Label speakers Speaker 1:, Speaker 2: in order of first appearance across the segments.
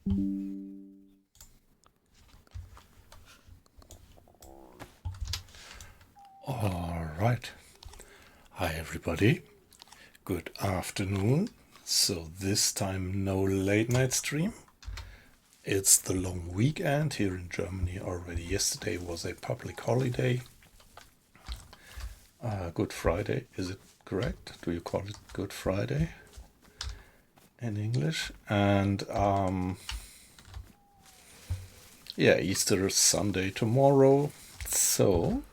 Speaker 1: All right. Hi, everybody. Good afternoon. So, this time, no late night stream. It's the long weekend here in Germany already. Yesterday was a public holiday. Good Friday, is it correct? Do you call it Good Friday in English? And yeah, Easter is Sunday tomorrow. So,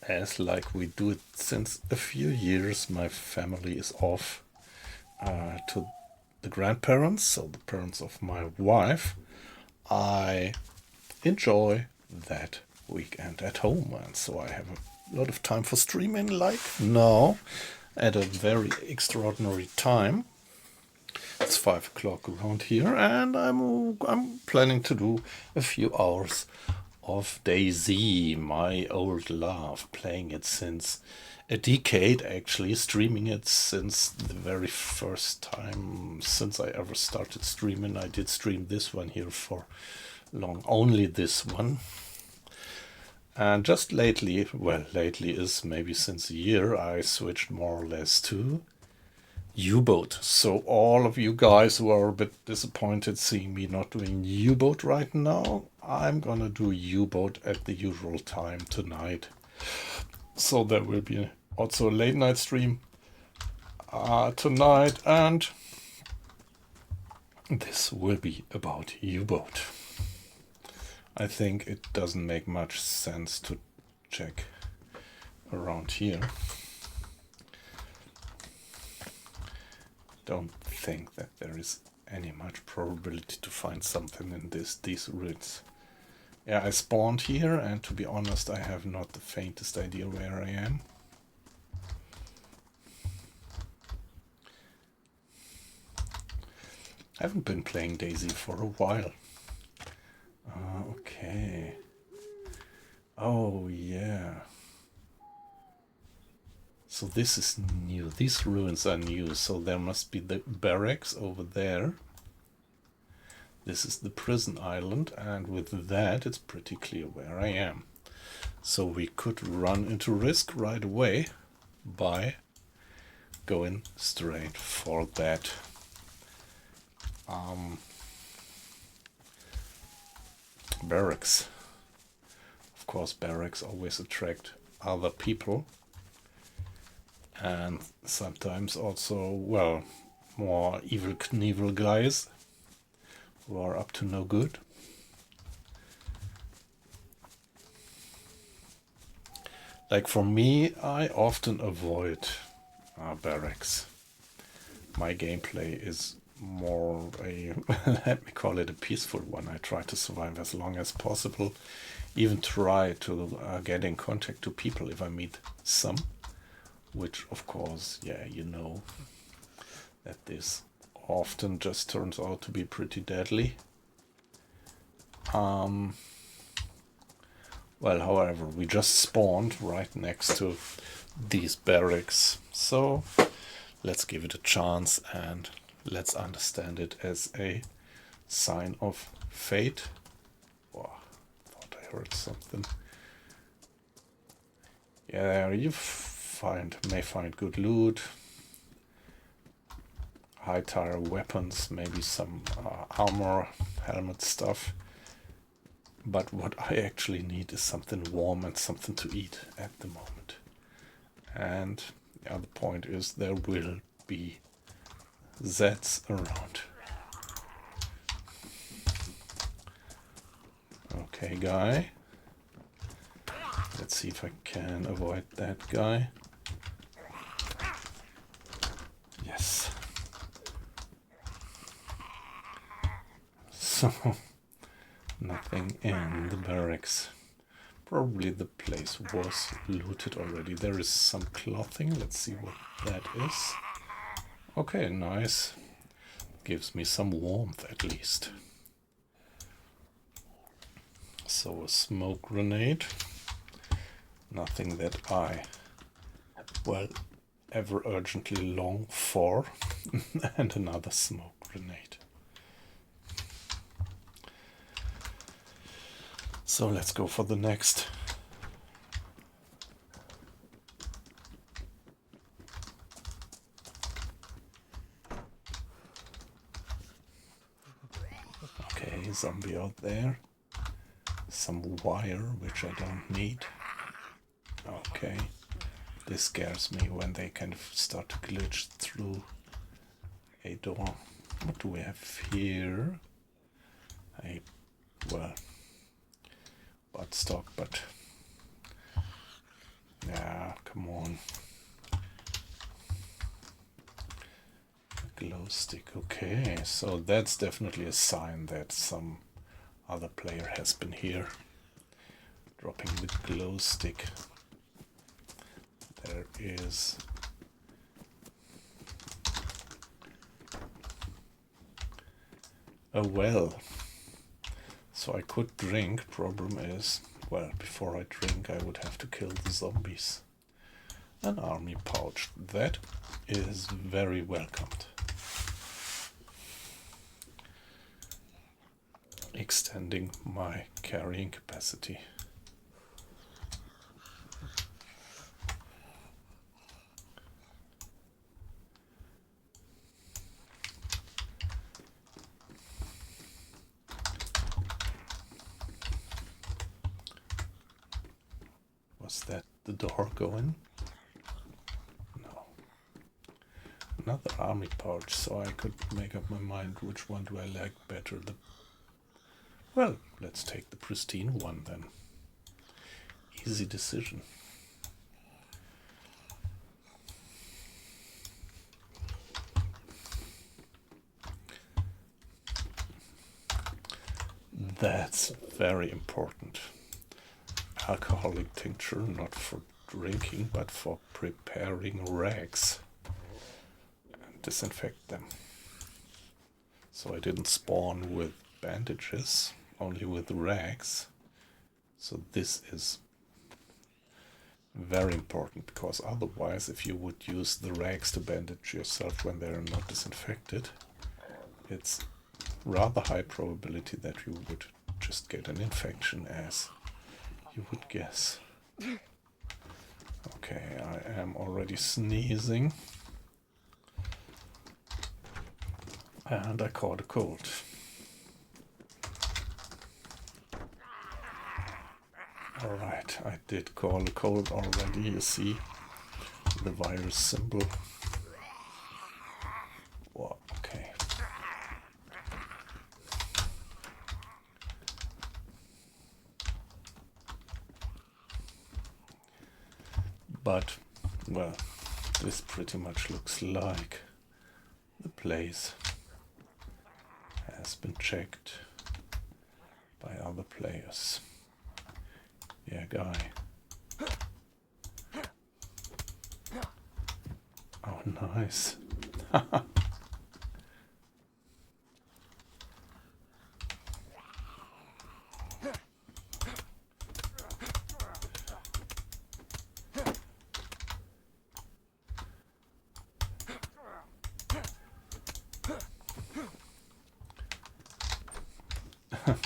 Speaker 1: as like we do it since a few years, my family is off to the grandparents, so the parents of my wife. I enjoy that weekend at home, and so I have a lot of time for streaming, like now, at a very extraordinary time. It's 5 o'clock around here, and I'm planning to do a few hours of DayZ, my old love, playing it since a decade, actually, streaming it since the very first time since I ever started streaming. I did stream this one here for long, only this one. And just lately, well, lately is maybe since a year, I switched more or less to U-boat. So all of you guys who are a bit disappointed seeing me not doing U-boat right now, I'm gonna do U-boat at the usual time tonight. So there will be also a late night stream tonight, and this will be about U-boat. I think it doesn't make much sense to check around here. Don't think that there is any much probability to find something in these ruins. Yeah, I spawned here, and to be honest, I have not the faintest idea where I am. I haven't been playing DayZ for a while. Okay. Oh, yeah. So this is new. These ruins are new, so there must be the barracks over there. This is the prison island, and with that it's pretty clear where I am. So we could run into risk right away by going straight for that barracks. Of course, barracks always attract other people, and sometimes also, well, more evil Knievel guys who are up to no good. Like for me, I often avoid barracks. My gameplay is more a, let me call it a peaceful one. I try to survive as long as possible, even try to get in contact to people if I meet some, which of course, yeah, you know that this often just turns out to be pretty deadly. Well, however, we just spawned right next to these barracks, so let's give it a chance and let's understand it as a sign of fate. Oh, I thought I heard something. Yeah, you may find good loot, high tier weapons, maybe some armor, helmet stuff. But what I actually need is something warm and something to eat at the moment. And the other point is there will be Zeds around. Okay, guy. Let's see if I can avoid that guy. Yes. So, nothing in the barracks. Probably the place was looted already. There is some clothing. Let's see what that is. Okay, nice. Gives me some warmth at least. So a smoke grenade. Nothing that I, well, ever urgently long for. And another smoke grenade. So let's go for the next. Okay, zombie out there. Some wire, which I don't need. Okay. This scares me when they kind of start to glitch through a door. What do we have here? Well, buttstock, but yeah, come on. A glow stick, okay, so that's definitely a sign that some other player has been here. Dropping the glow stick. There is a well, so I could drink. Problem is, well, before I drink I would have to kill the zombies. An army pouch, that is very welcomed. Extending my carrying capacity. Was that the door going? No. Another army pouch, so I could make up my mind which one do I like better. Well, let's take the pristine one then. Easy decision. That's very important. Alcoholic tincture, not for drinking, but for preparing rags and disinfect them. So I didn't spawn with bandages, only with rags. So this is very important, because otherwise, if you would use the rags to bandage yourself when they're not disinfected, it's rather high probability that you would just get an infection, as you would guess. Okay, I am already sneezing. And I caught a cold. Alright, I did call a cold already, you see the virus symbol. Whoa, okay. But, well, this pretty much looks like the place has been checked by other players. Yeah, guy. Oh, nice.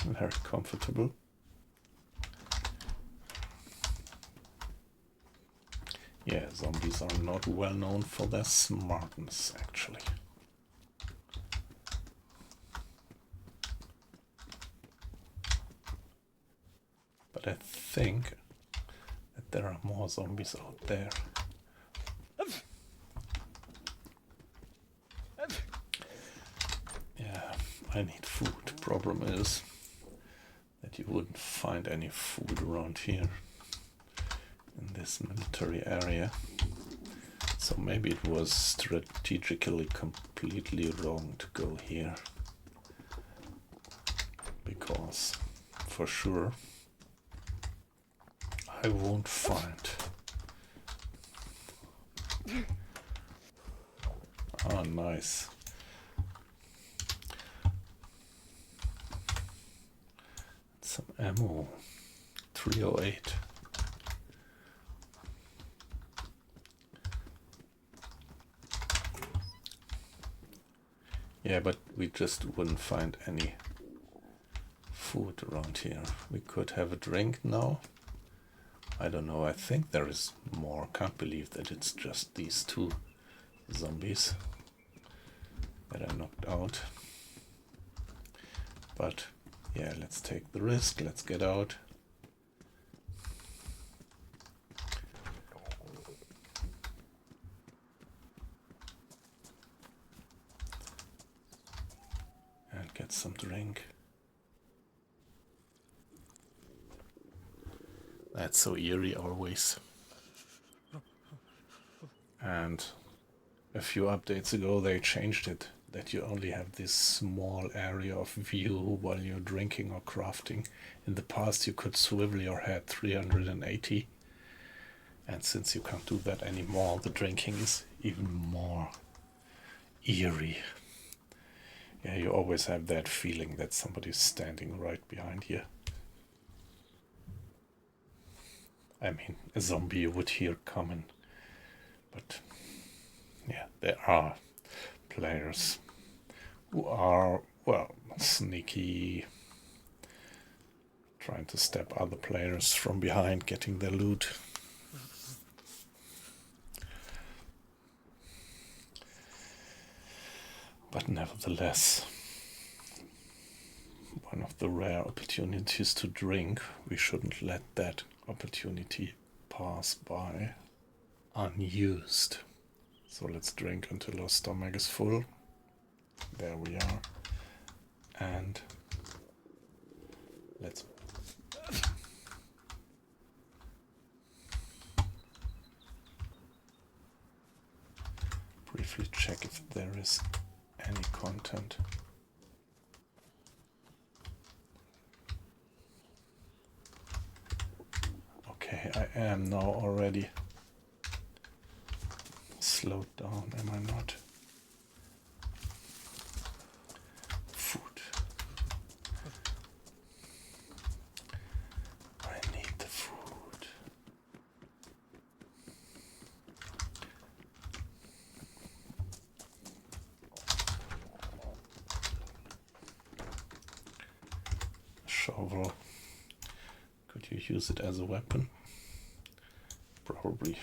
Speaker 1: Very comfortable. Yeah, zombies are not well known for their smartness, actually. But I think that there are more zombies out there. Yeah, I need food. Problem is that you wouldn't find any food around here in this military area. So maybe it was strategically completely wrong to go here. Because for sure I won't find. Ah, nice. Some ammo. 308. Yeah, but we just wouldn't find any food around here. We could have a drink now. I don't know, I think there is more. Can't believe that it's just these two zombies that I knocked out. But yeah, let's take the risk, let's get out. And get some drink. That's so eerie always. And a few updates ago they changed it, that you only have this small area of view while you're drinking or crafting. In the past you could swivel your head 380, and since you can't do that anymore, the drinking is even more eerie. Yeah, you always have that feeling that somebody's standing right behind you. I mean, a zombie you would hear coming, but yeah, there are players who are, well, sneaky, trying to step other players from behind, getting their loot. But nevertheless, one of the rare opportunities to drink, we shouldn't let that opportunity pass by unused. So let's drink until our stomach is full. There we are. And let's briefly check if there is any content. Okay, I am now already slowed down, am I not? Food. I need the food. Shovel. Could you use it as a weapon? Probably.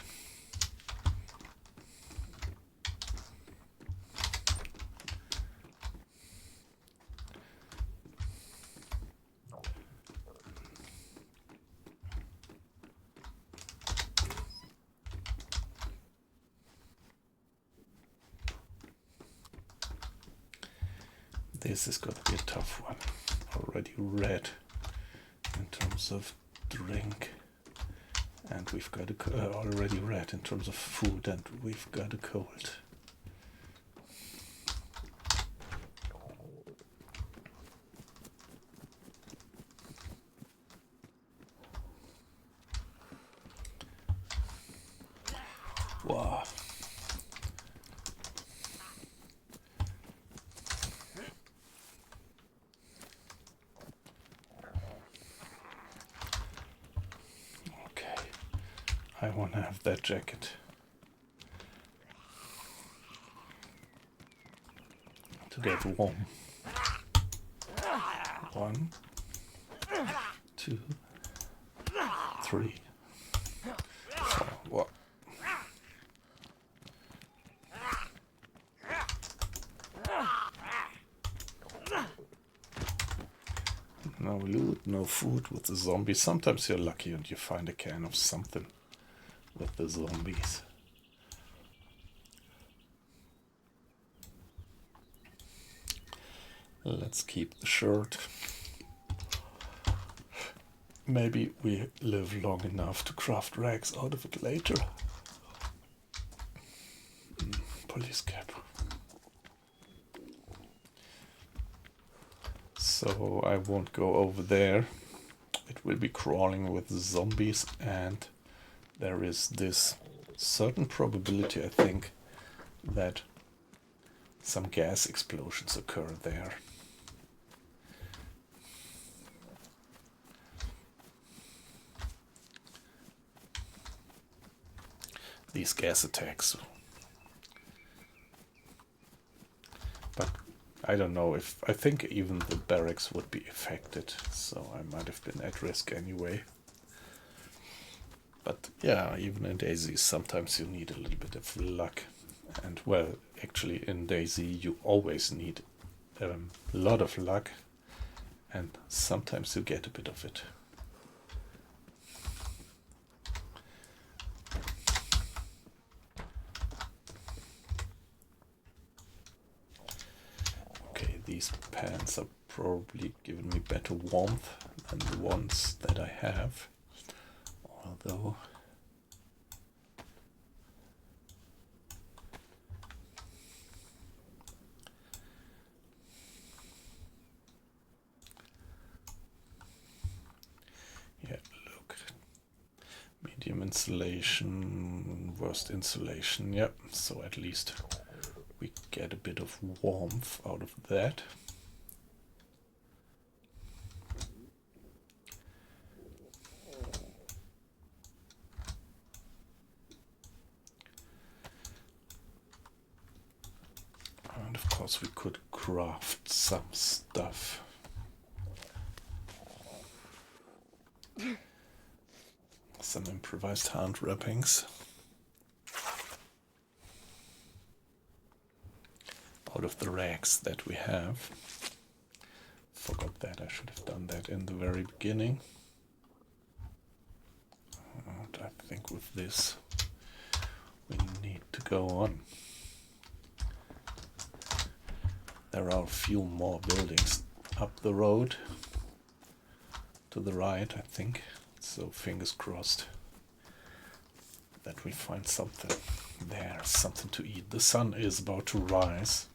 Speaker 1: This is going to be a tough one. Already red in terms of drink, and we've got already red in terms of food, and we've got a cold. Wow. I want to have that jacket. To get warm. 1, 2, 3, 4. What? No loot, no food with the zombies. Sometimes you're lucky and you find a can of something with the zombies. Let's keep the shirt. Maybe we live long enough to craft rags out of it later. Police cap. So I won't go over there. It will be crawling with zombies, and there is this certain probability, I think, that some gas explosions occur there. These gas attacks. But I don't know if... I think even the barracks would be affected, so I might have been at risk anyway. But yeah, even in DayZ, sometimes you need a little bit of luck. And well, actually in DayZ you always need a lot of luck, and sometimes you get a bit of it. Okay, these pants are probably giving me better warmth than the ones that I have, although yeah, look, medium insulation, worst insulation, yep, so at least we get a bit of warmth out of that. And of course we could craft some stuff. Some improvised hand wrappings out of the rags that we have. Forgot that, I should have done that in the very beginning. And I think with this we need to go on. There are a few more buildings up the road to the right, I think. So fingers crossed that we find something there, something to eat. The sun is about to rise.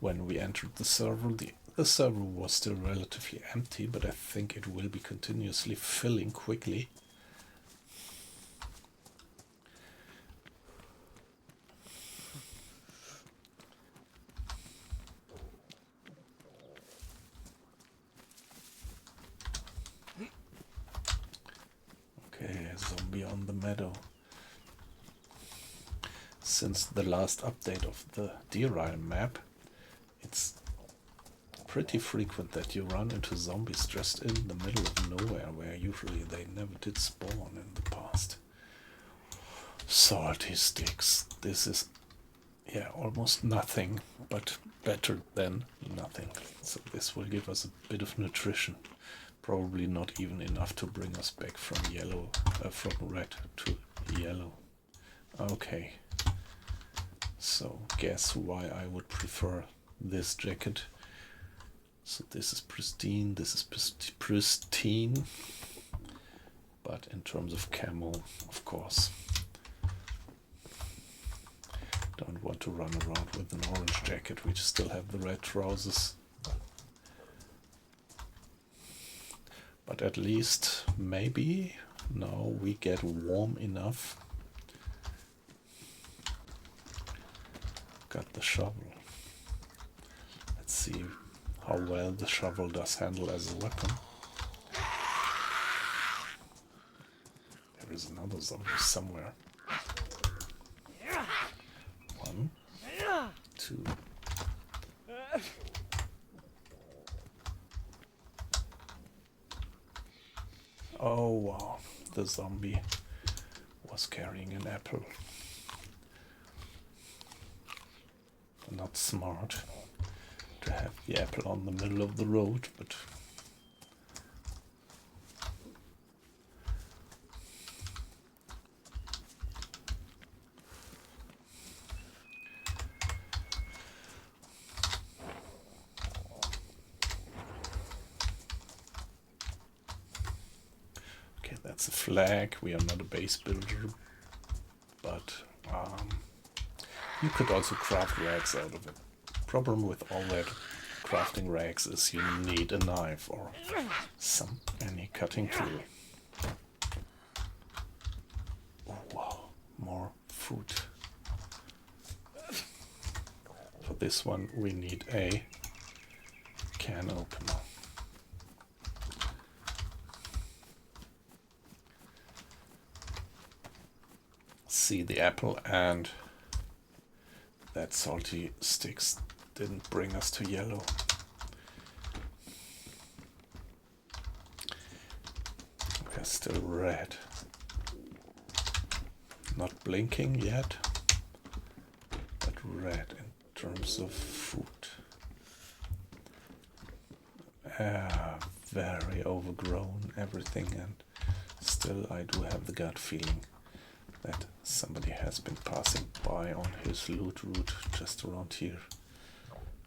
Speaker 1: When we entered the server, the server was still relatively empty, but I think it will be continuously filling quickly. Okay, zombie on the meadow. Since the last update of the DeerIsle map, it's pretty frequent that you run into zombies just in the middle of nowhere, where usually they never did spawn in the past. Salty sticks. This is, yeah, almost nothing, but better than nothing. So this will give us a bit of nutrition. Probably not even enough to bring us back from yellow, from red to yellow. Okay. So guess why I would prefer this jacket. So this is pristine, this is pristine, but in terms of camo, of course, don't want to run around with an orange jacket. We still have the red trousers, but at least maybe now we get warm enough. Got the shovel. Let's see how well the shovel does handle as a weapon. There is another zombie somewhere. 1, 2. Oh wow, the zombie was carrying an apple. Not smart to have the apple on the middle of the road, but okay, that's a flag. We are not a base builder, but you could also craft rags out of it. Problem with all that crafting rags is you need a knife or any cutting tool. Oh wow, more food. For this one we need a can opener. See the apple and that salty sticks didn't bring us to yellow. We're still red. Not blinking yet, but red in terms of food. Very overgrown everything, and still I do have the gut feeling that somebody has been passing by on his loot route just around here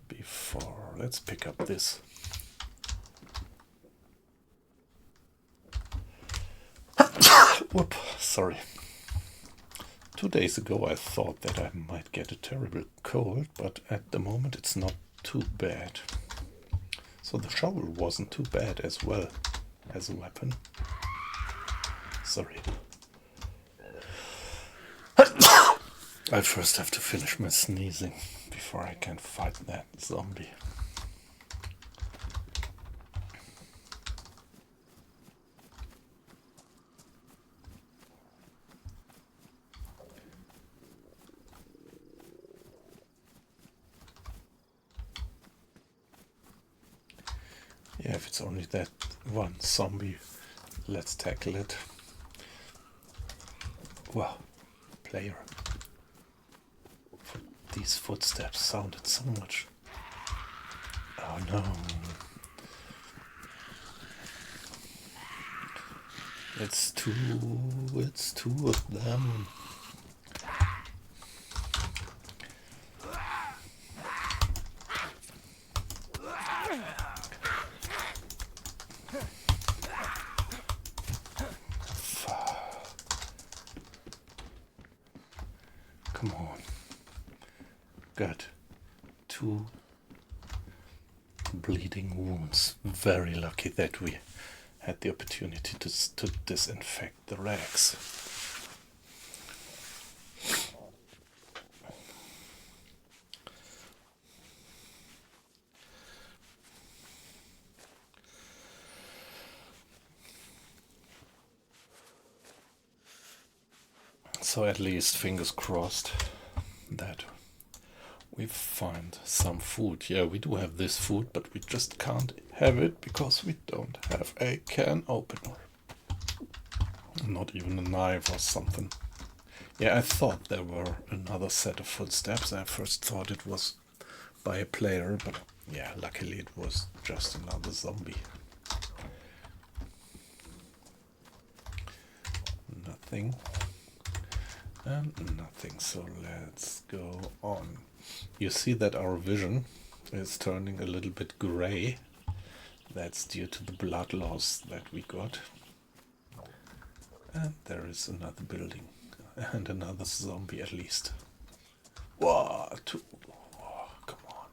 Speaker 1: before. Let's pick up this. Whoop, sorry. 2 days ago I thought that I might get a terrible cold, but at the moment it's not too bad. So the shovel wasn't too bad as well as a weapon. Sorry. I first have to finish my sneezing before I can fight that zombie. Yeah, if it's only that one zombie, let's tackle it. Well, player. These footsteps sounded so much. Oh no. It's two of them. Come on. Got 2 bleeding wounds. Very lucky that we had the opportunity to disinfect the rags. So at least, fingers crossed, that we find some food. Yeah, we do have this food, but we just can't have it because we don't have a can opener. Not even a knife or something. Yeah, I thought there were another set of footsteps. I first thought it was by a player, but yeah, luckily it was just another zombie. Nothing. And nothing, so let's go on. You see that our vision is turning a little bit gray. That's due to the blood loss that we got. And there is another building and another zombie at least. Whoa, 2. Oh, come on.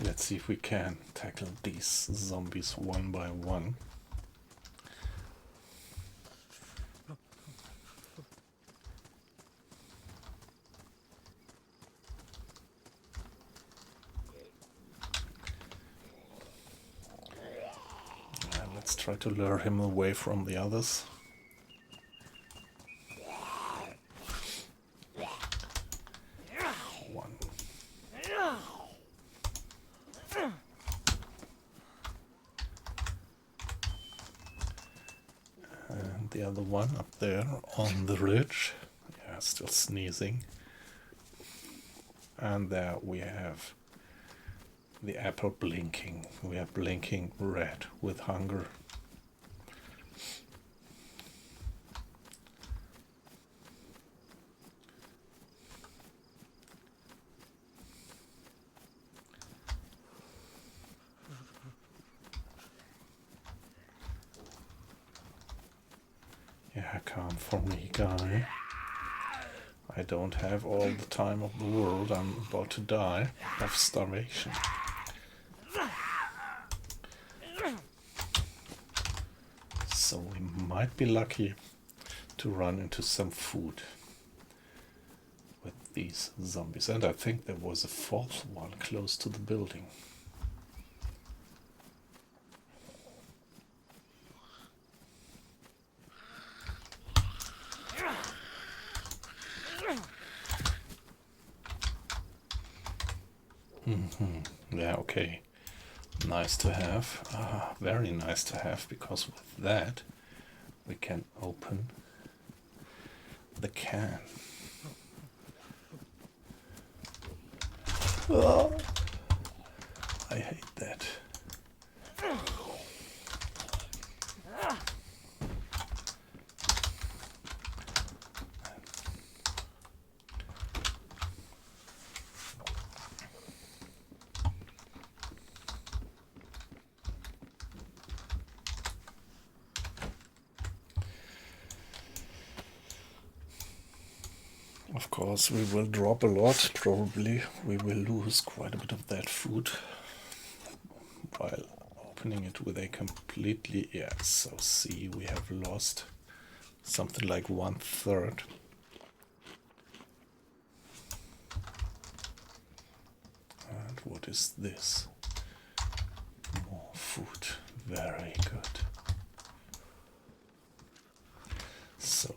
Speaker 1: Let's see if we can tackle these zombies one by one. Let's try to lure him away from the others. One. And the other one up there on the ridge. Yeah, still sneezing. And there we have the apple blinking. We are blinking red with hunger. Yeah, calm for me, guy. I don't have all the time of the world. I'm about to die of starvation. So we might be lucky to run into some food with these zombies. And I think there was a fourth one close to the building. Yeah, okay. Nice to have. Very nice to have, because with that we can open the can. Oh, I hate that. Of course, we will drop a lot. Probably we will lose quite a bit of that food while opening it with a completely... Yeah, so see, we have lost something like 1/3. And what is this? More food. Very good. So,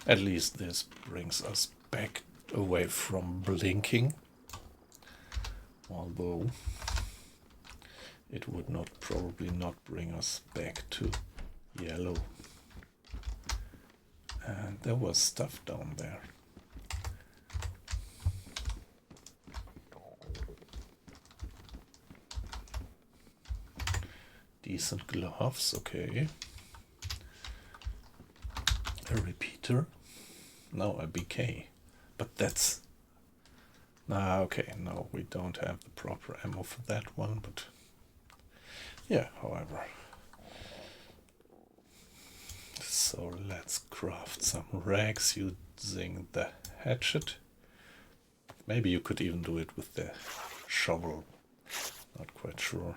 Speaker 1: at least this brings us back away from blinking, although it would not probably not bring us back to yellow. And there was stuff down there. Decent gloves, okay. A repeater. No, a BK. But that's... okay, no, we don't have the proper ammo for that one, but... Yeah, however. So let's craft some rags using the hatchet. Maybe you could even do it with the shovel. Not quite sure.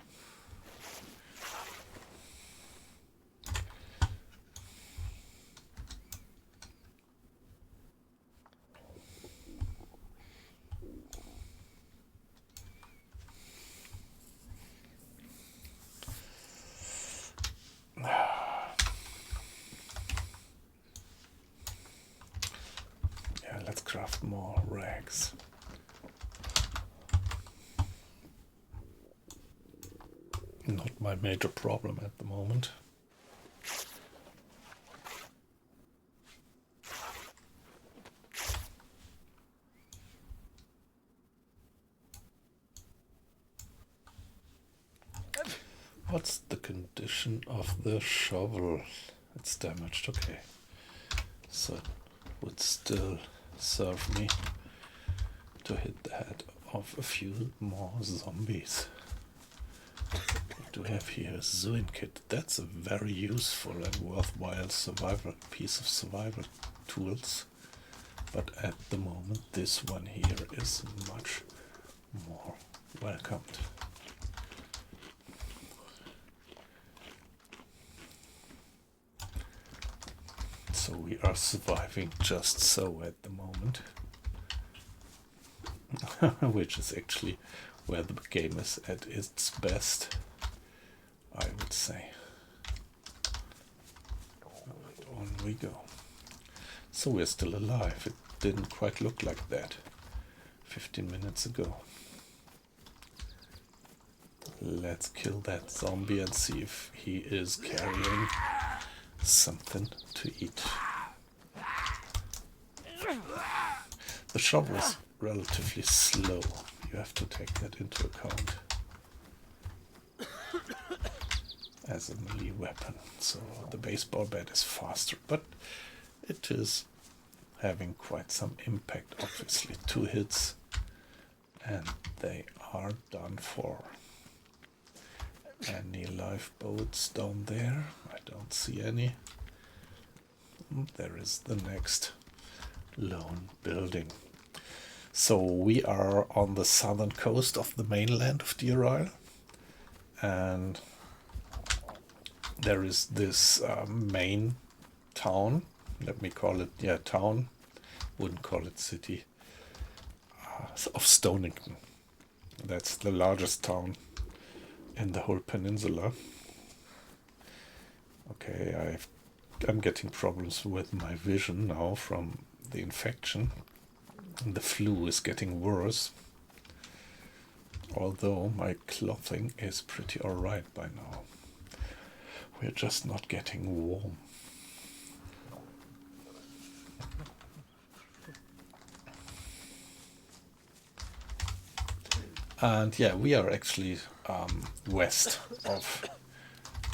Speaker 1: Let's craft more rags. Not my major problem at the moment. What's the condition of the shovel? It's damaged, okay. So it would still serve me to hit the head of a few more zombies. What do we have here? A Zuin kit. That's a very useful and worthwhile piece of survival tools. But at the moment this one here is much more welcomed. So we are surviving just so at the moment. Which is actually where the game is at its best, I would say. And on we go. So we're still alive. It didn't quite look like that 15 minutes ago. Let's kill that zombie and see if he is carrying something to eat. The shovel is relatively slow. You have to take that into account as a melee weapon. So the baseball bat is faster, but it is having quite some impact, obviously. 2 hits and they are done for. Any lifeboats down there? I don't see any. There is the next lone building. So we are on the southern coast of the mainland of DeerIsle, and there is this main town, let me call it, town, wouldn't call it city, of Stonington. That's the largest town in the whole peninsula. Okay, I'm getting problems with my vision now from the infection. The flu is getting worse. Although my clothing is pretty alright by now. We're just not getting warm. And yeah, we are actually west of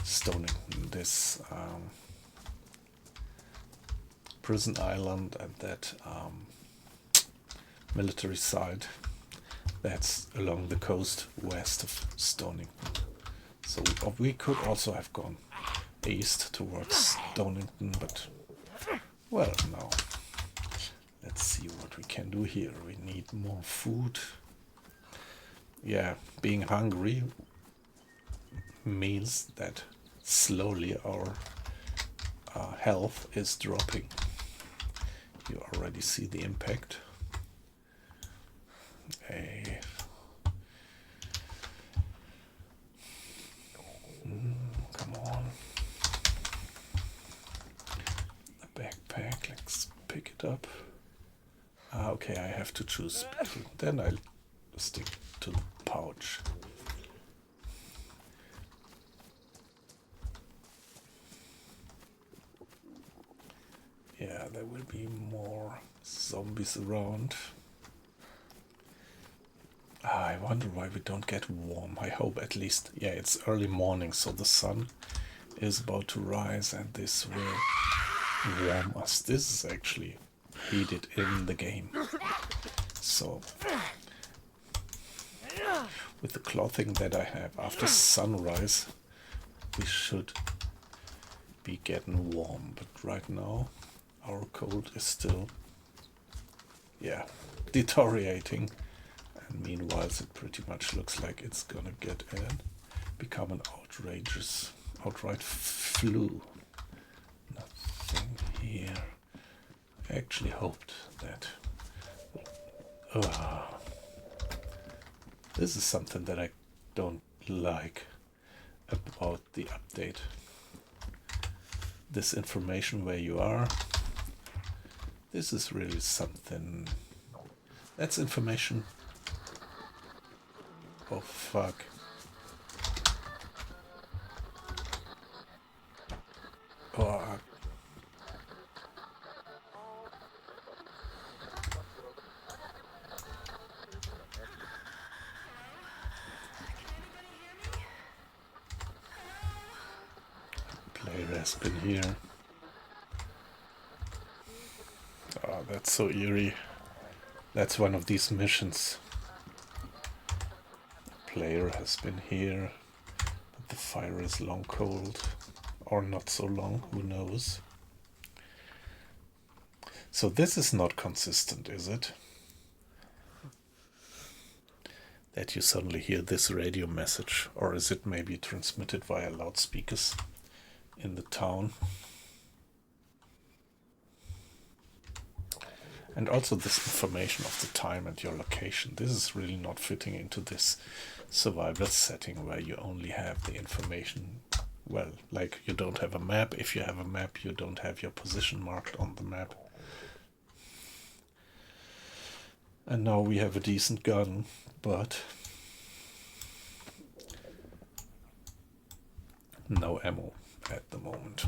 Speaker 1: Stonington, this prison island and that military side that's along the coast west of Stonington. So we could also have gone east towards Stonington, but well, no. Let's see what we can do here. We need more food. Yeah, being hungry means that slowly our health is dropping. You already see the impact. Come on. The backpack, let's pick it up. Okay, I have to choose between. Then I'll stick to the pouch. Yeah, there will be more zombies around. I wonder why we don't get warm. I hope at least, yeah, it's early morning, so the sun is about to rise and this will warm us. This is actually heated in the game. So, with the clothing that I have after sunrise, we should be getting warm. But right now, our cold is still, yeah, deteriorating. And meanwhile, it pretty much looks like it's gonna become an outright flu. Nothing here. I actually hoped that. This is something that I don't like about the update. This information where you are. This is really something. That's information. Oh fuck. Oh. Player has been here. Oh, that's so eerie. That's one of these missions. Player has been here, but the fire is long cold, or not so long, who knows. So this is not consistent, is it? That you suddenly hear this radio message, or is it maybe transmitted via loudspeakers in the town? And also this information of the time and your location. This is really not fitting into this survival setting where you only have the information. Well, like you don't have a map. If you have a map, you don't have your position marked on the map. And now we have a decent gun, but no ammo at the moment.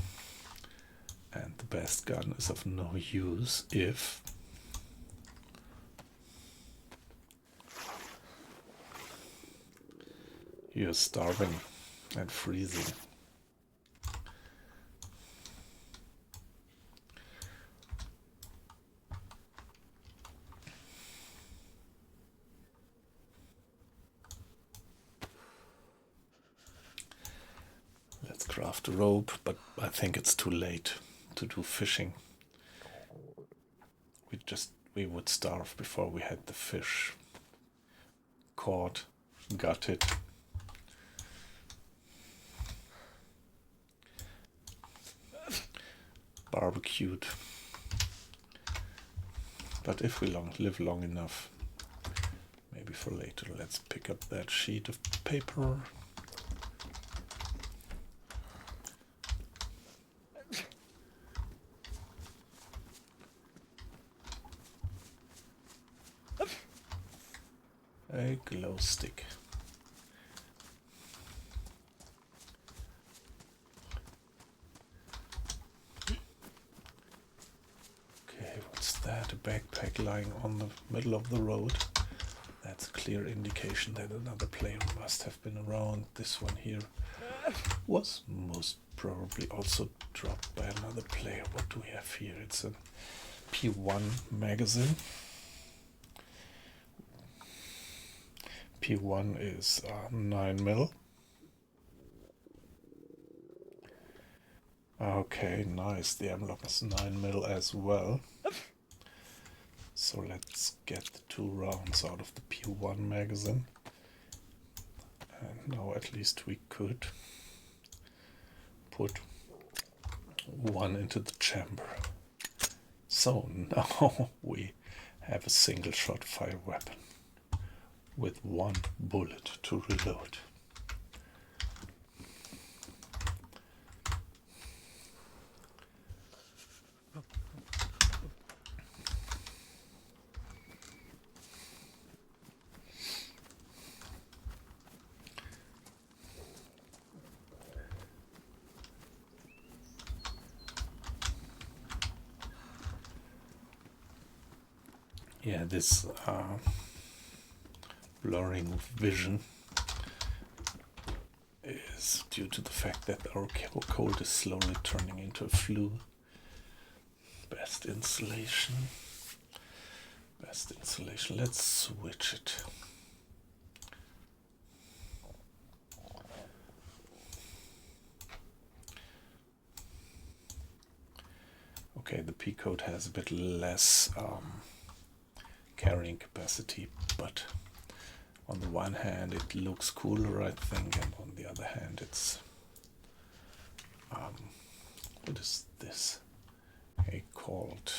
Speaker 1: And the best gun is of no use if you're starving and freezing. Let's craft a rope, but I think it's too late to do fishing. We would starve before we had the fish caught, gutted. Barbecued. But if we live long enough, maybe for later, let's pick up that sheet of paper. A glow stick. Okay, what's that? A backpack lying on the middle of the road. That's a clear indication that another player must have been around. This one here was most probably also dropped by another player. What do we have here? It's a P1 magazine. P1 is 9mm. Okay, nice. The ammo is 9mm as well. So let's get the 2 rounds out of the P1 magazine. And now at least we could put one into the chamber. So now we have a single shot fire weapon with 1 bullet to reload. Yeah, this blurring of vision is due to the fact that our cold is slowly turning into a flu. Best insulation. Best insulation. Let's switch it. Okay, the P coat has a bit less carrying capacity, but on the one hand it looks cooler, I think, and on the other hand it's what is this? Called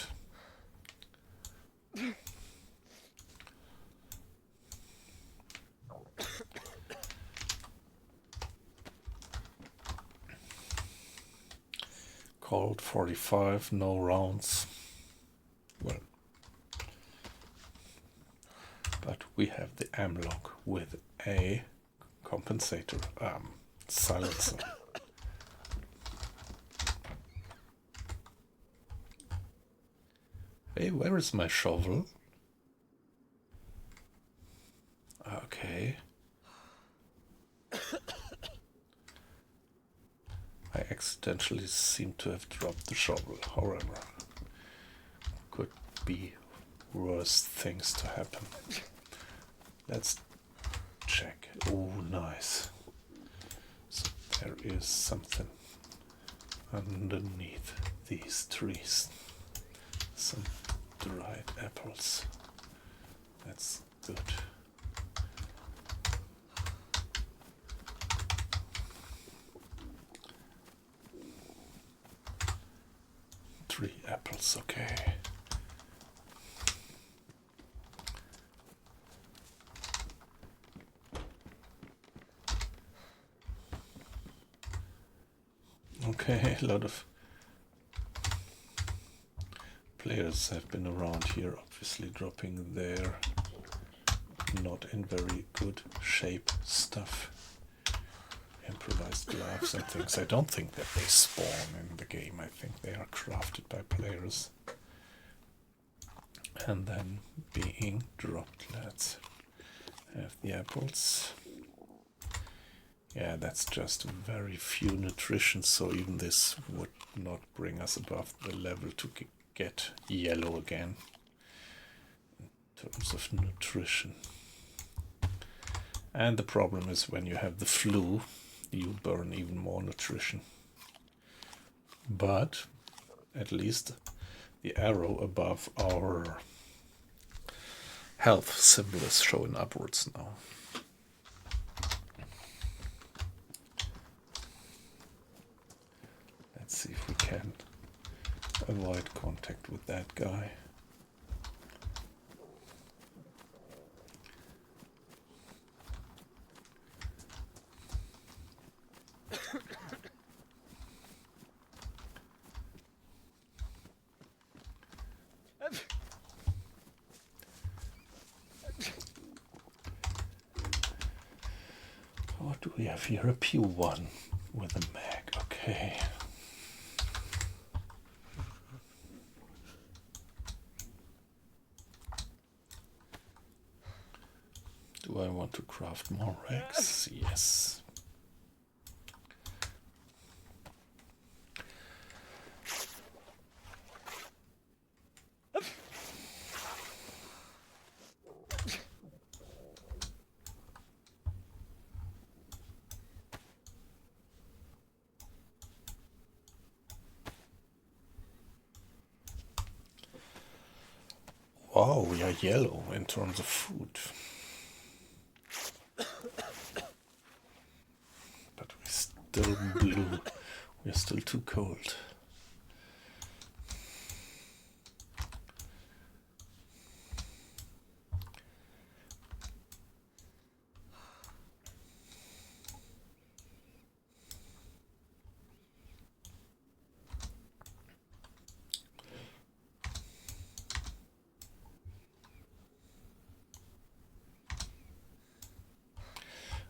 Speaker 1: called 45, no rounds. Well, but we have the amlock with a compensator silencer. Hey, where is my shovel? Okay. I accidentally seem to have dropped the shovel, however. Could be worse things to happen. Let's check. Oh, nice. So there is something underneath these trees. Some dried apples. That's good. Three apples, okay. Okay, a lot of players have been around here, obviously dropping their not in very good shape stuff. Improvised gloves and things. I don't think that they spawn in the game. I think they are crafted by players and then being dropped. Let's have the apples. Yeah, that's just very few nutrition, so even this would not bring us above the level to get yellow again in terms of nutrition. And the problem is when you have the flu, you burn even more nutrition. But at least the arrow above our health symbol is showing upwards now. Let's see if we can avoid contact with that guy. Do we have here a pew one with a mag? Okay. Do I want to craft more racks? Yes. Wow, we are yellow in terms of food. But we're still blue. We're still too cold.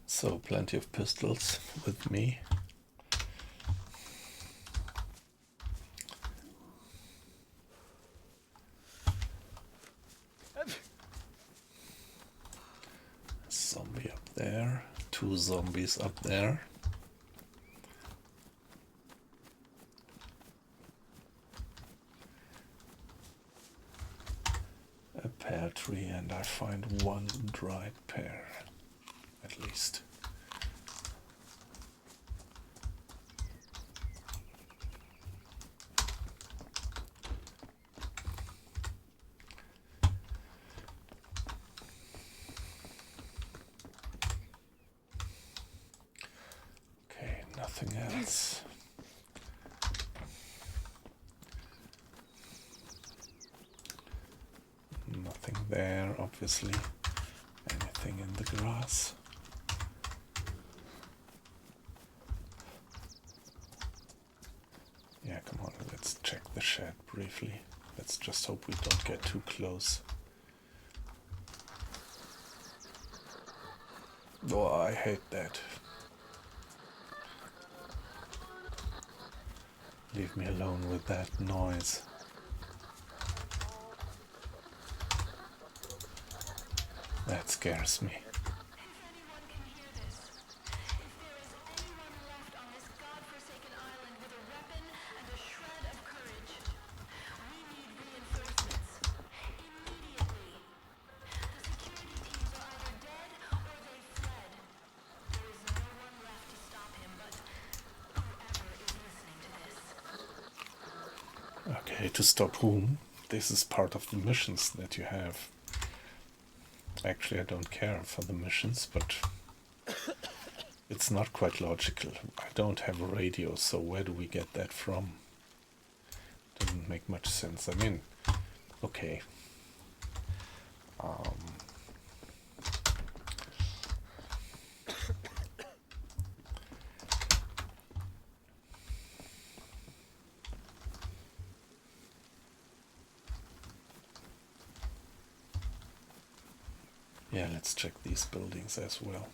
Speaker 1: So plenty of pistols with me. Zombie up there, 2 zombies up there. A pear tree, and I find 1 dried pear, at least. Okay, nothing else. Nothing there, obviously. Anything in the grass? Yeah, come on, let's check the shed briefly. Let's just hope we don't get too close. Oh, I hate that. Leave me alone with that noise. That scares me. Okay, to stop whom? This is part of the missions that you have. Actually, I don't care for the missions, but it's not quite logical. I don't have a radio, so where do we get that from? Doesn't make much sense. I mean, okay. Yeah, let's check these buildings as well.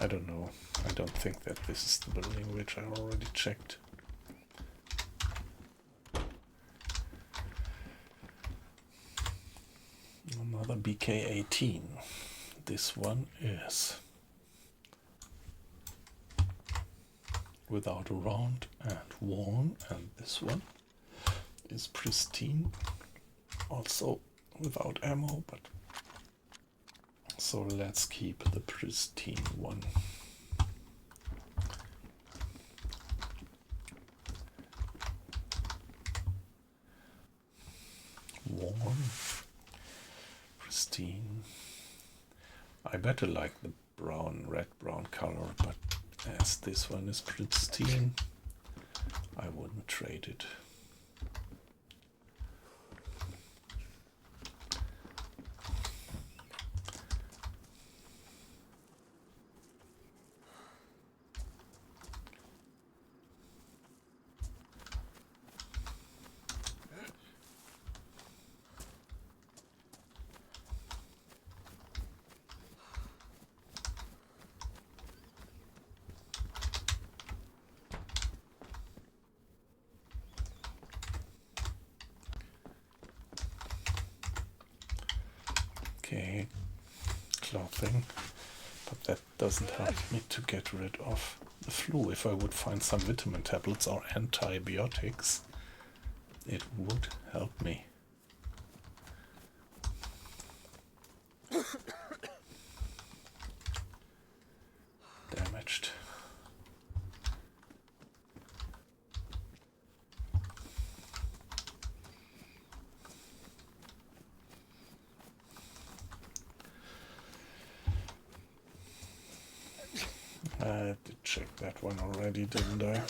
Speaker 1: I don't know. I don't think that this is the building which I already checked. Another BK-18. This one is without a round and worn, and this one is pristine, also without ammo, but so let's keep the pristine one. Worn, pristine. I better like the brown, red-brown color, but as this one is pristine, I wouldn't trade it. thing. But that doesn't help me to get rid of the flu. If I would find some vitamin tablets or antibiotics, it would help me. Damaged. I did check that one already, didn't I?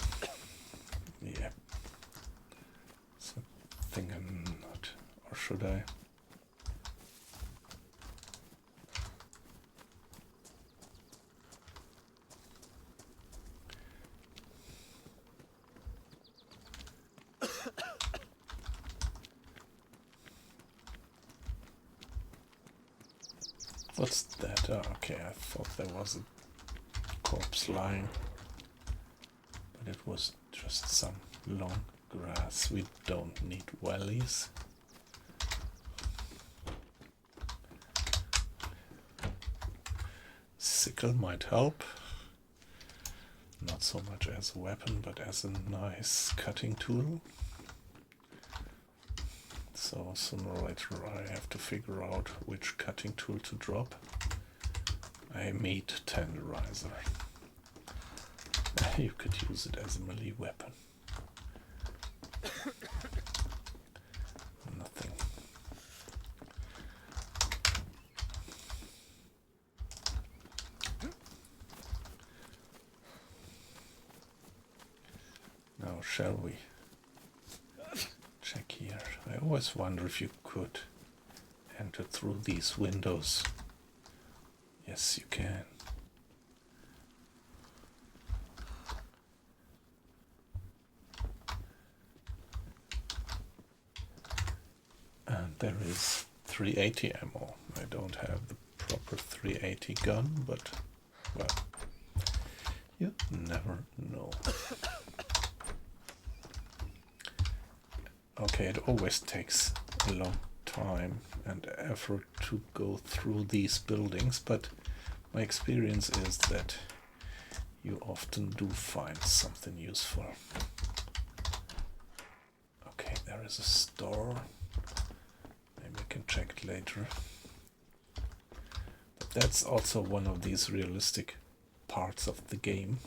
Speaker 1: Yeah. So I think I'm not. Or should I? What's that? Oh, okay, I thought there was a corpse lying, but it was just some long grass. We don't need wellies. Sickle might help, not so much as a weapon, but as a nice cutting tool. So sooner or later I have to figure out which cutting tool to drop. A meat tenderizer. You could use it as a melee weapon. Nothing. Now shall we check here? I always wonder if you could enter through these windows. Yes, you can. And there is 380 ammo. I don't have the proper 380 gun, but, well, you never know. Okay, it always takes a long time and effort to go through these buildings, but my experience is that you often do find something useful. Okay, there is a store. Maybe I can check it later. But that's also one of these realistic parts of the game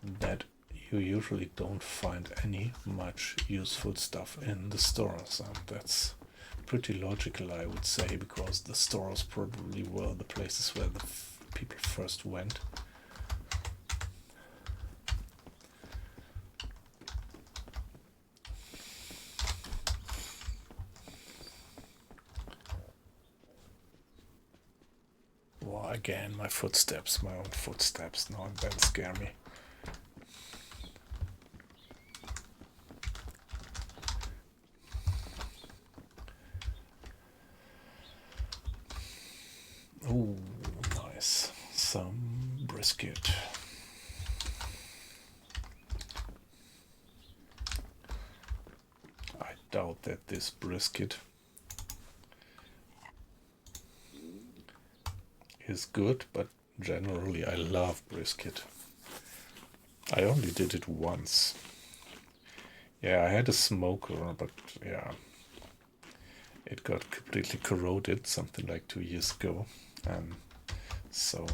Speaker 1: that you usually don't find any much useful stuff in the stores, and that's pretty logical, I would say, because the stores probably were the places where the people first went. Well, again, my footsteps, my own footsteps, now and then scare me. Oh, nice. Some brisket. I doubt that this brisket is good, but generally I love brisket. I only did it once. Yeah, I had a smoker, but yeah, it got completely corroded something like 2 years ago. And so,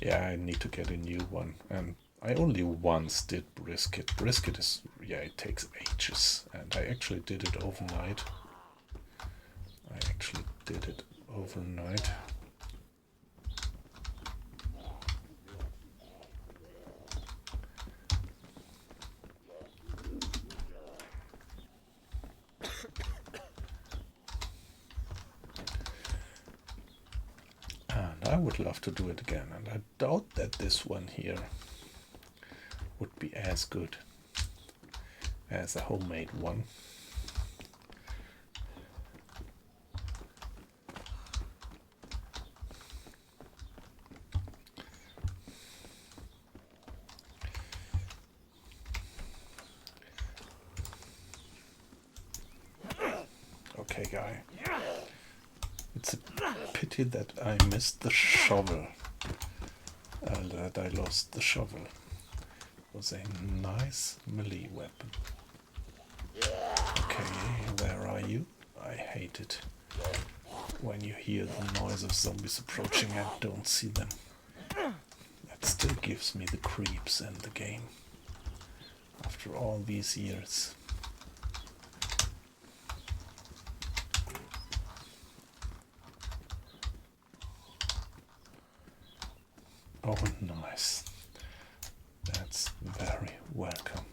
Speaker 1: yeah, I need to get a new one. And I only once did brisket. Brisket is, yeah, it takes ages. And I actually did it overnight. And I would love to do it again. And I doubt that this one here would be as good as a homemade one. Okay, guy. It's a pity that I missed the shovel. That I lost the shovel. It was a nice melee weapon. Okay, where are you? I hate it when you hear the noise of zombies approaching and don't see them. That still gives me the creeps in the game. After all these years. Oh, nice. That's very welcome.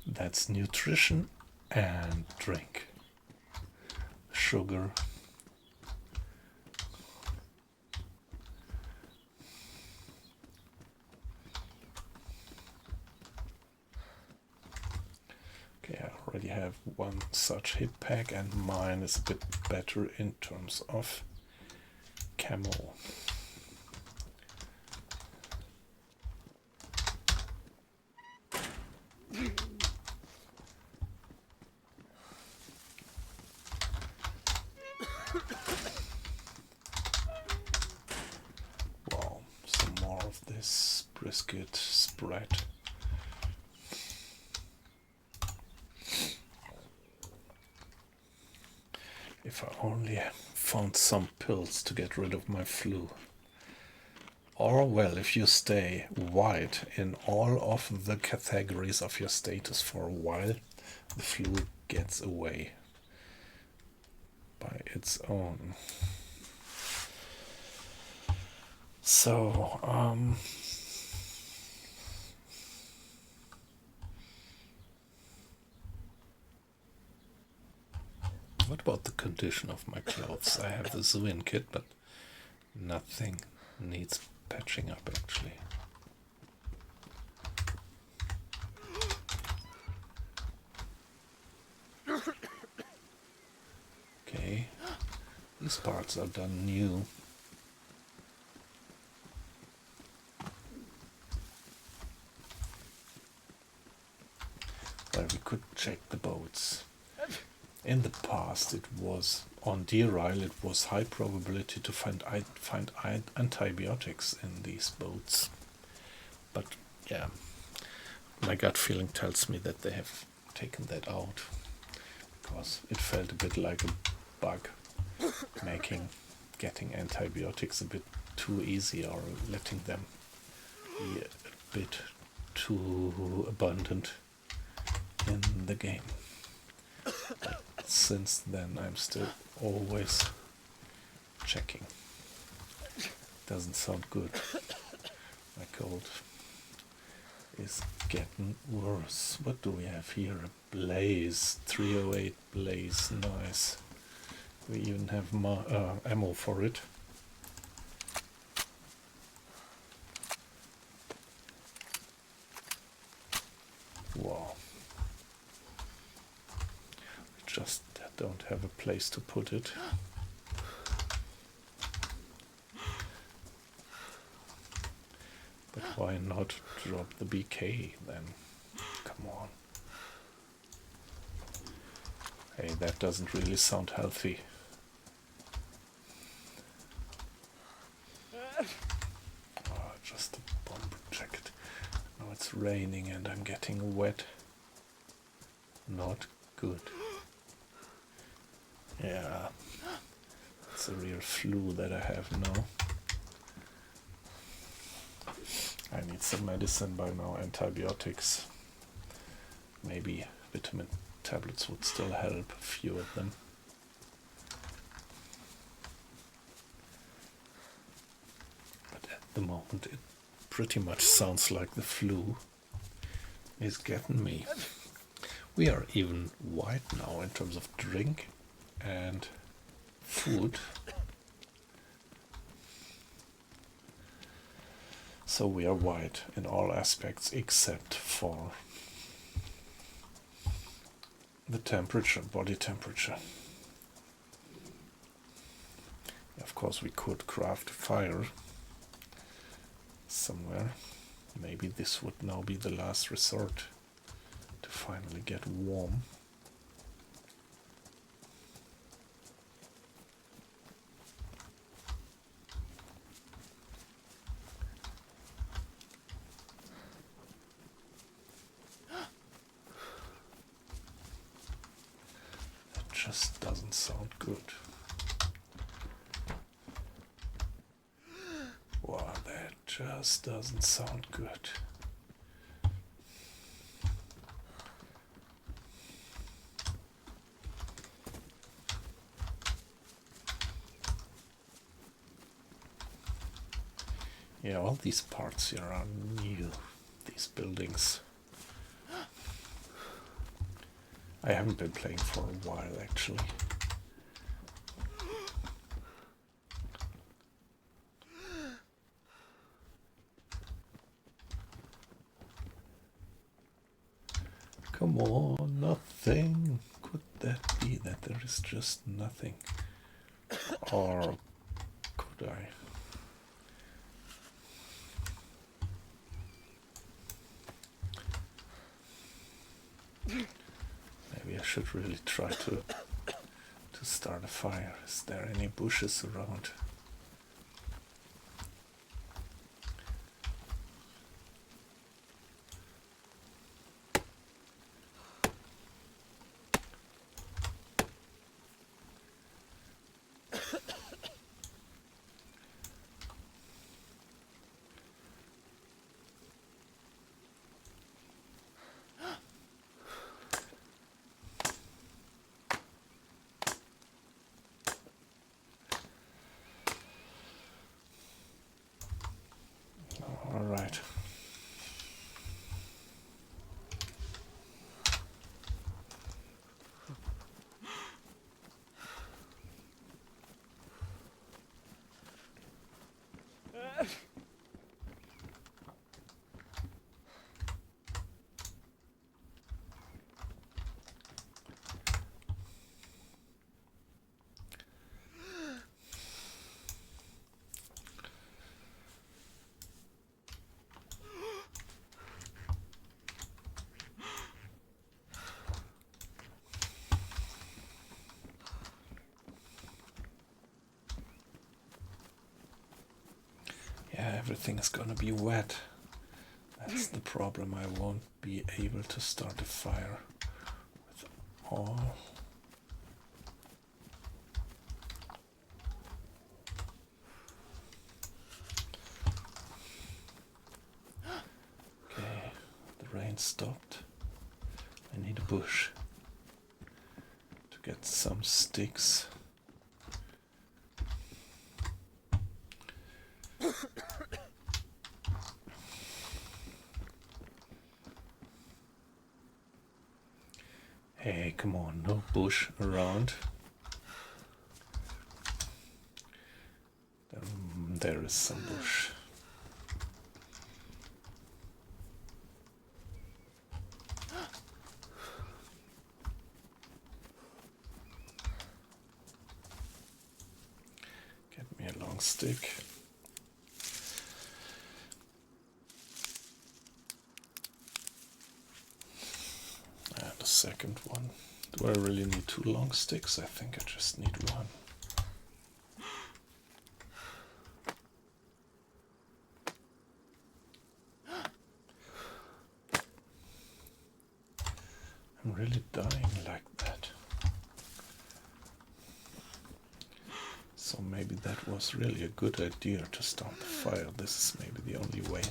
Speaker 1: That's nutrition and drink. Sugar. Okay, I already have one such hip pack, and mine is a bit better in terms of camo. Wow, some more of this brisket spread. If I only found some pills to get rid of my flu. Or, well, if you stay white in all of the categories of your status for a while, the flu gets away by its own. So, what about the condition of my clothes? I have the Zuin kit, but nothing needs patching up actually. Okay, these parts are done new. Well, we could check the boats. In the past, it was on DeerIsle. It was high probability to find antibiotics in these boats, but yeah, my gut feeling tells me that they have taken that out because it felt a bit like a bug, making getting antibiotics a bit too easy or letting them be a bit too abundant in the game. But since then, I'm still always checking. Doesn't sound good. My cold is getting worse. What do we have here? A blaze, 308 blaze, nice. We even have ammo for it. Wow. Just don't have a place to put it. But why not drop the BK then? Come on. Hey, that doesn't really sound healthy. Oh, just a bomber jacket. Now it's raining and I'm getting wet. Not good. Yeah, it's a real flu that I have now. I need some medicine by now, antibiotics. Maybe vitamin tablets would still help, a few of them. But at the moment it pretty much sounds like the flu is getting me. We are even white now in terms of drink and food. So we are white in all aspects except for the temperature, body temperature. Of course we could craft a fire somewhere. Maybe this would now be the last resort. to finally get warm. That just doesn't sound good. Wow, that just doesn't sound good. Yeah, all these parts here are new, these buildings. I haven't been playing for a while, actually. Come on, nothing. Could that be that there is just nothing? Or could I? Maybe I should really try to start a fire. Is there any bushes around? All right. Yeah, everything is gonna be wet. That's the problem. I won't be able to start a fire with all. Okay, the rain stopped. I need a bush to get some sticks. Hey, come on, no bush around. There is some bush. Get me a long stick. And a second one. Do I really need 2 long sticks? I think I just need 1. I'm really dying like that. So maybe that was really a good idea to start the fire. This is maybe the only way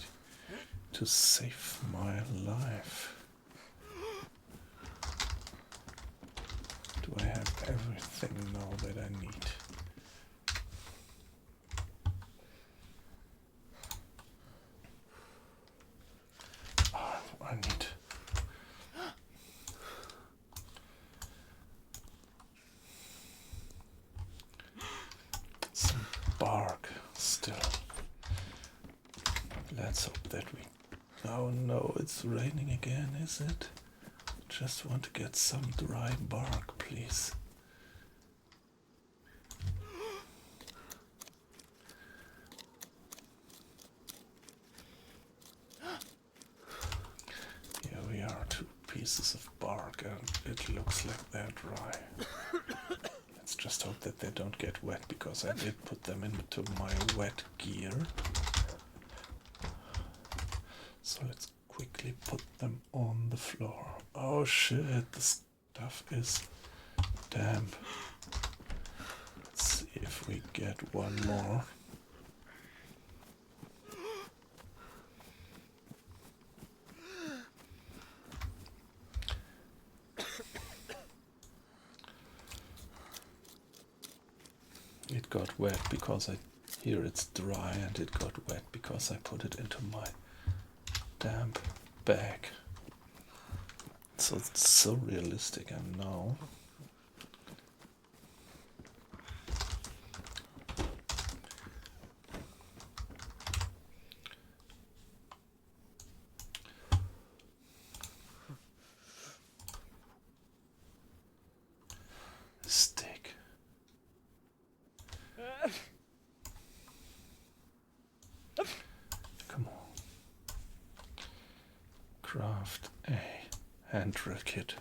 Speaker 1: to save my life. Do I have everything now that I need? I need some bark still. Let's hope that we... Oh no, it's raining again, is it? Just want to get some dry bark, please. Here we are, 2 pieces of bark and it looks like they're dry. Let's just hope that they don't get wet, because I did put them into my wet gear. So let's quickly put them on the floor. Oh shit, the stuff is damp. Let's see if we get one more. It got wet because here it's dry, and it got wet because I put it into my damp bag. So it's so realistic, I know. Stick. Come on. Craft a hand drill kit.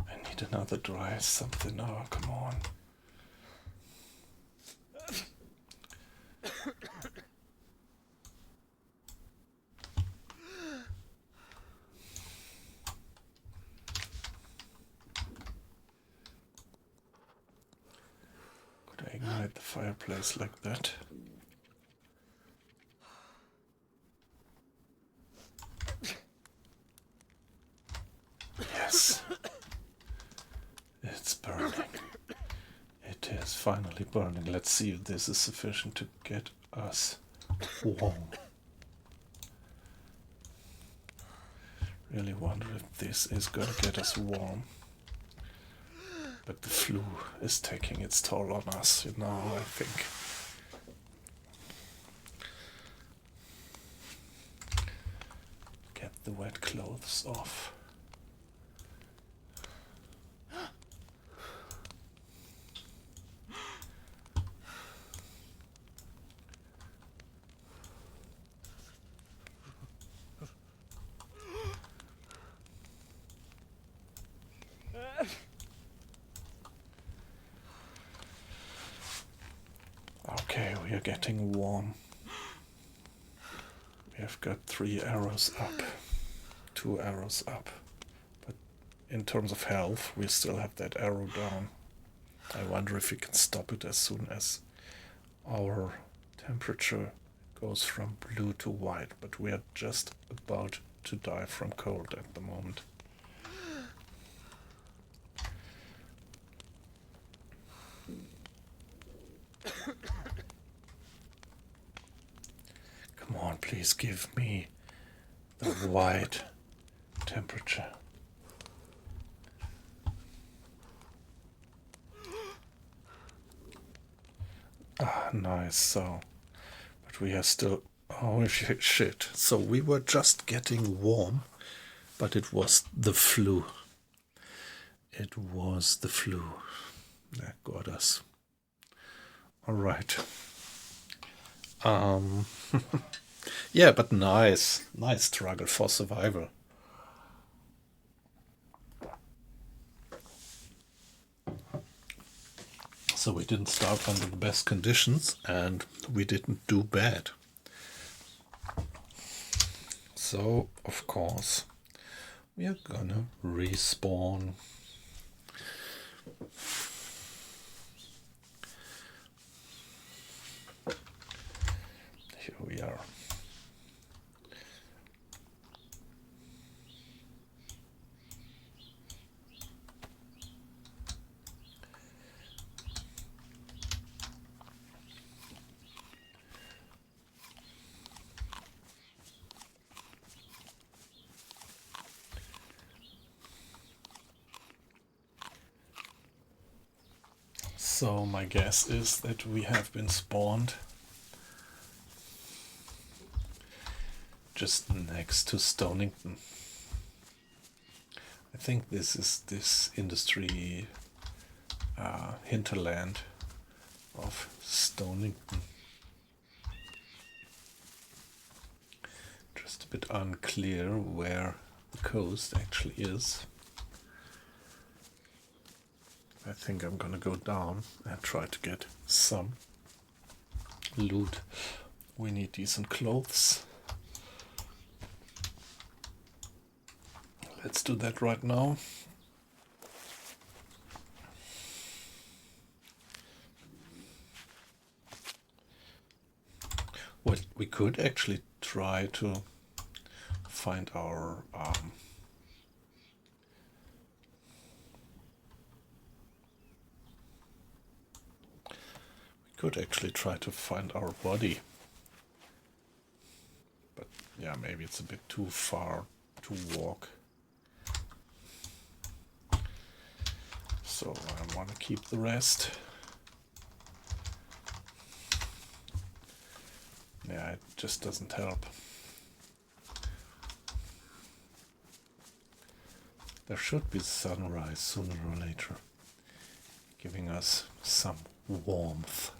Speaker 1: I need another dry something. Oh, come on. Could I ignite the fireplace like that? Yes. It's burning. It is finally burning. Let's see if this is sufficient to get us warm. Really wonder if this is going to get us warm. But the flu is taking its toll on us, you know, I think. Get the wet clothes off. Okay, we are getting warm. We have got 3 arrows up, 2 arrows up. But in terms of health, we still have that arrow down. I wonder if we can stop it as soon as our temperature goes from blue to white. But we are just about to die from cold at the moment. Come on, please give me the white temperature. Ah, nice. So, but we are still... Oh, shit. So we were just getting warm, but it was the flu. It was the flu that got us. All right. Yeah, but nice struggle for survival. So we didn't start under the best conditions, and we didn't do bad. So, of course, we are gonna respawn. Here we are. So my guess is that we have been spawned just next to Stonington. I think this is this industry hinterland of Stonington. Just a bit unclear where the coast actually is. I think I'm gonna go down and try to get some loot. We need decent clothes. Let's do that right now. Well, we could actually try to find our body, but yeah, maybe it's a bit too far to walk, so I want to keep the rest. Yeah, it just doesn't help. There should be sunrise sooner or later, giving us some warmth.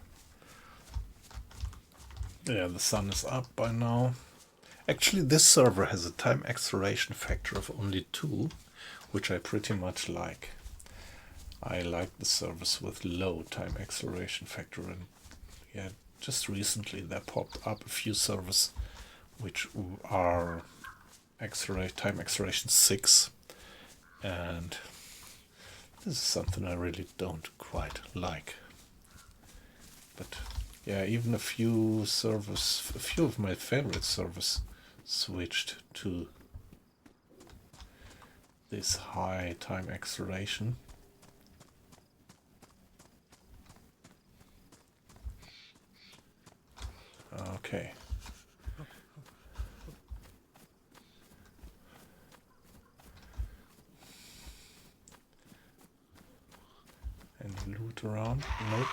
Speaker 1: Yeah, the sun is up by now. Actually, this server has a time acceleration factor of only 2, which I pretty much like. I like the servers with low time acceleration factor, and yeah, just recently there popped up a few servers which are time acceleration 6, and this is something I really don't quite like. But yeah, even a few of my favorite servers switched to this high time acceleration. Okay. Any loot around? Nope.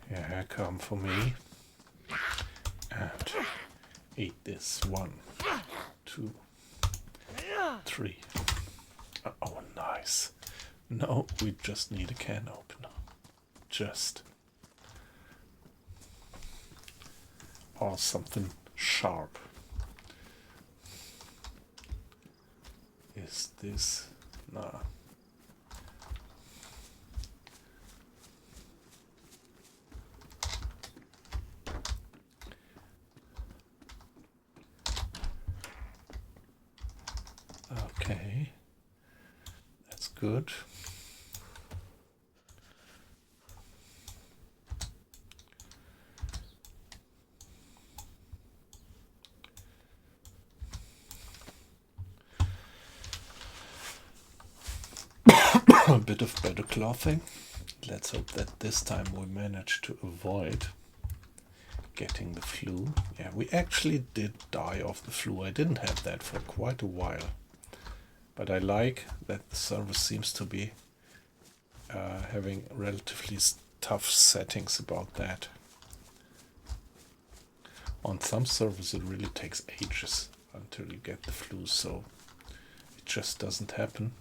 Speaker 1: Yeah, come for me. And eat this. 1, 2, 3. Oh, nice. No, we just need a can opener. Just. Or something sharp. Is this? Nah. Okay, that's good. A bit of better clothing. Let's hope that this time we manage to avoid getting the flu. Yeah, we actually did die of the flu. I didn't have that for quite a while. But I like that the server seems to be having relatively tough settings about that. On some servers it really takes ages until you get the flu, so it just doesn't happen.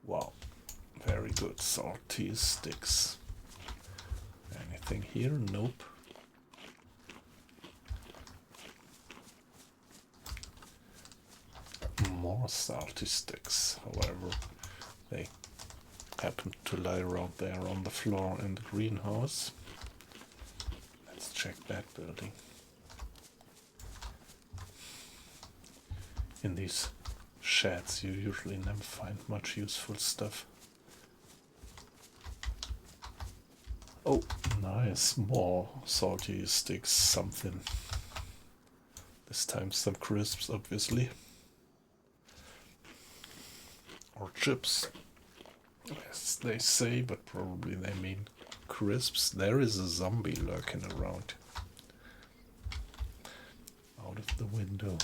Speaker 1: Wow, very good. Salty sticks. Anything here? Nope. More salty sticks, however, they happen to lie around there on the floor in the greenhouse. Let's check that building. In these sheds you usually never find much useful stuff. Oh, nice, more salty sticks, something. This time some crisps, obviously. Or chips, as they say, but probably they mean crisps. There is a zombie lurking around out of the window.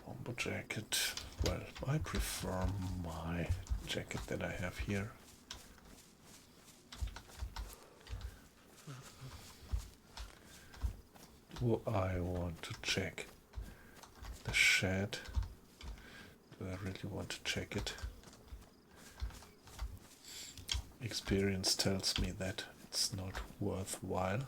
Speaker 1: Bomber jacket. Well, I prefer my jacket that I have here. I want to check? The shed. Do I really want to check it? Experience tells me that it's not worthwhile.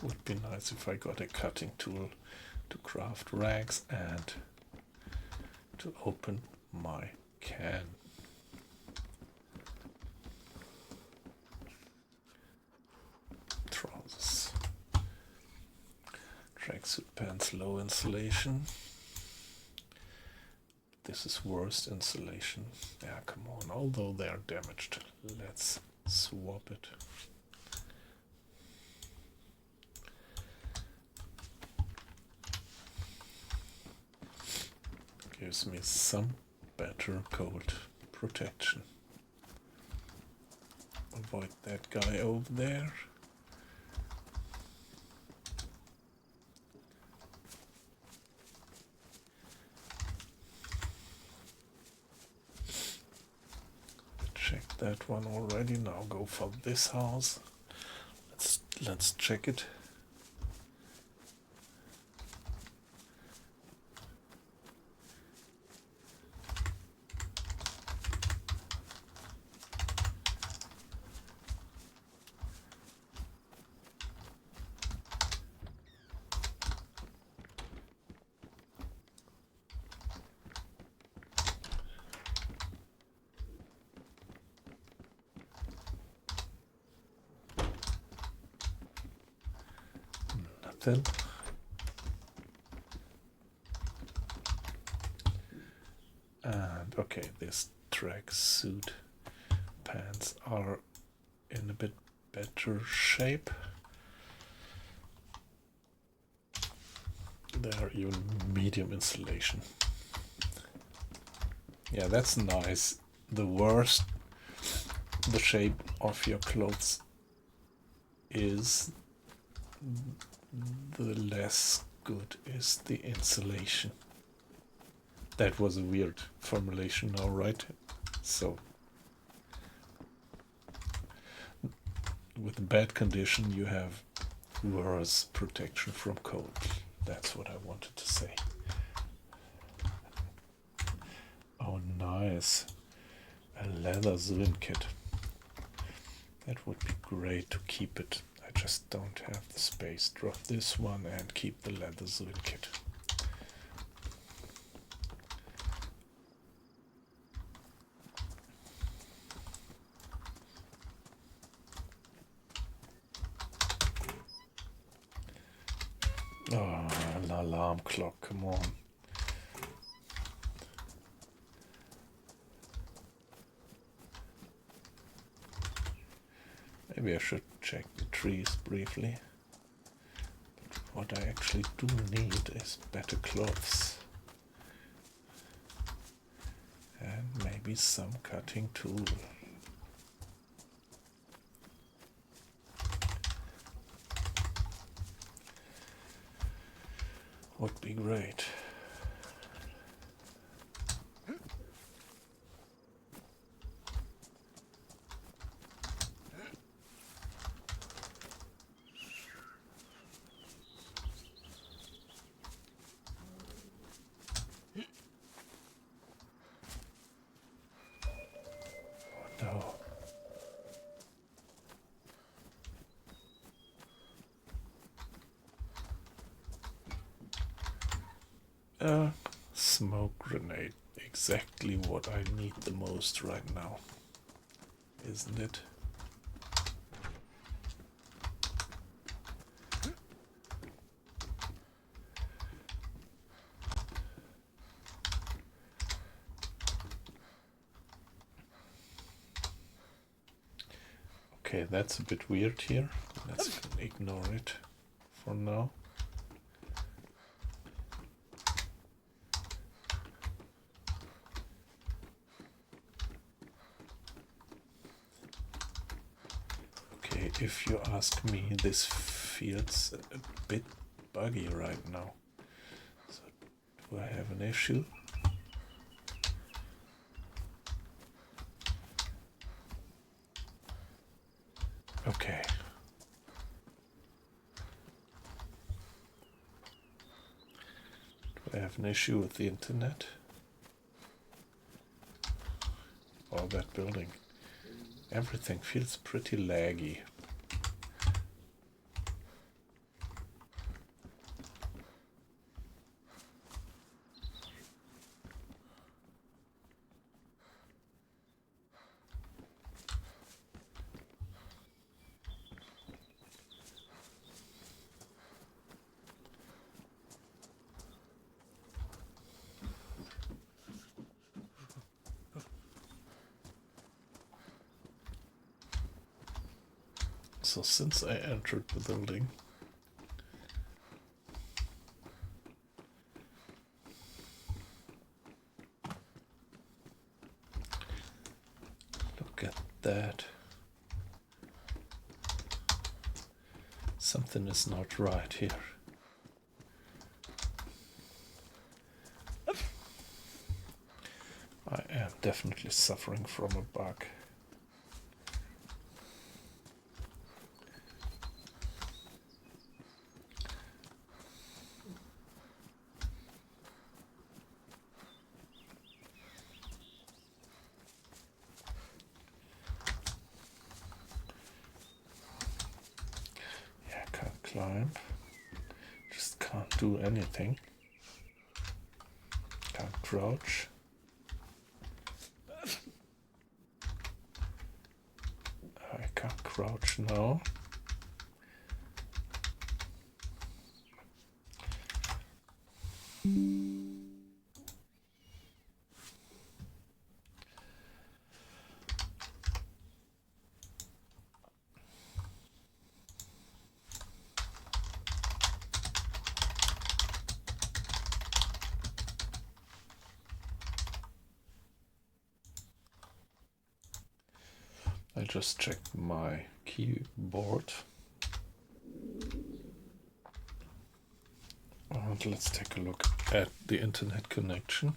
Speaker 1: Would be nice if I got a cutting tool to craft rags and to open my can. Trousers. Tracksuit pants, low insulation. This is worst insulation. Yeah, come on, although they are damaged. Let's swap it. Gives me some better cold protection. Avoid that guy over there. Check that one already. Now go for this house. Let's check it. Nothing. And okay, this tracksuit pants are in a bit better shape. They are even medium insulation. Yeah, that's nice. The worse the shape of your clothes is, the less good is the insulation. That was a weird formulation, all right? So, with bad condition, you have worse protection from cold. That's what I wanted to say. Oh, nice. A leather zoom kit. That would be great to keep it. I just don't have the space. Drop this one and keep the leather zoom kit. Oh, an alarm clock, come on. Maybe I should check the trees briefly. But what I actually do need is better clothes. And maybe some cutting tool. Would be great. Oh no. Smoke grenade. Exactly what I need the most right now. Isn't it? Okay, that's a bit weird here. Let's ignore it for now. Okay, if you ask me, this feels a bit buggy right now. So, do I have an issue? Okay. Do I have an issue with the internet? Or that building? Everything feels pretty laggy. So since I entered the building, look at that. Something is not right here. I am definitely suffering from a bug. Climb. Just can't do anything. Can't crouch. I can't crouch now. I just checked my keyboard. And let's take a look at the internet connection.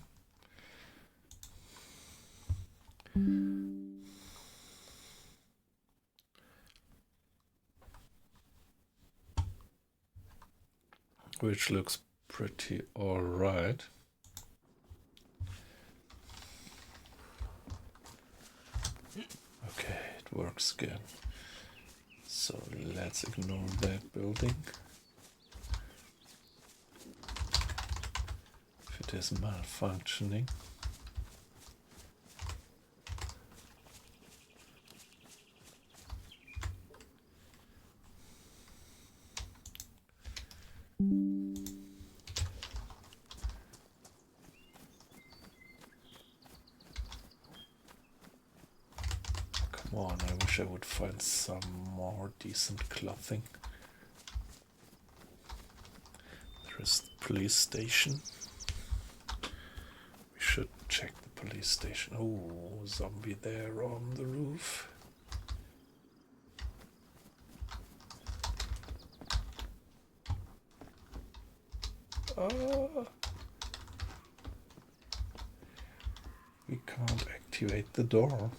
Speaker 1: Which looks pretty alright. Okay, it works again. So let's ignore that building. If it is malfunctioning. Come on, I wish I would find some more decent clothing. There is the police station. We should check the police station. Oh, zombie there on the roof. We can't activate the door.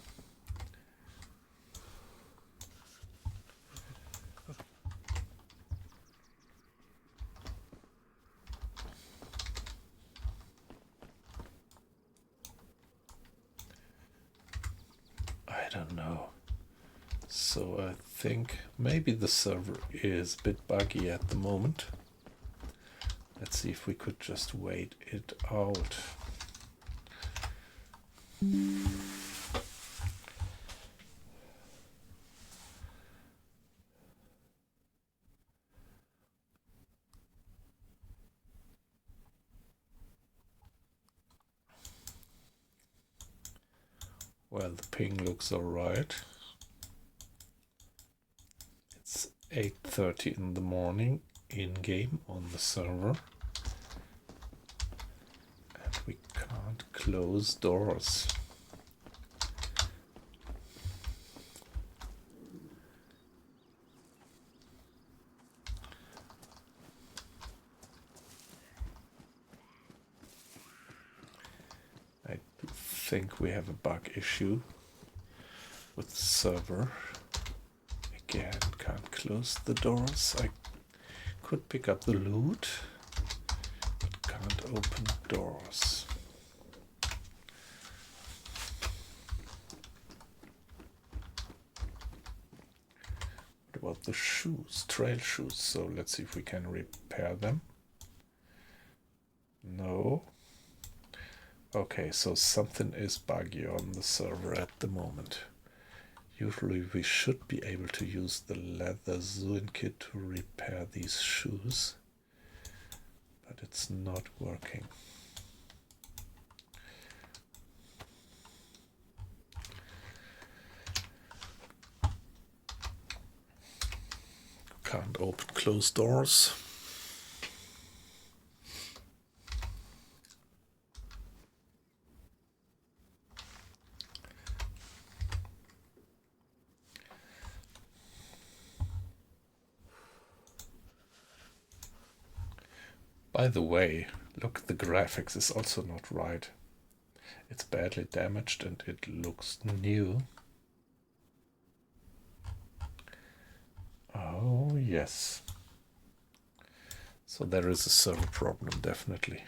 Speaker 1: I don't know. So I think maybe the server is a bit buggy at the moment. Let's see if we could just wait it out. Well, the ping looks alright. It's 8:30 in the morning in-game on the server. And we can't close doors. think we have a bug issue with the server. Again, can't close the doors. I could pick up the loot, but can't open doors. What about the shoes? Trail shoes. So let's see if we can repair them. No. Okay, so something is buggy on the server at the moment. Usually we should be able to use the leather Zuin kit to repair these shoes, but it's not working. Can't open closed doors. By the way, look, the graphics is also not right. It's badly damaged and it looks new. Oh, yes. So there is a server problem, definitely.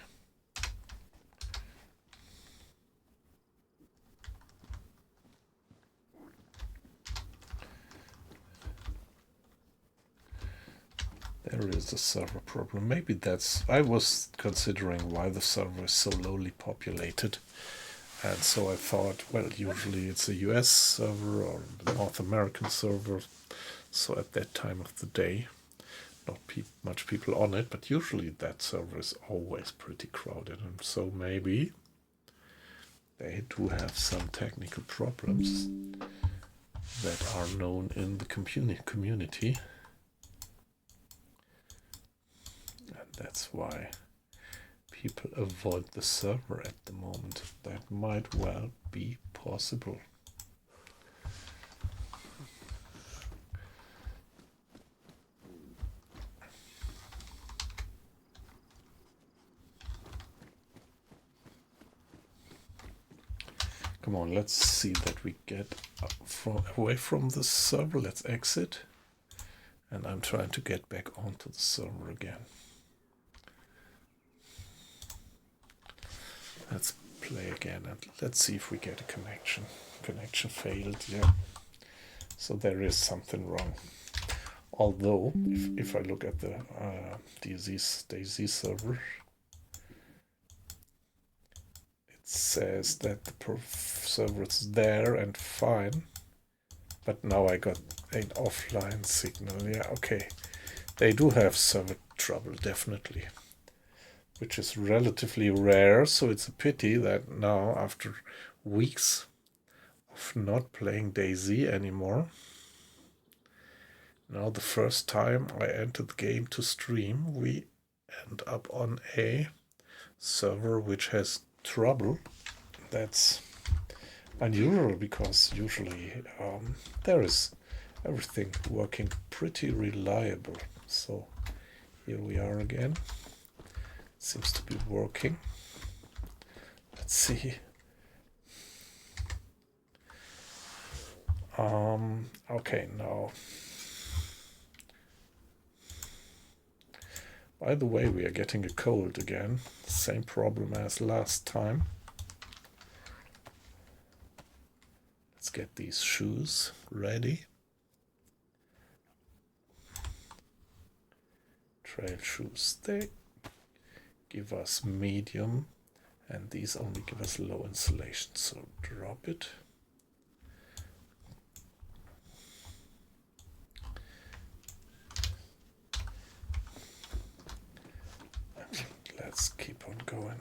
Speaker 1: There is a server problem. Maybe that's... I was considering why the server is so lowly populated. And so I thought, well, usually it's a US server or a North American server. So at that time of the day, not much people on it. But usually that server is always pretty crowded. And so maybe they do have some technical problems that are known in the community. That's why people avoid the server at the moment. That might well be possible. Come on, let's see that we get away from the server. Let's exit. And I'm trying to get back onto the server again. Let's play again and let's see if we get a connection. Connection failed, yeah. So there is something wrong. Although, if I look at the DayZ server, it says that the server is there and fine. But now I got an offline signal. Yeah, okay. They do have server trouble, definitely. Which is relatively rare, so it's a pity that now, after weeks of not playing DayZ anymore, now the first time I entered the game to stream, we end up on a server which has trouble. That's unusual, because usually there is everything working pretty reliable. So here we are again. Seems to be working. Let's see. Okay, now. By the way, we are getting a cold again. Same problem as last time. Let's get these shoes ready. Trail shoes, they give us medium, and these only give us low insulation, so drop it. And let's keep on going.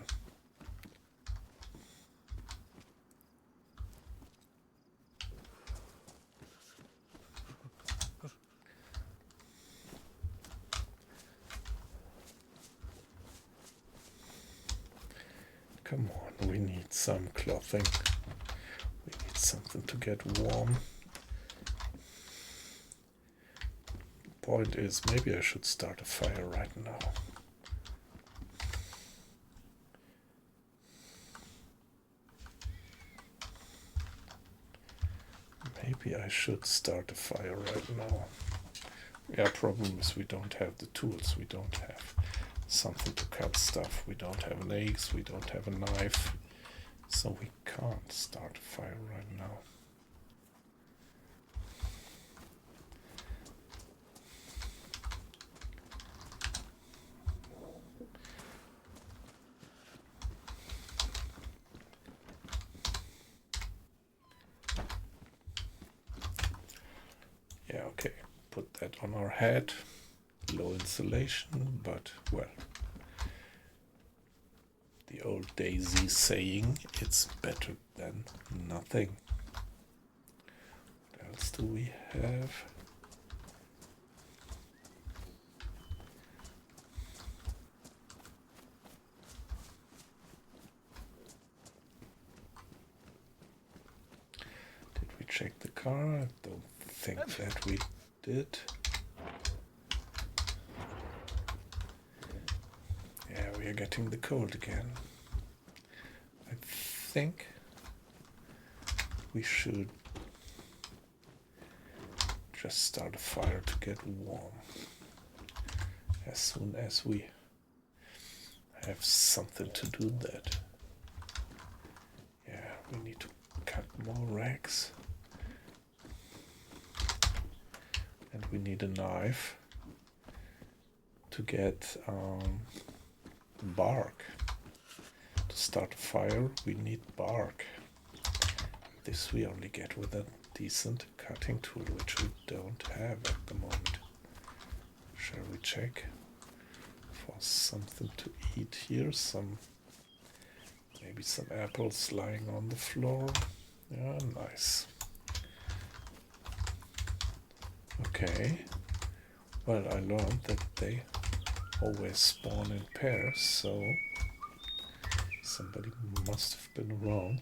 Speaker 1: Come on, we need some clothing. We need something to get warm. Point is, maybe I should start a fire right now. Maybe I should start a fire right now. Yeah, problem is we don't have the tools. We don't have something to cut stuff. We don't have an axe. We don't have a knife. So we can't start a fire right now. Yeah, okay. Put that on our head. Low insulation, but well. The old DayZ saying, it's better than nothing. What else do we have? Did we check the car? I don't think that we did. Yeah, we are getting the cold again. I think we should just start a fire to get warm as soon as we have something to do that. Yeah, we need to cut more rags. And we need a knife to get bark. To start a fire, we need bark. This we only get with a decent cutting tool, which we don't have at the moment. Shall we check for something to eat here? Maybe some apples lying on the floor. Yeah, nice. Okay. Well, I learned that they always spawn in pairs, so somebody must have been around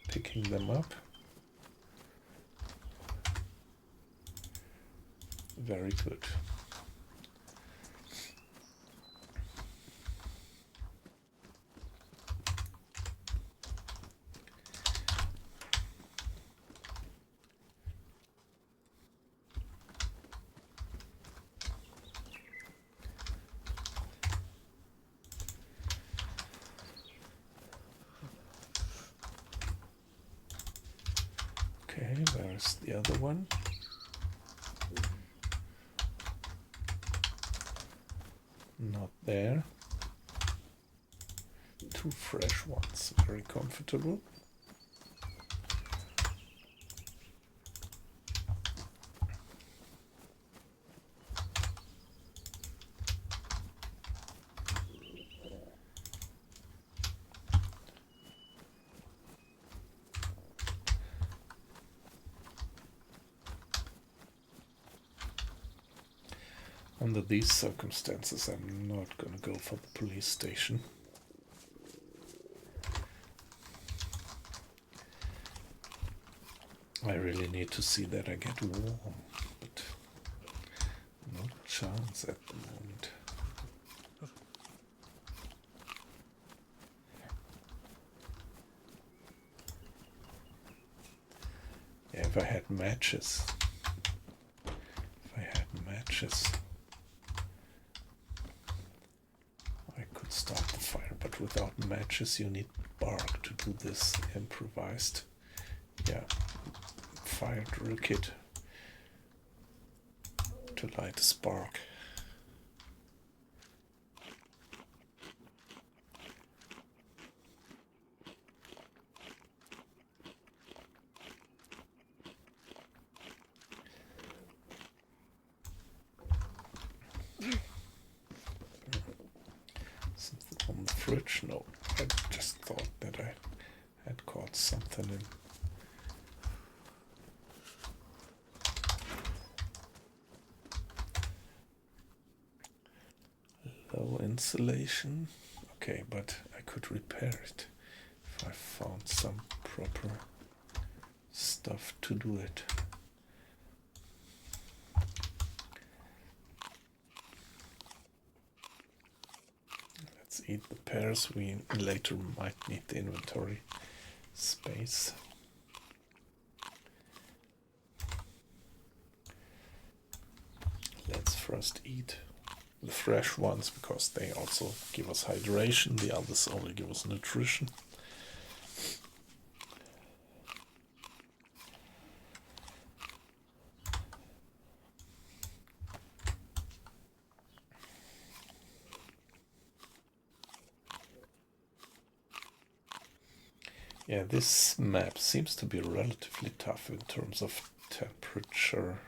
Speaker 1: picking them up. Very good. Okay, where's the other one? Not there. Two fresh ones, very comfortable. Under these circumstances, I'm not going to go for the police station. I really need to see that I get warm, but no chance at the moment. Yeah, if I had matches. I could start the fire, but without matches you need bark to do this improvised, yeah, fire drill kit to light a spark. Fridge? No, I just thought that I had caught something in. Low insulation. Okay, but I could repair it if I found some proper stuff to do it. Eat the pears, we later might need the inventory space. first eat the fresh ones because they also give us hydration, the others only give us nutrition. Yeah, this map seems to be relatively tough in terms of temperature.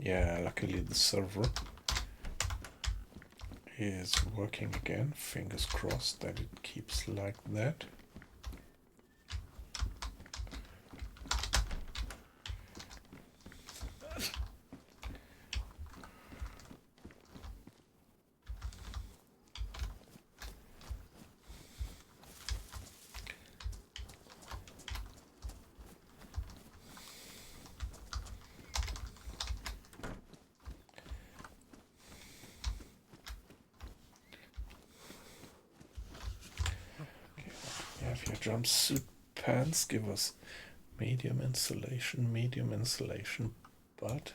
Speaker 1: Yeah, luckily the server is working again. Fingers crossed that it keeps like that. If your jumpsuit pants give us medium insulation, but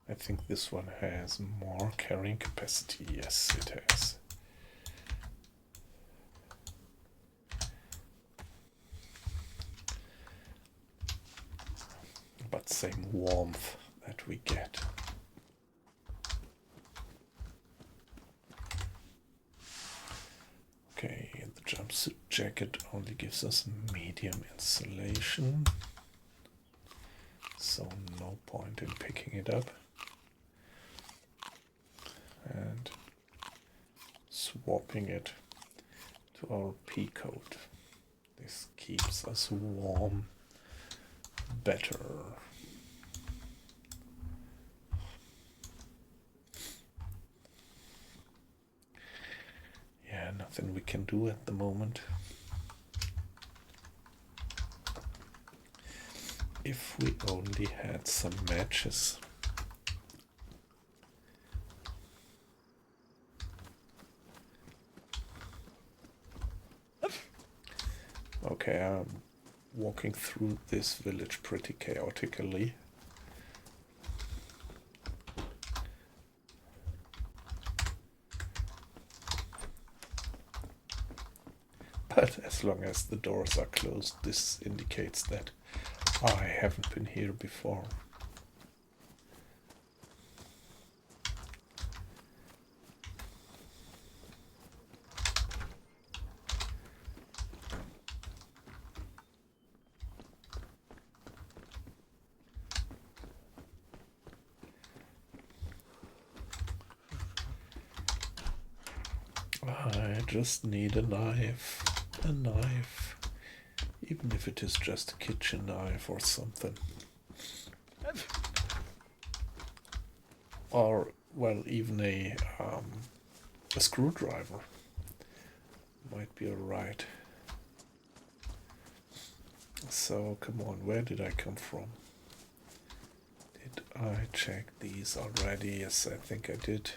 Speaker 1: I think this one has more carrying capacity. Yes, it has. But same warmth that we get. Okay, the jumpsuit jacket only gives us medium insulation, so no point in picking it up and swapping it to our pea coat. This keeps us warm better. Yeah, nothing we can do at the moment. If we only had some matches. Okay, I'm walking through this village pretty chaotically. But as long as the doors are closed, this indicates that I haven't been here before. I just need a knife. A knife. Even if it is just a kitchen knife or something. Or, well, even a screwdriver might be alright. So, come on, where did I come from? Did I check these already? Yes, I think I did.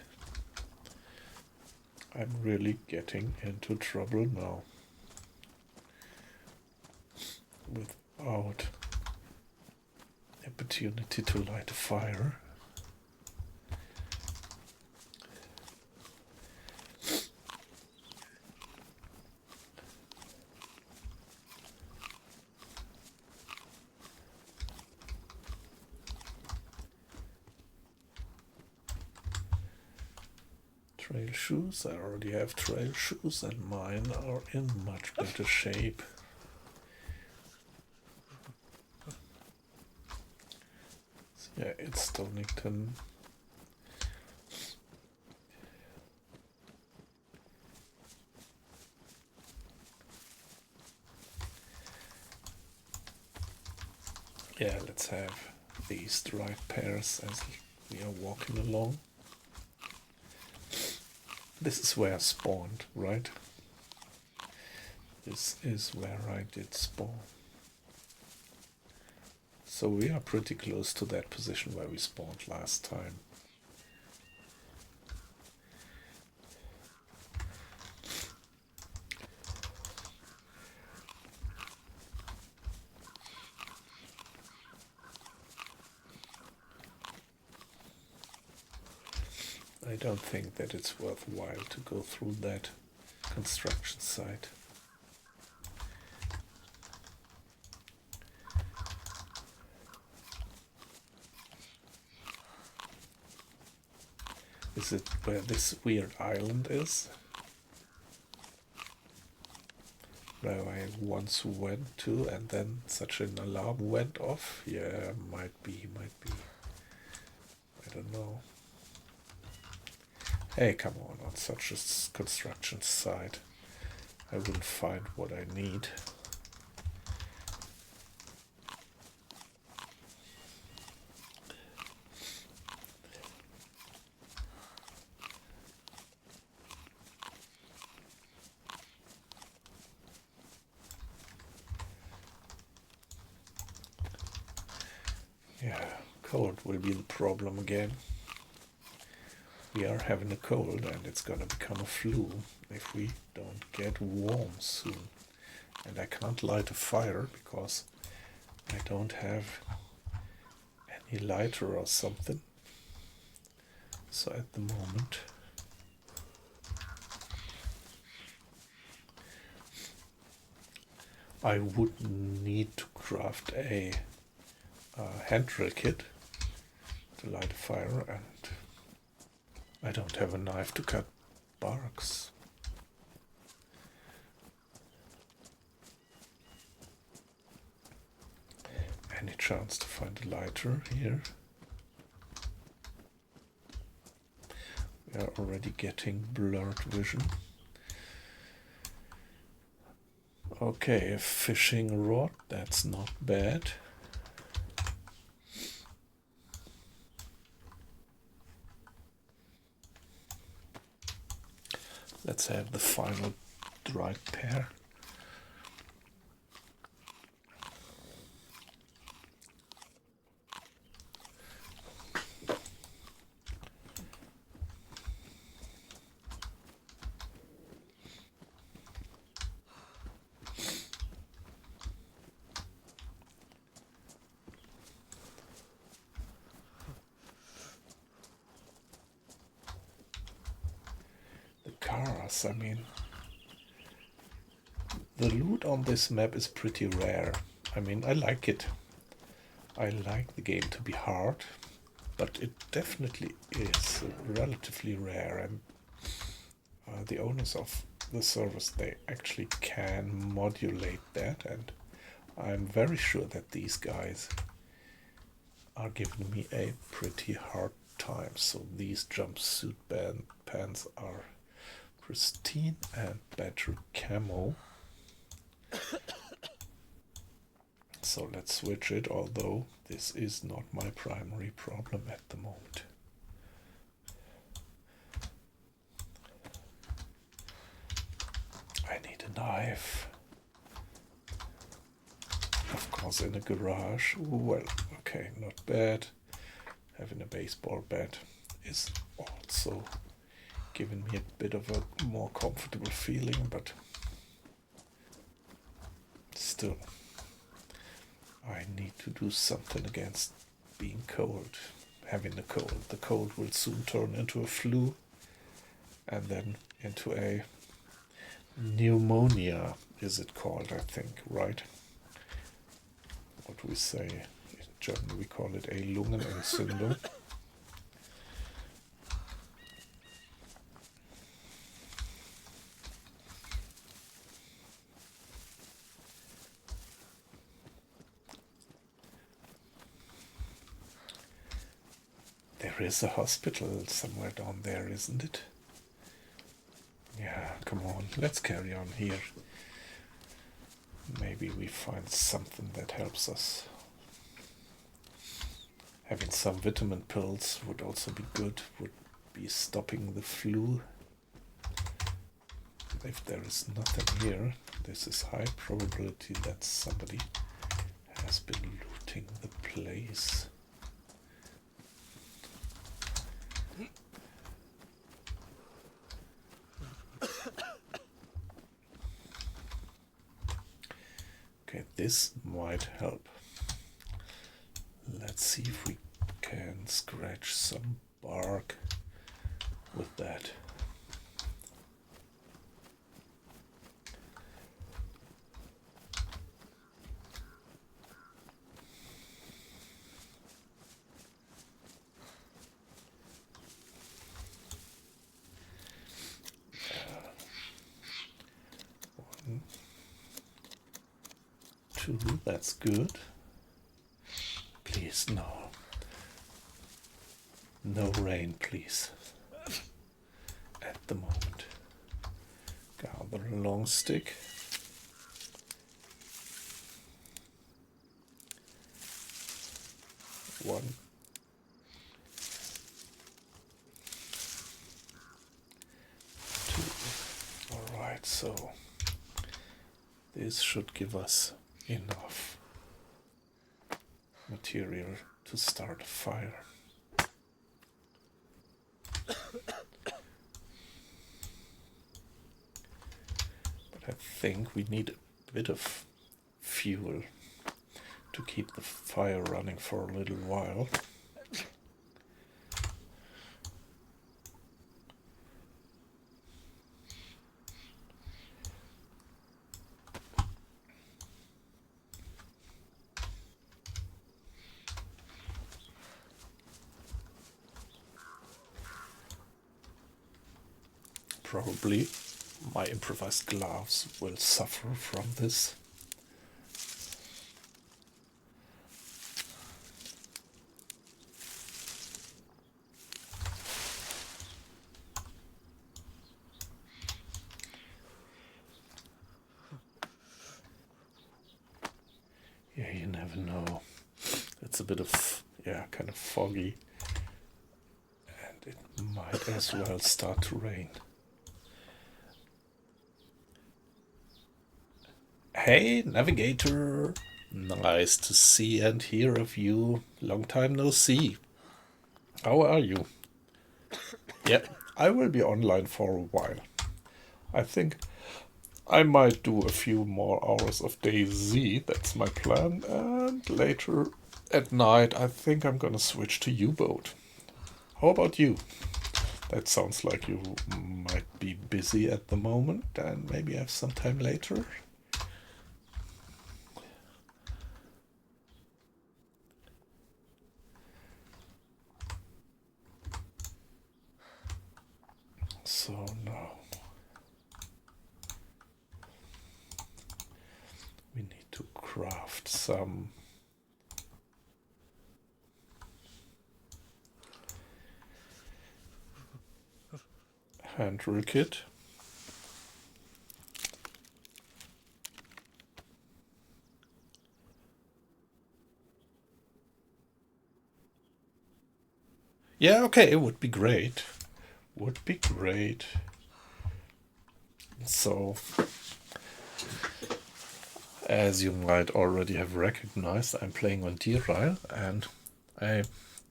Speaker 1: I'm really getting into trouble now. Without opportunity to light a fire. Trail shoes, I already have trail shoes and mine are in much better shape. So yeah, it's Stonington. Yeah, let's have these right pairs as we are walking along. This is where I spawned, right? This is where I did spawn. So we are pretty close to that position where we spawned last time. I don't think that it's worthwhile to go through that construction site. Is it where this weird island is? Where I once went to and then such an alarm went off? Yeah, might be. I don't know. Hey, come on such a construction site. I wouldn't find what I need. Yeah, cold will be the problem again. We are having a cold and it's gonna become a flu if we don't get warm soon. And I can't light a fire because I don't have any lighter or something. So at the moment I would need to craft a hand drill kit to light a fire, and I don't have a knife to cut barks. Any chance to find a lighter here? We are already getting blurred vision. Okay, a fishing rod, that's not bad. Let's have the final dried pear. I mean, the loot on this map is pretty rare. I mean, I like it. I like the game to be hard, but it definitely is relatively rare, and the owners of the servers, they actually can modulate that, and I'm very sure that these guys are giving me a pretty hard time. So these jumpsuit pants are pristine and better camo. So let's switch it, although this is not my primary problem at the moment. I need a knife. Of course in a garage. Well, okay, not bad. Having a baseball bat is also giving me a bit of a more comfortable feeling, but still, I need to do something against being cold, having the cold. The cold will soon turn into a flu and then into a pneumonia, is it called, I think, right? What we say in German, we call it a Lungenentzündung. There is a hospital somewhere down there, isn't it? Yeah, come on, let's carry on here. Maybe we find something that helps us. Having some vitamin pills would also be good, would be stopping the flu. If there is nothing here, this is high probability that somebody has been looting the place. Okay, this might help. Let's see if we can scratch some bark with that. One, two, that's good. Please, no. No rain, please. At the moment. Gather a long stick. One. Two. Alright, so this should give us enough material to start a fire. But I think we need a bit of fuel to keep the fire running for a little while. Probably my improvised gloves will suffer from this. Yeah, you never know. It's a bit of, kind of foggy. And it might as well start to rain. Hey, navigator! Nice to see and hear of you. Long time no see. How are you? Yeah, I will be online for a while. I think I might do a few more hours of DayZ, that's my plan, and later at night I think I'm gonna switch to U-boat. How about you? That sounds like you might be busy at the moment and maybe have some time later. So now we need to craft some hand drill kit. Yeah, okay, it would be great. Would be great. So, as you might already have recognized, I'm playing on DeerIsle, and I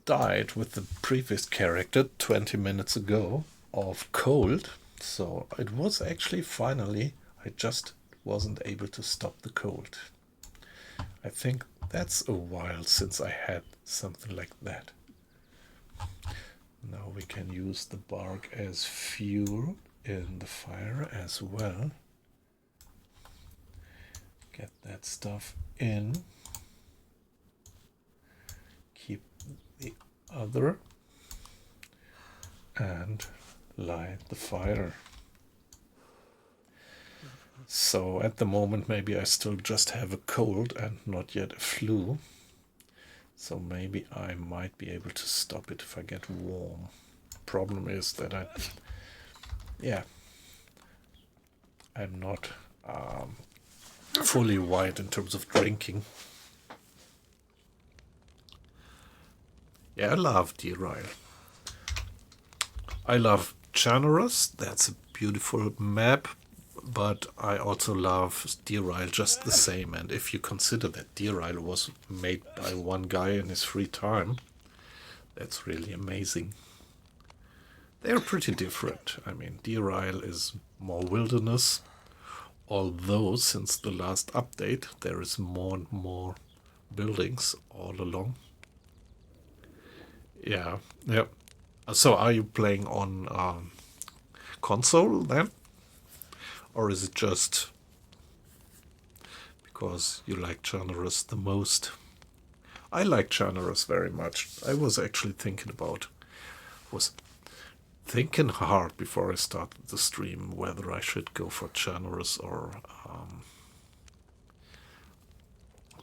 Speaker 1: died with the previous character 20 minutes ago of cold. So it was actually finally, I just wasn't able to stop the cold. I think that's a while since I had something like that. Now we can use the bark as fuel in the fire as well. Get that stuff in. Keep the other and light the fire. So at the moment maybe I still just have a cold and not yet a flu. So maybe I might be able to stop it if I get warm. Problem is that I'm not fully white in terms of drinking. Yeah, I love DeerIsle. I love Generous. That's a beautiful map. But I also love DeerIsle just the same. And if you consider that DeerIsle was made by one guy in his free time, that's really amazing. They're pretty different. I mean, DeerIsle is more wilderness, although since the last update there is more and more buildings all along. Yeah, yeah. So are you playing on console then? Or is it just because you like Generous the most? I like Generous very much. I was actually was thinking hard before I started the stream whether I should go for Generous or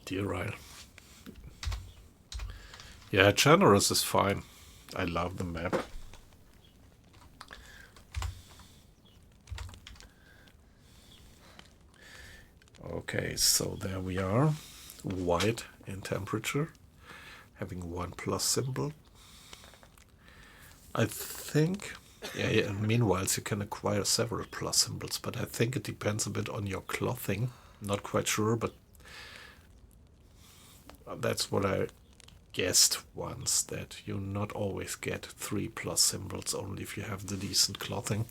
Speaker 1: DeerIsle. Yeah, Generous is fine. I love the map. Okay, so there we are. White in temperature, having 1+ symbol. I think, yeah, meanwhile you can acquire several plus symbols, but I think it depends a bit on your clothing. Not quite sure, but that's what I guessed once, that you not always get 3+ symbols, only if you have the decent clothing.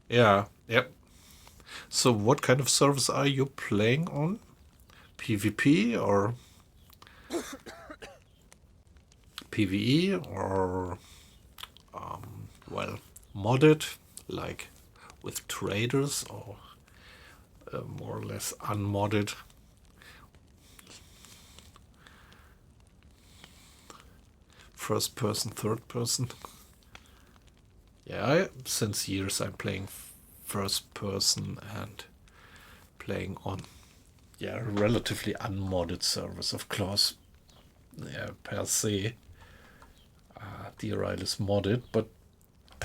Speaker 1: Yeah, yep. So what kind of servers are you playing on? PvP or PvE or well, modded, like with traders, or more or less unmodded? First person, third person? Yeah, since years I'm playing first person and playing on, yeah, relatively unmodded servers. Of course, yeah, per se, DeerIsle is modded, but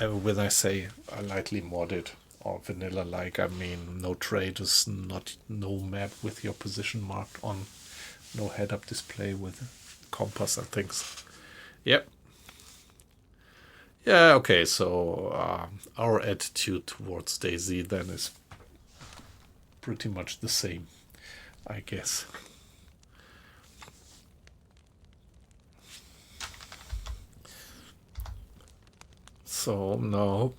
Speaker 1: when I say lightly modded or vanilla like, I mean no traders, no map with your position marked on, no head-up display with compass and things. Yep. Yeah, okay, so our attitude towards DayZ then is pretty much the same, I guess. So now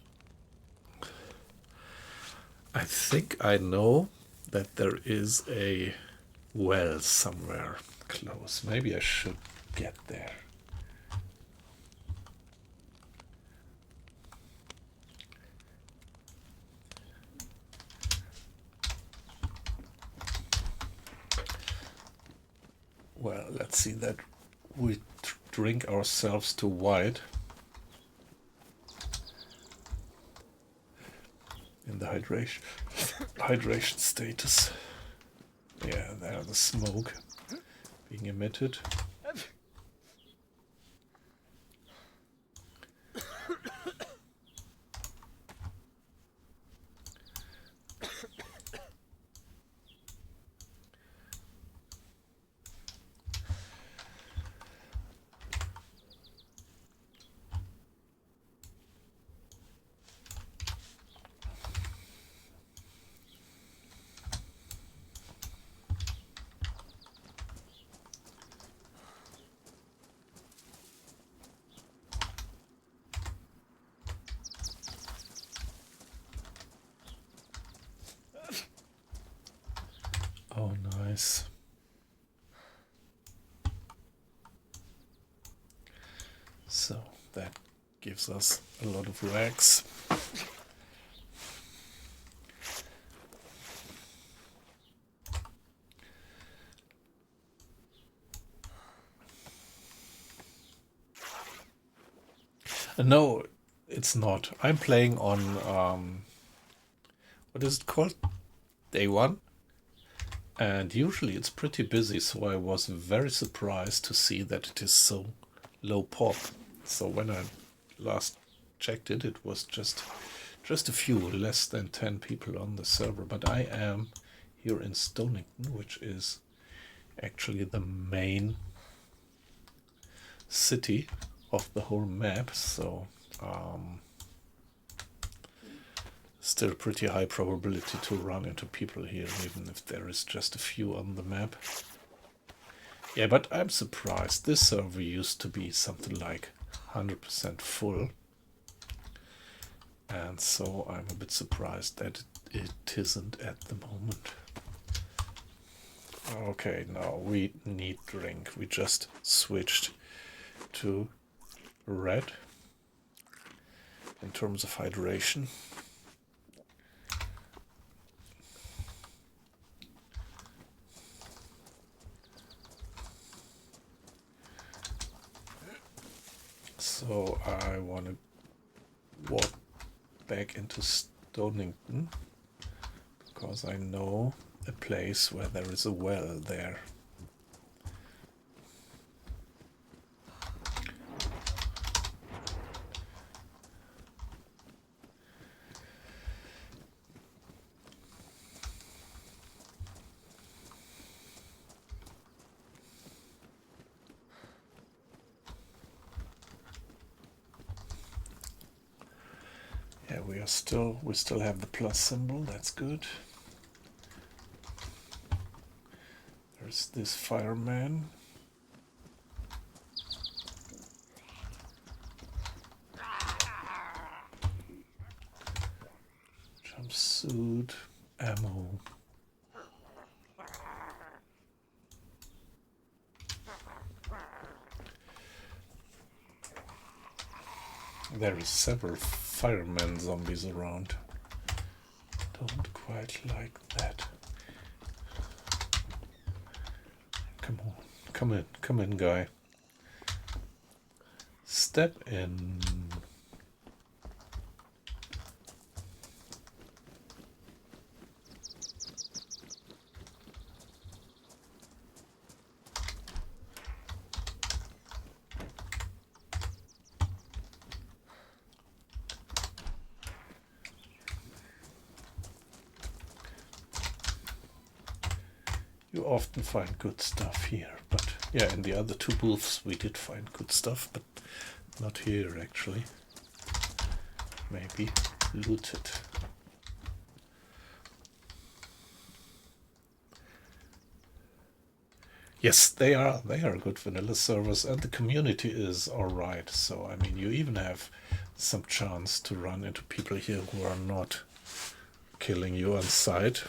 Speaker 1: I think I know that there is a well somewhere close. Maybe I should get there. Well, let's see that we drink ourselves to white in the hydration status. Yeah, there's the smoke being emitted. Oh, nice. So that gives us a lot of rags. No, it's not. I'm playing on, what is it called? DayOne. And usually it's pretty busy, so I was very surprised to see that it is so low pop. So when I last checked it, it was just a few, less than 10 people on the server. But I am here in Stonington, which is actually the main city of the whole map, so still pretty high probability to run into people here, even if there is just a few on the map. Yeah, but I'm surprised. This server used to be something like 100% full, and so I'm a bit surprised that it isn't at the moment. Okay, now we need drink. We just switched to red in terms of hydration. So I want to walk back into Stonington because I know a place where there is a well there. Yeah, we still have the plus symbol, that's good. There's this fireman. Jumpsuit, ammo. There is several fireman zombies around. Don't quite like that. Come on, come in, guy. Step in. You often find good stuff here, but yeah, in the other two booths we did find good stuff, but not here actually. Maybe looted. Yes, they are good vanilla servers, and the community is alright. So I mean, you even have some chance to run into people here who are not killing you on sight.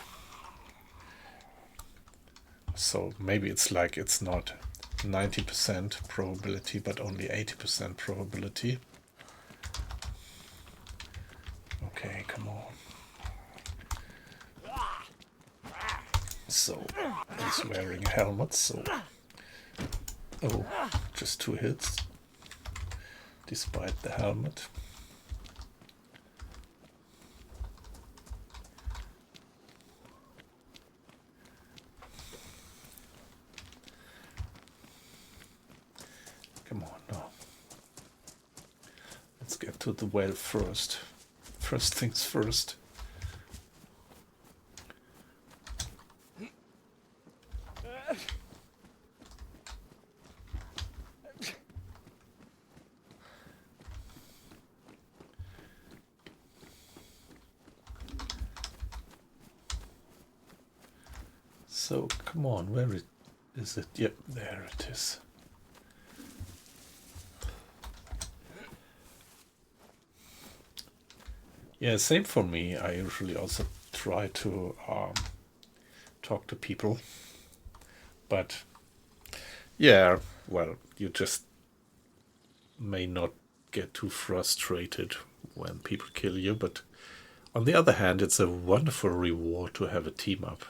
Speaker 1: So maybe it's like it's not 90% probability, but only 80% probability. Okay, come on. So he's wearing a helmet, so oh, just 2 hits despite the helmet. Come on, now. Let's get to the well first. First things first. So, come on, where is it? Yep, there it is. Yeah, same for me. I usually also try to talk to people. But, yeah, well, you just may not get too frustrated when people kill you. But on the other hand, it's a wonderful reward to have a team up.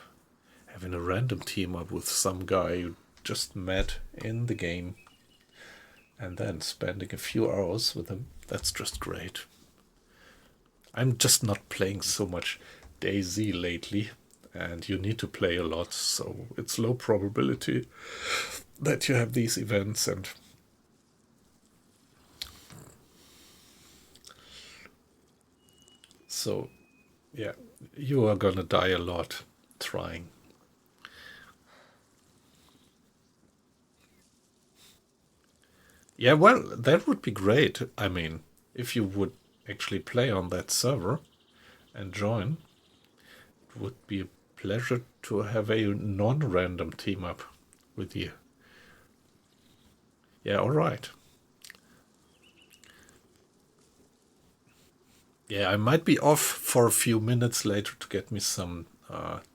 Speaker 1: Having a random team up with some guy you just met in the game and then spending a few hours with him, that's just great. I'm just not playing so much DayZ lately, and you need to play a lot, so it's low probability that you have these events, and so yeah, you are gonna die a lot trying Yeah, well, that would be great. I mean, if you would actually play on that server and join, it would be a pleasure to have a non-random team up with you. Yeah, all right. Yeah, I might be off for a few minutes later to get me some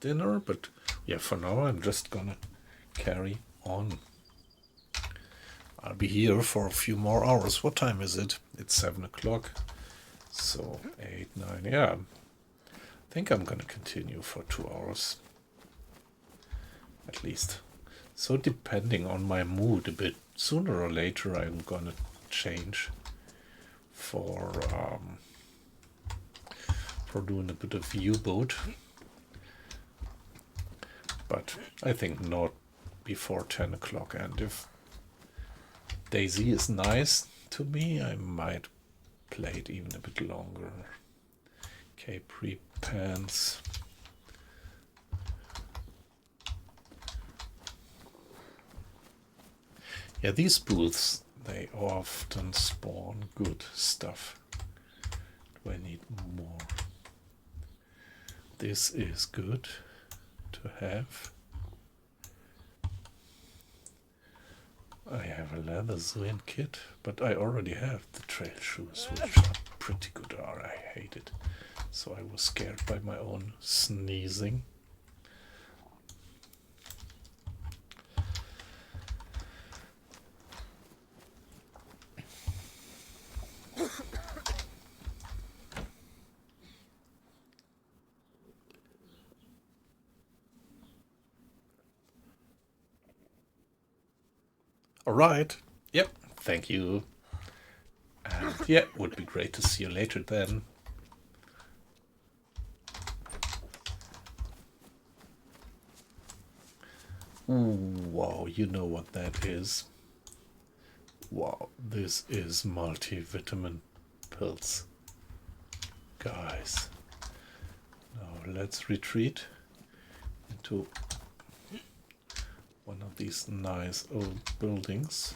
Speaker 1: dinner, but yeah, for now I'm just gonna carry on. I'll be here for a few more hours. What time is it? It's 7 o'clock. So 8, 9, yeah. I think I'm gonna continue for 2 hours. At least. So depending on my mood a bit, sooner or later I'm gonna change for doing a bit of U-boat. But I think not before 10 o'clock. And if DayZ is nice to me, I might play it even a bit longer. Capri Pants. Yeah, these booths, they often spawn good stuff. Do I need more? This is good to have. I have a leather Zwin kit, but I already have the trail shoes, which are pretty good. I hate it. So I was scared by my own sneezing. All right. Yep. Thank you. And yeah, would be great to see you later then. Ooh, wow, you know what that is. Wow, this is multivitamin pills. Guys. Now let's retreat into one of these nice old buildings.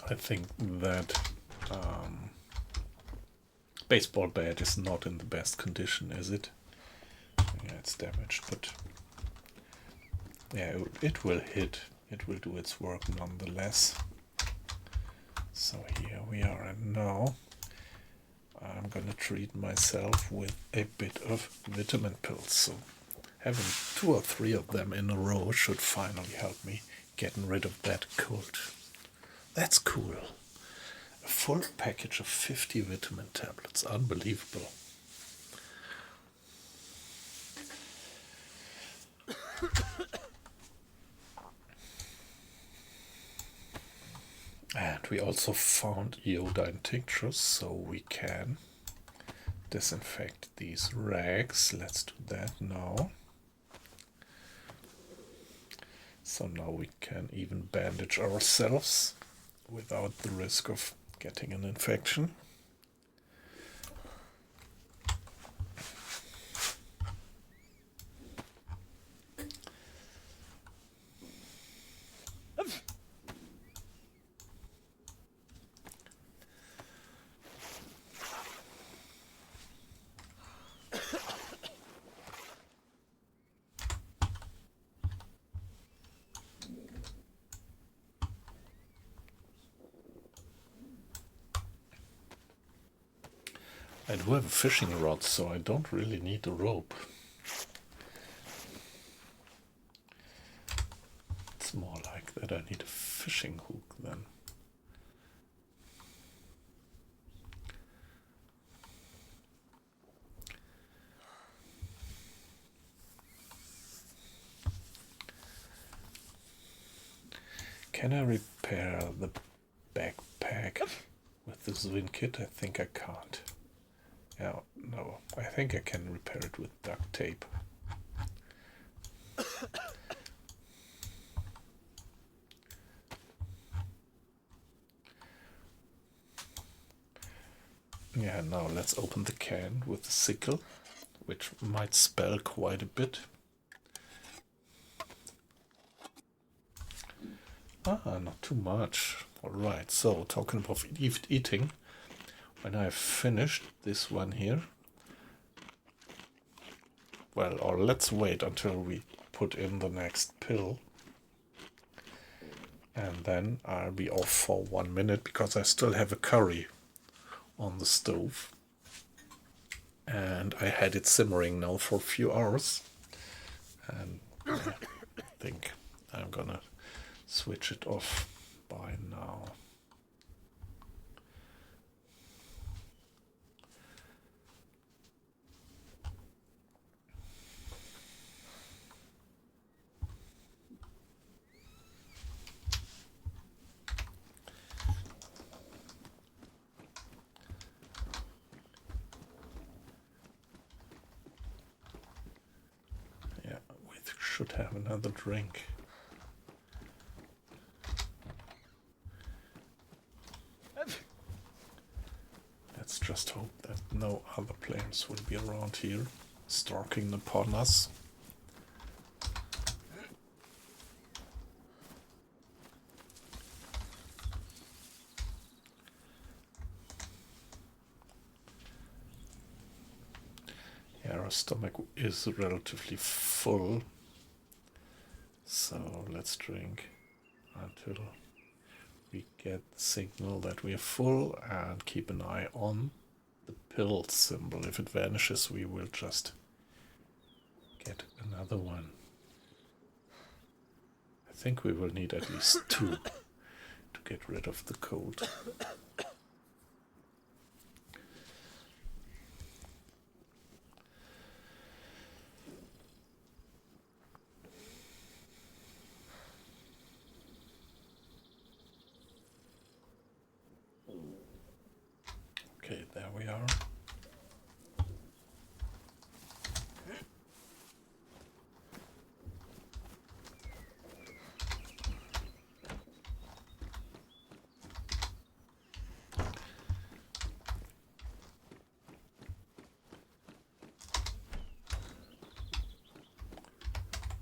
Speaker 1: I think that baseball bat is not in the best condition, is it? Yeah, it's damaged, but yeah, it will hit. It will do its work nonetheless. So here we are, and now I'm gonna treat myself with a bit of vitamin pills. So having 2 or 3 of them in a row should finally help me getting rid of that cold. That's cool. A full package of 50 vitamin tablets. Unbelievable. And we also found iodine tinctures, so we can disinfect these rags. Let's do that now. So now we can even bandage ourselves without the risk of getting an infection. I do have a fishing rod, so I don't really need a rope. It's more like that I need a fishing hook then. Can I repair the backpack with the Zwin kit? I think I can't. Yeah, no, I think I can repair it with duct tape. Yeah, now let's open the can with the sickle, which might spell quite a bit. Ah, not too much. Alright, so talking about eating, when I've finished this one here, well, or let's wait until we put in the next pill. And then I'll be off for 1 minute because I still have a curry on the stove. And I had it simmering now for a few hours. And I think I'm gonna switch it off by now. Yeah, we should have another drink. Let's just hope that no other players will be around here, stalking upon us. Yeah, our stomach is relatively full, so let's drink until we get the signal that we are full, and keep an eye on the pill symbol. If it vanishes, we will just get another one. I think we will need at least 2 to get rid of the cold. Okay, there we are.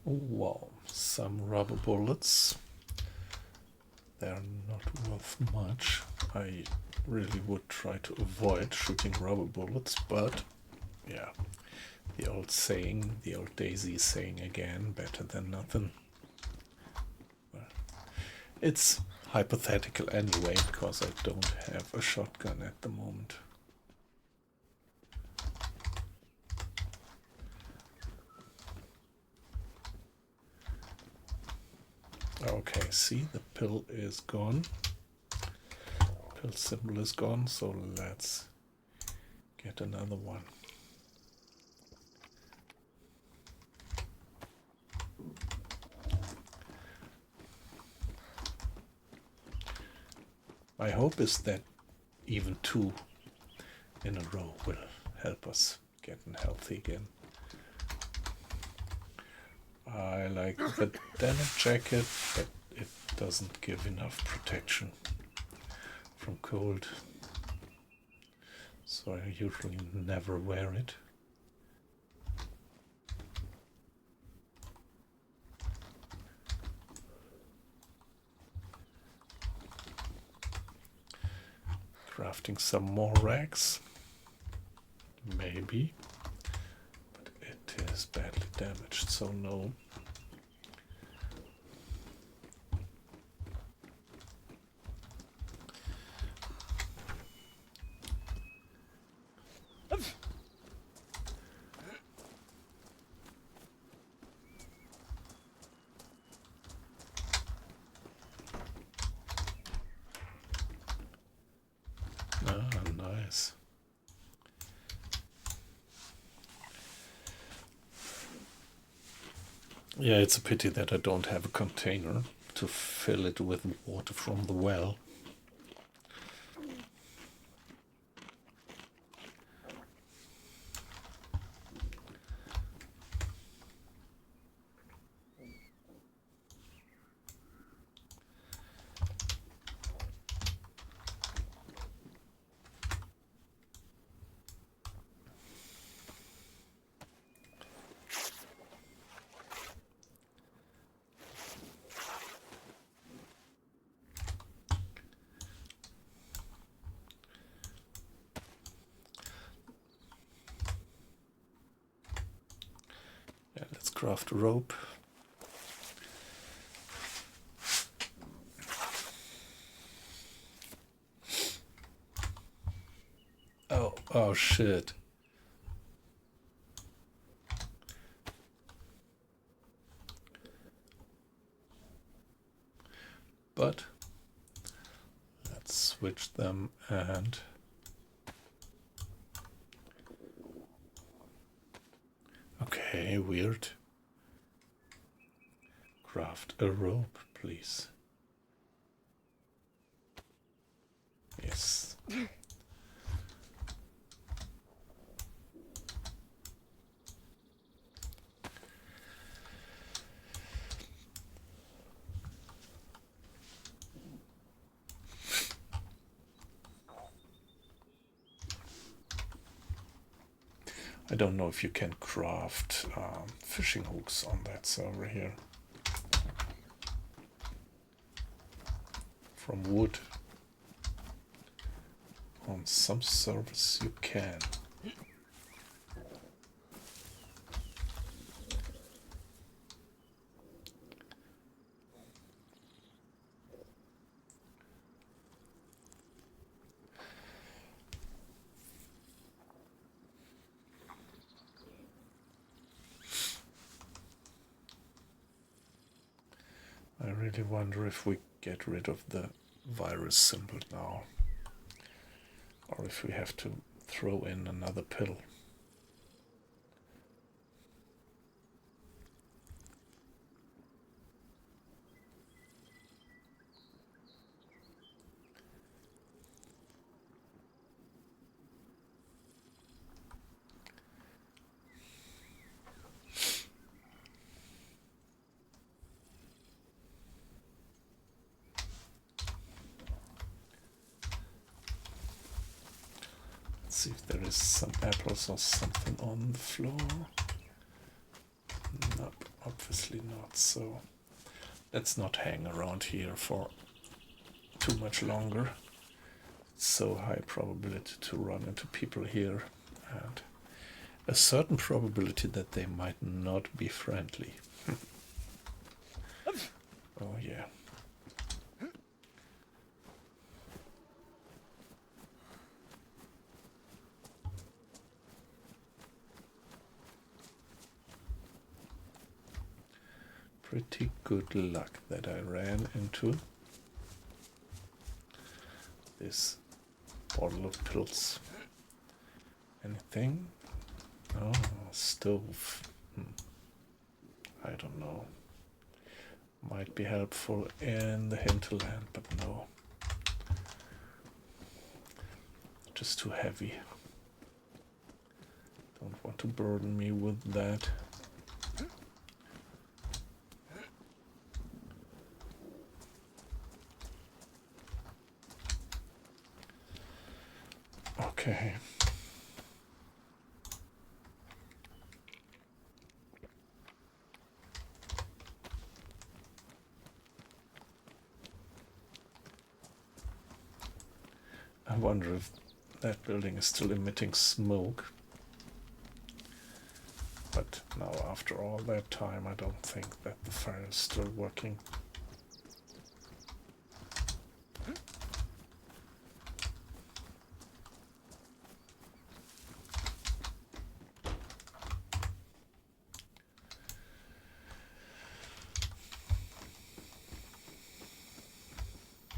Speaker 1: Oh, wow, some rubber bullets. They're not worth much. I really would try to avoid shooting rubber bullets, but yeah, the old saying, the old DayZ saying again, better than nothing. Well, it's hypothetical anyway, because I don't have a shotgun at the moment. Okay, see, the pill is gone. Pill symbol is gone, so let's get another one. My hope is that even 2 in a row will help us getting healthy again. I like the denim jacket, but it doesn't give enough protection from cold, so I usually never wear it. Crafting some more rags, maybe, but it is badly damaged, so no. Ah, nice. Yeah, it's a pity that I don't have a container to fill it with water from the well. craft rope. Oh shit. But let's switch them and okay, weird. Craft a rope, please. Yes. I don't know if you can craft fishing hooks on that server here. From wood. On some servers you can. I really wonder if we get rid of the virus symbol now, or if we have to throw in another pill. See if there is some apples or something on the floor. Nope, obviously not. So let's not hang around here for too much longer. It's so high probability to run into people here, and a certain probability that they might not be friendly. Oh yeah. Pretty good luck that I ran into this bottle of pills. Anything? Oh, stove. I don't know. Might be helpful in the hinterland, but no. Just too heavy. Don't want to burden me with that. Okay. I wonder if that building is still emitting smoke. But now, after all that time, I don't think that the fire is still working.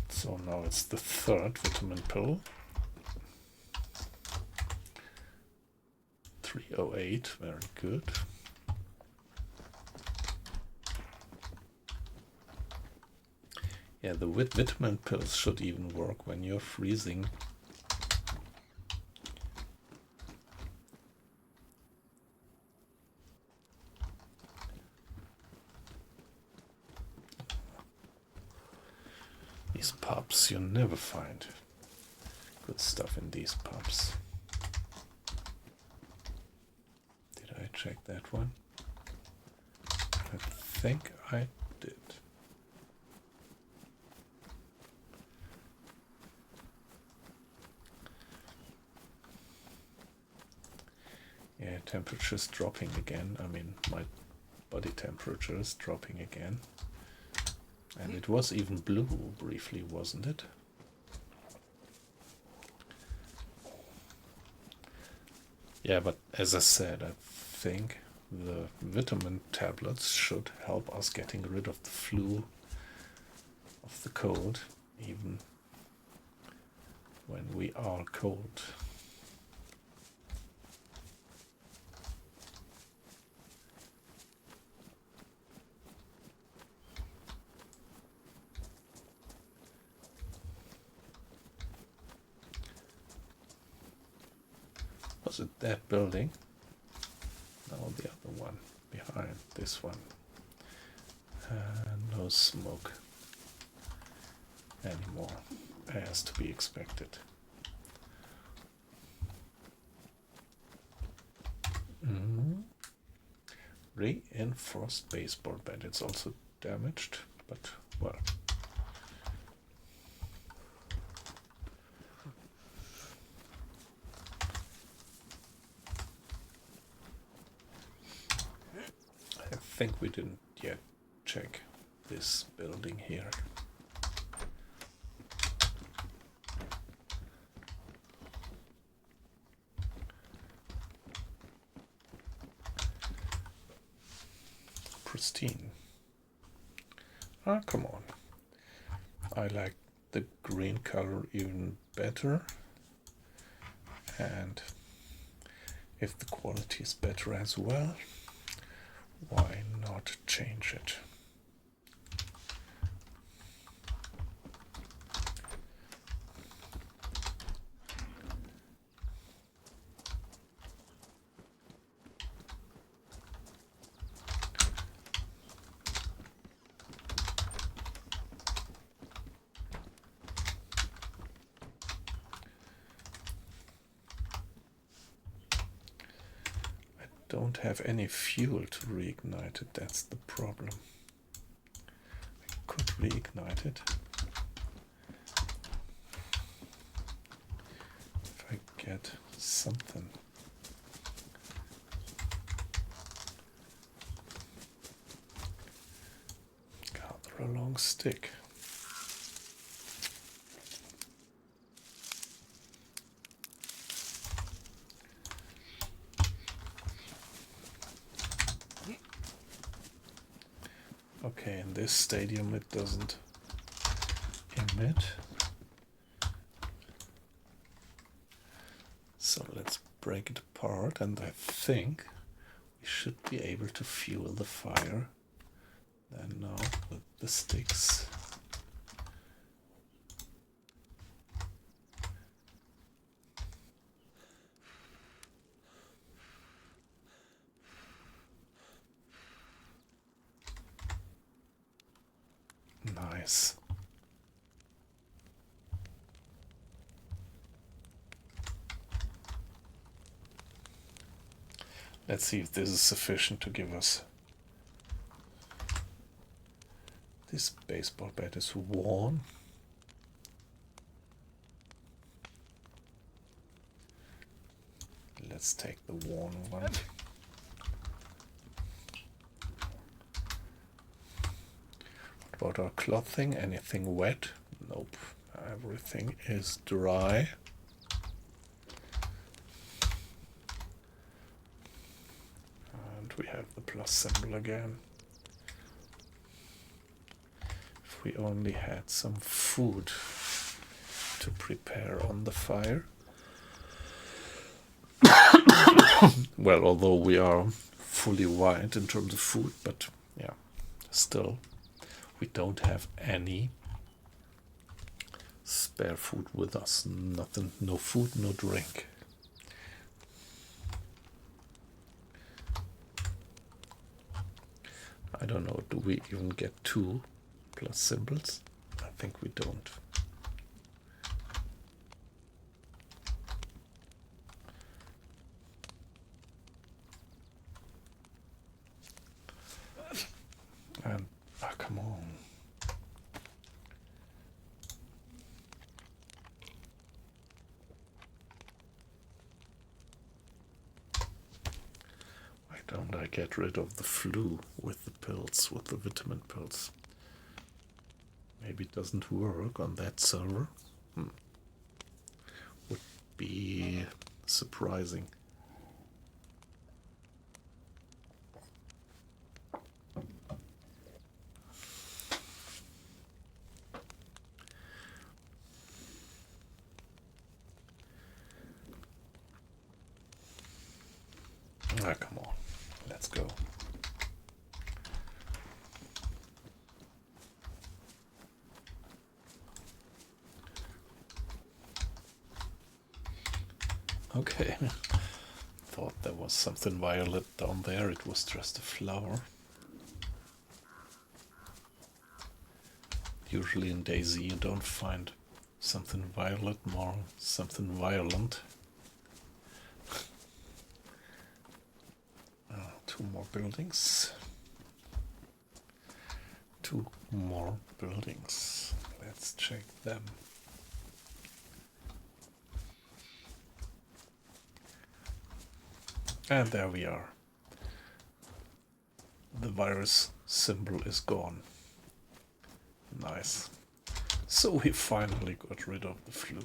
Speaker 1: So now it's the third vitamin pill. 308, very good. Yeah, the vitamin pills should even work when you're freezing. These pubs, you never find good stuff in these pubs. Did I check that one? I think I did. Yeah, temperature's dropping again. I mean, my body temperature is dropping again. And it was even blue briefly, wasn't it? Yeah, but as I said, I think the vitamin tablets should help us getting rid of the flu, of the cold, even when we are cold. Was it that building? No, the other one behind this one. No smoke anymore, as to be expected. Reinforced baseball bat. It's also damaged, but well. I think we didn't yet check this building here. Pristine. Ah, come on. I like the green color even better. And if the quality is better as well, why not change it? Don't have any fuel to reignite it, that's the problem. I could reignite it if I get something. Gather a long stick. Okay, in this stadium it doesn't emit. So let's break it apart, and I think we should be able to fuel the fire then now with the sticks. Nice. Let's see if this is sufficient to give us. This baseball bat is worn. Let's take the worn one. What about our clothing? Anything wet? Nope. Everything is dry. And we have the plus symbol again. If we only had some food to prepare on the fire. Well, although we are fully white in terms of food, but yeah, still. We don't have any spare food with us. Nothing, no food, no drink. I don't know, do we even get 2 plus symbols? I think we don't. And, come on. Why don't I get rid of the flu with the pills, with the vitamin pills. Maybe it doesn't work on that server. Would be surprising. Ah, come on. Let's go. Okay. Thought there was something violet down there. It was just a flower. Usually in DayZ you don't find something violet, more something violent. Two more buildings. Two more buildings. Let's check them. And there we are. The virus symbol is gone. Nice. So we finally got rid of the flu.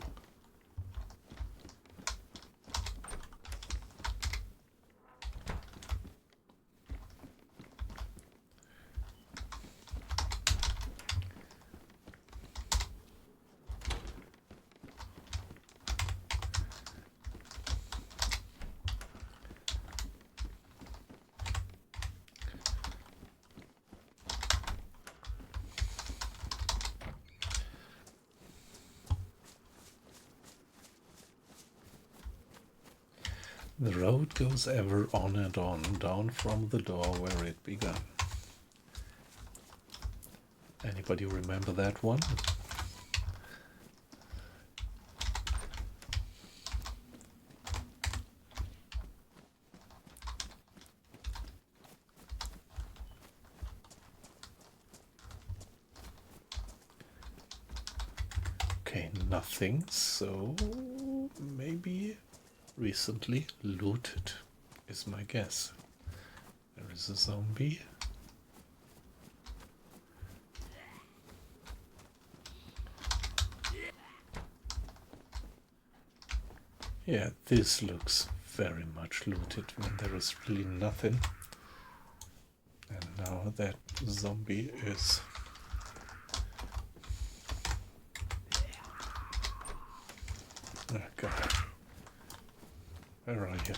Speaker 1: The road goes ever on and on, down from the door where it began. Anybody remember that one? Okay, nothing, so maybe recently looted is my guess. There is a zombie. Yeah, this looks very much looted when there is really nothing. And now that zombie is... Oh god. Where are you?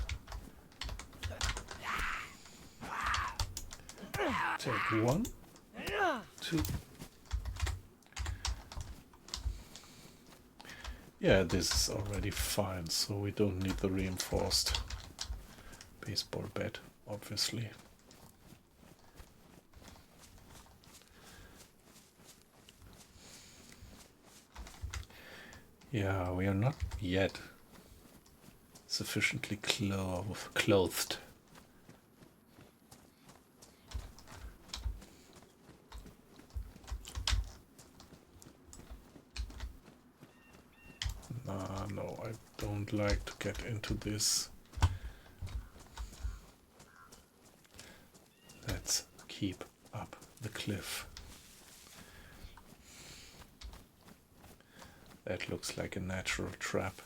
Speaker 1: Take one, two. Yeah, this is already fine, so we don't need the reinforced baseball bat, obviously. Yeah, we are not yet sufficiently clothed. No, I don't like to get into this. Let's keep up the cliff. That looks like a natural trap.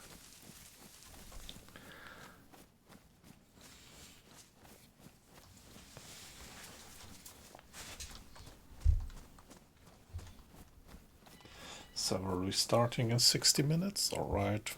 Speaker 1: So we're restarting in 60 minutes, all right.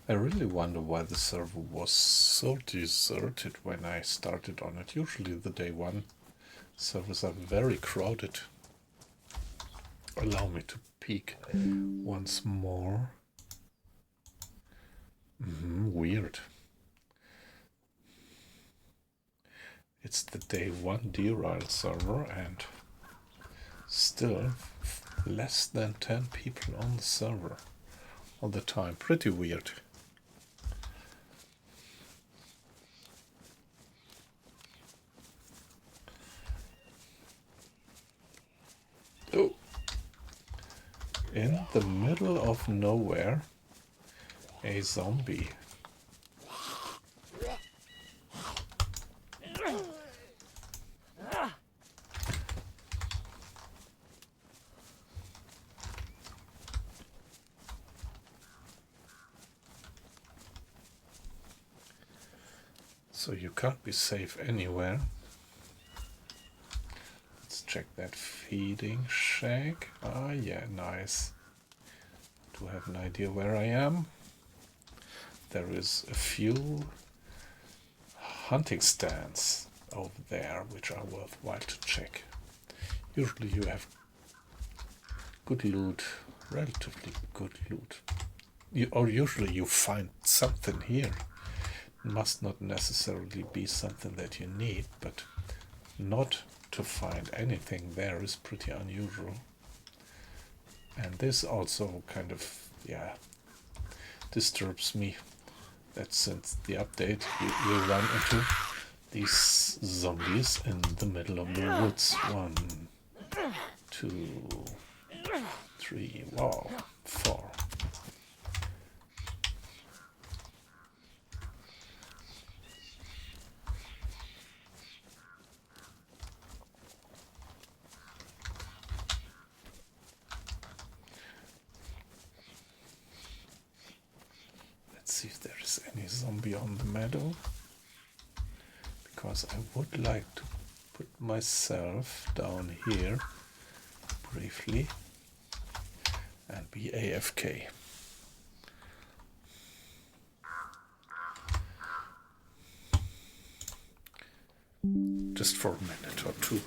Speaker 1: I really wonder why the server was so deserted when I started on it. Usually the DayOne servers are very crowded. Allow me to peek once more. Weird. It's the DayOne DeerIsle server and still less than 10 people on the server all the time. Pretty weird. the middle of nowhere a zombie. So you can't be safe anywhere. Let's check that feeding shack. Ah, yeah, nice. To have an idea where I am. There is a few hunting stands over there which are worthwhile to check. Usually you have good loot, relatively good loot. Usually you find something here. It must not necessarily be something that you need, but not to find anything there is pretty unusual. And this also kind of, yeah, disturbs me. That since the update you run into these zombies in the middle of the woods. 1, 2, 3, wow, 4. Let's see if there is any zombie on the meadow. Because I would like to put myself down here briefly and be AFK. Just for a minute or two.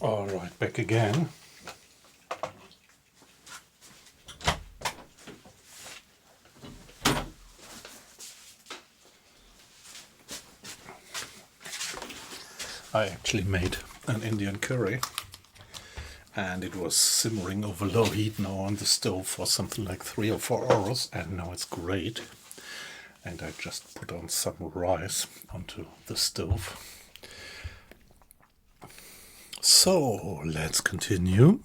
Speaker 1: Alright, back again. I actually made an Indian curry and it was simmering over low heat now on the stove for something like 3 or 4 hours, and now it's great. And I just put on some rice onto the stove. So let's continue.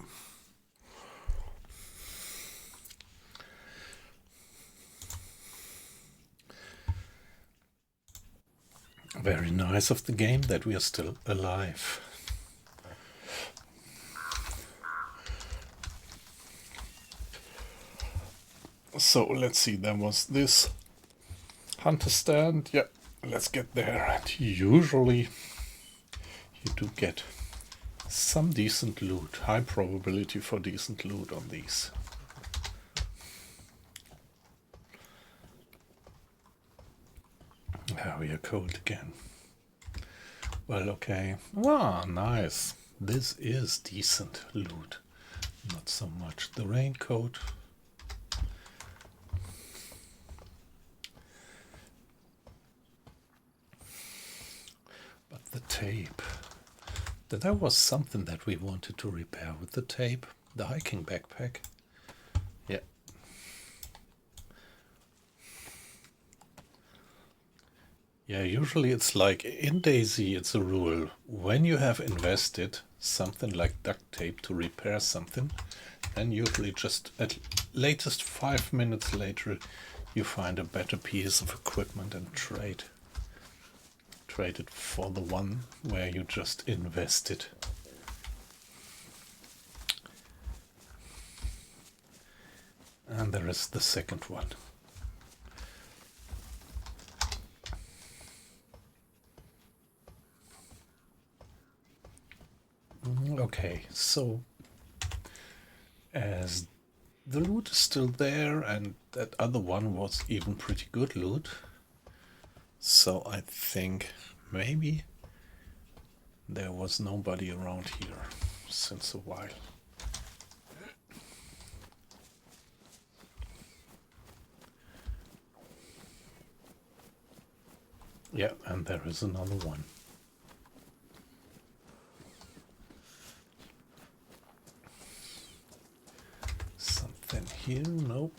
Speaker 1: Very nice of the game that we are still alive. So let's see, there was this hunter stand. Yeah, let's get there. And usually you do get some decent loot. High probability for decent loot on these. Now we are cold again. Well, okay. Wow, nice. This is decent loot. Not so much the raincoat. But the tape. There was something that we wanted to repair with the tape. The hiking backpack. Yeah. Yeah, usually it's like in DayZ it's a rule. When you have invested something like duct tape to repair something, then usually just at latest 5 minutes later you find a better piece of equipment and trade it for the one where you just invested. And there is the second one. Okay, so as the loot is still there and that other one was even pretty good loot, so I think maybe there was nobody around here since a while. Yeah, and there is another one. Something here? Nope.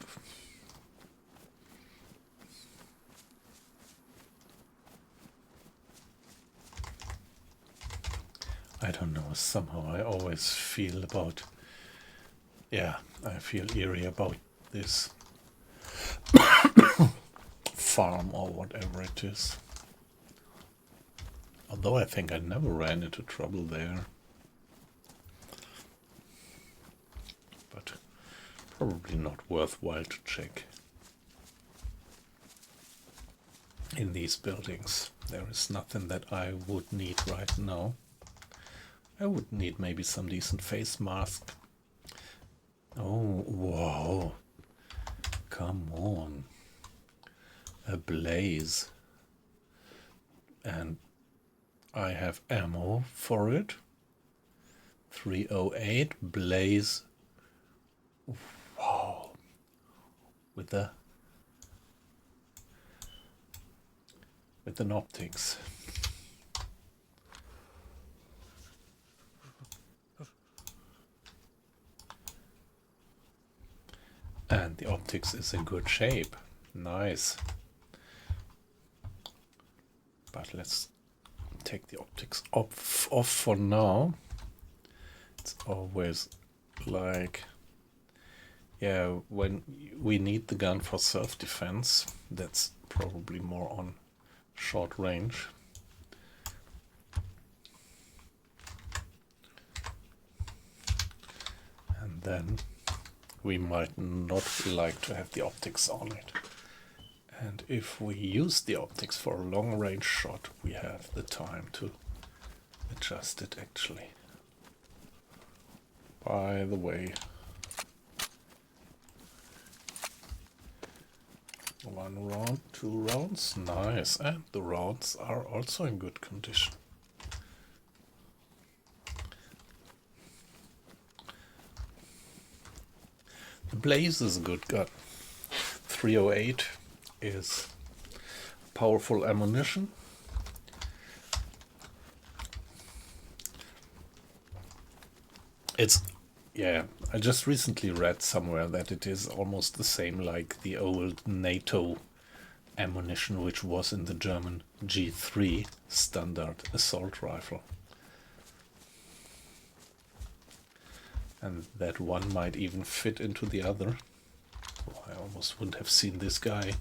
Speaker 1: I don't know, somehow I always feel about, yeah, I feel eerie about this farm or whatever it is. Although I think I never ran into trouble there. But probably not worthwhile to check. In these buildings, there is nothing that I would need right now. I would need maybe some decent face mask. Oh, wow. Come on. A blaze. And I have ammo for it. 308 blaze. Wow. With an optics. And the optics is in good shape. Nice. But let's take the optics off for now. It's always like, yeah, when we need the gun for self-defense, that's probably more on short range. And then we might not like to have the optics on it. And if we use the optics for a long range shot, we have the time to adjust it actually. By the way, 1 round, 2 rounds, nice, and the rounds are also in good condition. The Blaze is a good gun. 308 is powerful ammunition. It's, yeah, I just recently read somewhere that it is almost the same like the old NATO ammunition which was in the German G3 standard assault rifle. And that one might even fit into the other. Oh, I almost wouldn't have seen this guy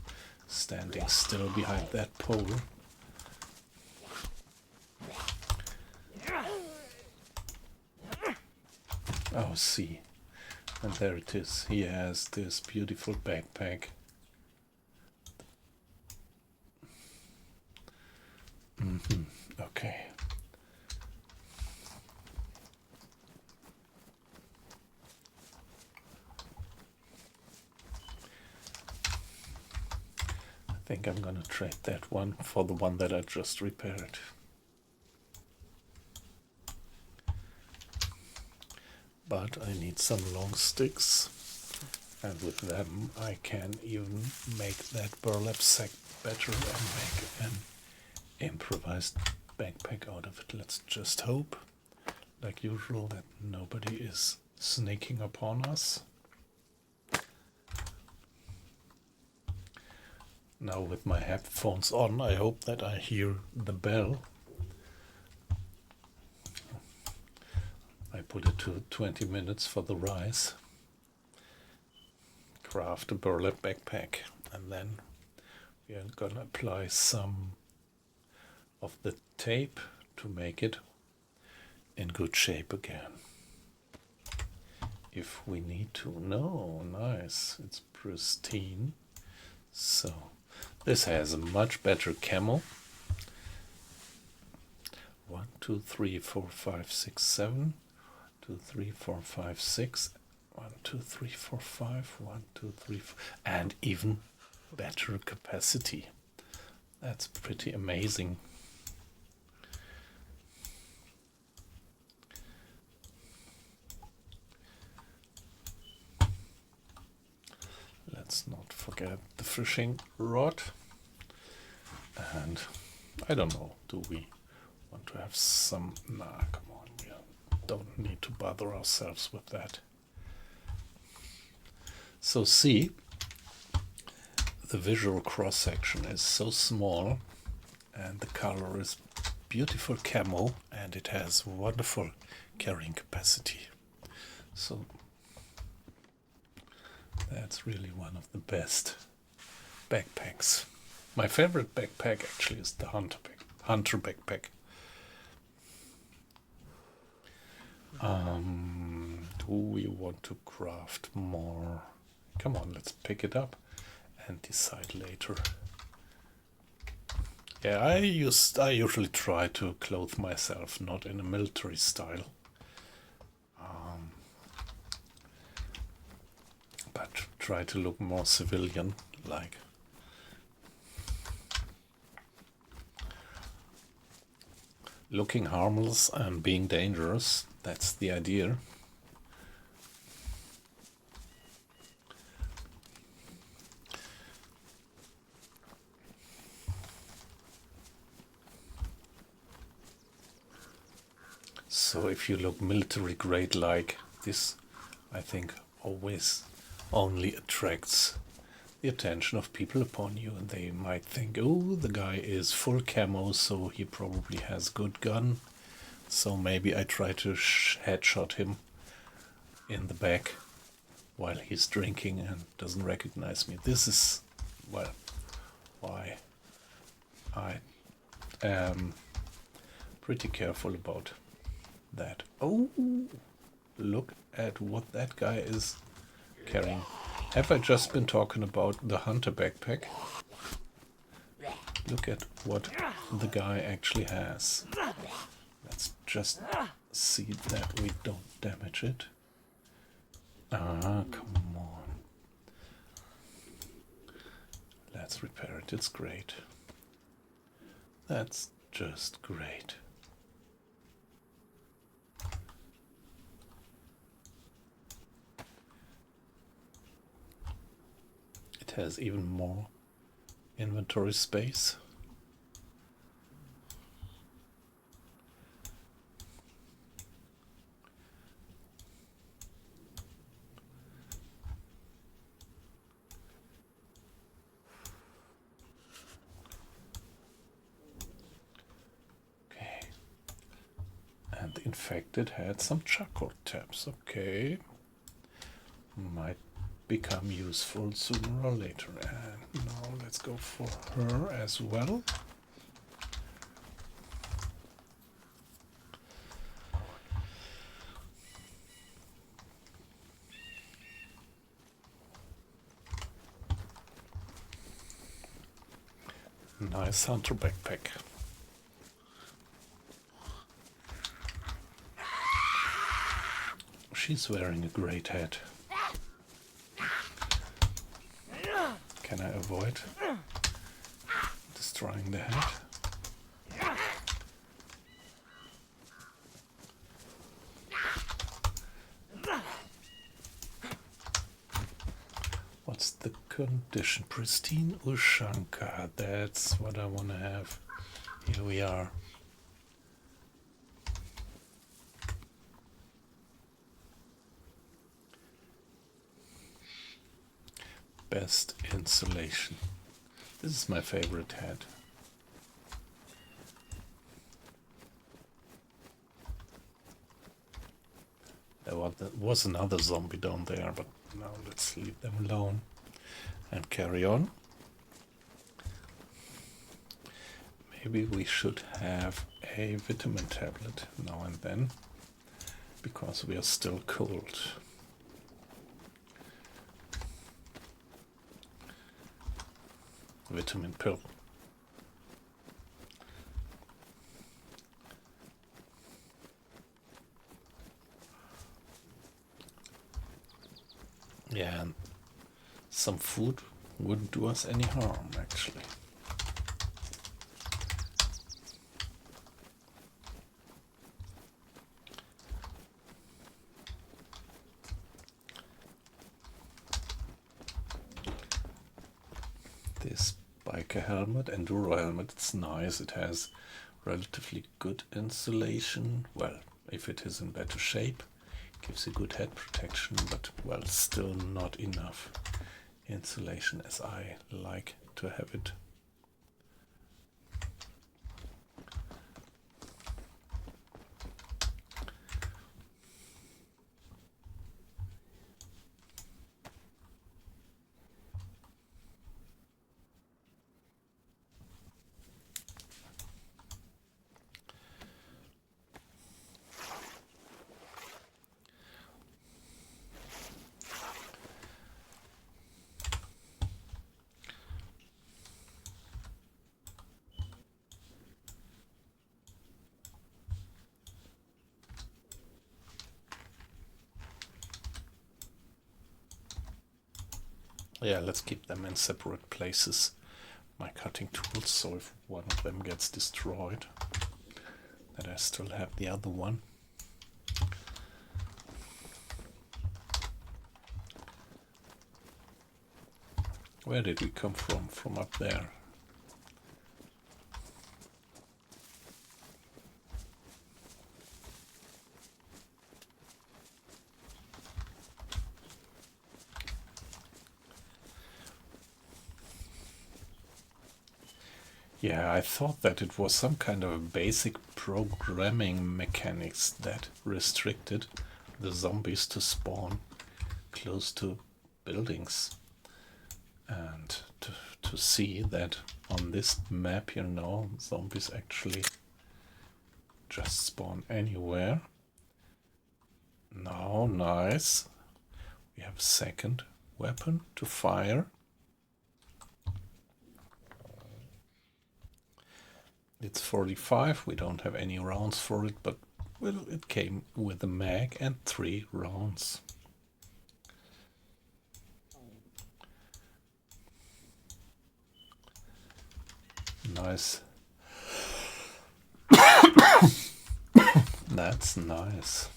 Speaker 1: standing still behind that pole. Oh, see. And there it is. He has this beautiful backpack. Okay. I think I'm gonna trade that one for the one that I just repaired. But I need some long sticks, and with them I can even make that burlap sack better and make an improvised backpack out of it. Let's just hope, like usual, that nobody is sneaking upon us. Now with my headphones on, I hope that I hear the bell. I put it to 20 minutes for the rise. Craft a burlap backpack, and then we are gonna apply some of the tape to make it in good shape again. If we need to. No, nice, it's pristine. So this has a much better camo. 1, 2, 3, 4, 5, 6, 7. 2, 3, 4, 5, 6. 1, 2, 3, 4, 5. 1, 2, 3, 4. And even better capacity. That's pretty amazing. Let's not forget the fishing rod. And I don't know, do we want to have some? Nah, come on, we don't need to bother ourselves with that. So see, the visual cross section is so small, and the color is beautiful camo, and it has wonderful carrying capacity. So that's really one of the best backpacks. My favorite backpack actually is the Hunter backpack. Do we want to craft more? Come on, let's pick it up and decide later. Yeah, I usually try to clothe myself not in a military style, but try to look more civilian-like. Looking harmless and being dangerous, that's the idea. So if you look military grade like this, I think always only attracts the attention of people upon you, and they might think, oh, the guy is full camo, so he probably has good gun, so maybe I try to headshot him in the back while he's drinking and doesn't recognize me. This is, well, why I am pretty careful about that. Oh, look at what that guy is carrying. Have I just been talking about the Hunter backpack? Look at what the guy actually has. Let's just see that we don't damage it. Ah, come on. Let's repair it. It's great. That's just great. has even more inventory space. And infected had some charcoal tabs. Okay. Might become useful sooner or later. And now let's go for her as well. Nice hunter backpack. She's wearing a great hat. Can I avoid destroying the hat? What's the condition? Pristine Ushanka. That's what I want to have. Here we are. Best insulation. This is my favorite hat. There was another zombie down there, but now let's leave them alone and carry on. Maybe we should have a vitamin tablet now and then, because we are still cold. Vitamin pill. Yeah, and some food wouldn't do us any harm, actually. This biker helmet, enduro helmet, it's nice. It has relatively good insulation. Well, if it is in better shape, gives you good head protection, but well, still not enough insulation as I like to have it. Yeah, let's keep them in separate places, my cutting tools, so if one of them gets destroyed, that I still have the other one. Where did we come from? From up there. Yeah, I thought that it was some kind of a basic programming mechanics that restricted the zombies to spawn close to buildings. And to see that on this map, you know, zombies actually just spawn anywhere. Now, nice. We have a second weapon to fire. It's 45, we don't have any rounds for it, but well, it came with a mag and 3 rounds. Nice. That's nice.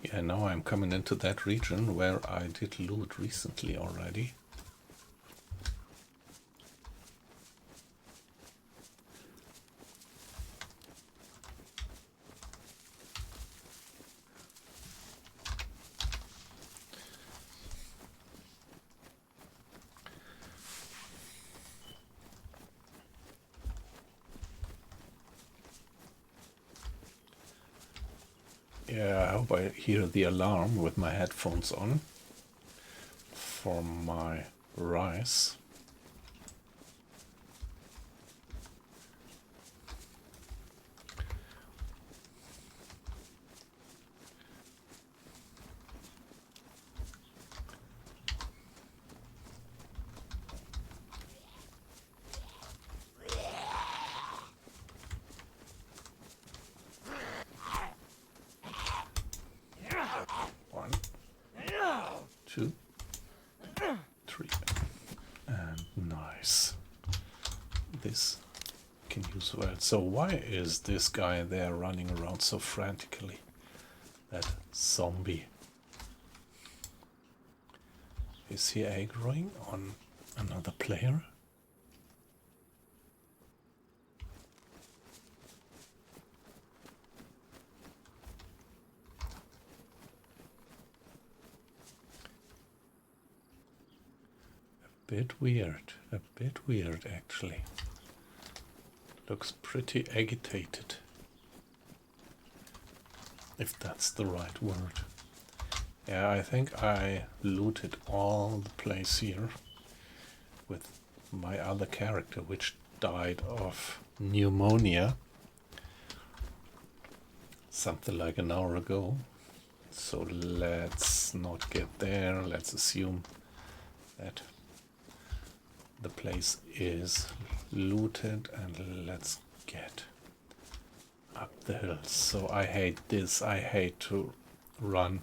Speaker 1: Yeah, now I'm coming into that region where I did loot recently already. Yeah, I hope I hear the alarm with my headphones on for my rice. One, two, three, and nice. This can use well. So why is this guy there running around so frantically? That zombie. Is he aggroing on another player? A bit weird actually. Looks pretty agitated, if that's the right word. Yeah, I think I looted all the place here with my other character, which died of pneumonia something like an hour ago. So let's not get there. Let's assume that the place is looted and let's get up the hill. So I hate this. I hate to run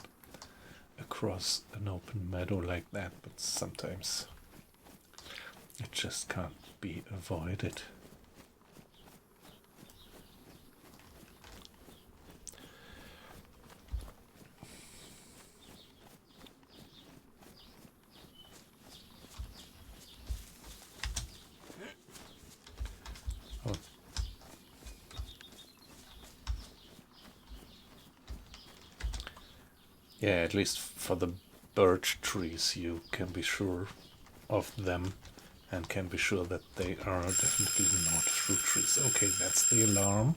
Speaker 1: across an open meadow like that, but sometimes it just can't be avoided. Yeah, at least for the birch trees you can be sure of them and can be sure that they are definitely not fruit trees. Okay, that's the alarm.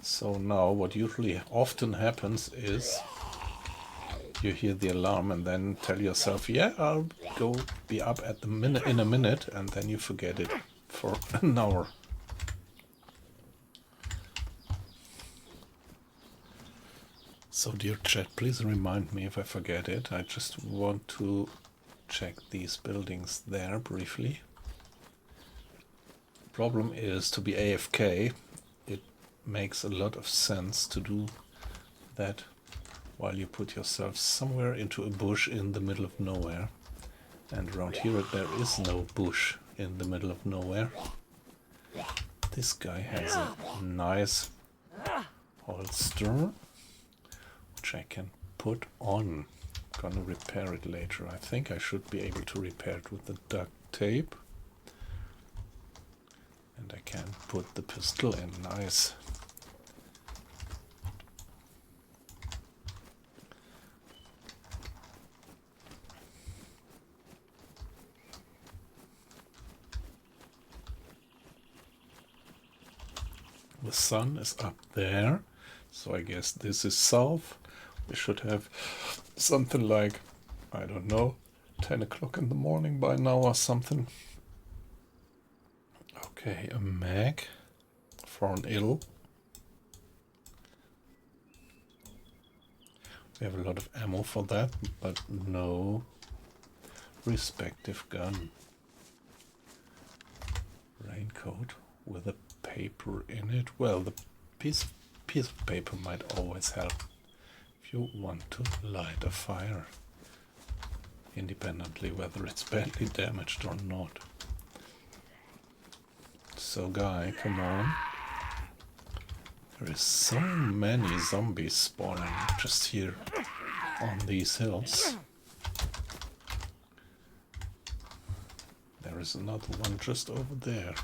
Speaker 1: So now what usually often happens is you hear the alarm and then tell yourself, yeah, I'll go be up at the minute in a minute, and then you forget it for an hour. So dear chat, please remind me if I forget it. I just want to check these buildings there briefly. Problem is, to be AFK, it makes a lot of sense to do that while you put yourself somewhere into a bush in the middle of nowhere. And around here there is no bush in the middle of nowhere. This guy has a nice holster, which I can put on. Gonna repair it later. I think I should be able to repair it with the duct tape. And I can put the pistol in. Nice. The sun is up there, so I guess this is south. We should have something like, I don't know, 10 o'clock in the morning by now or something. Okay, a mag for an ill. We have a lot of ammo for that, but no respective gun. Raincoat with a paper in it. Well, the piece of paper might always help if you want to light a fire, independently whether it's badly damaged or not. So guy, come on. There is so many zombies spawning just here on these hills. There is another one just over there.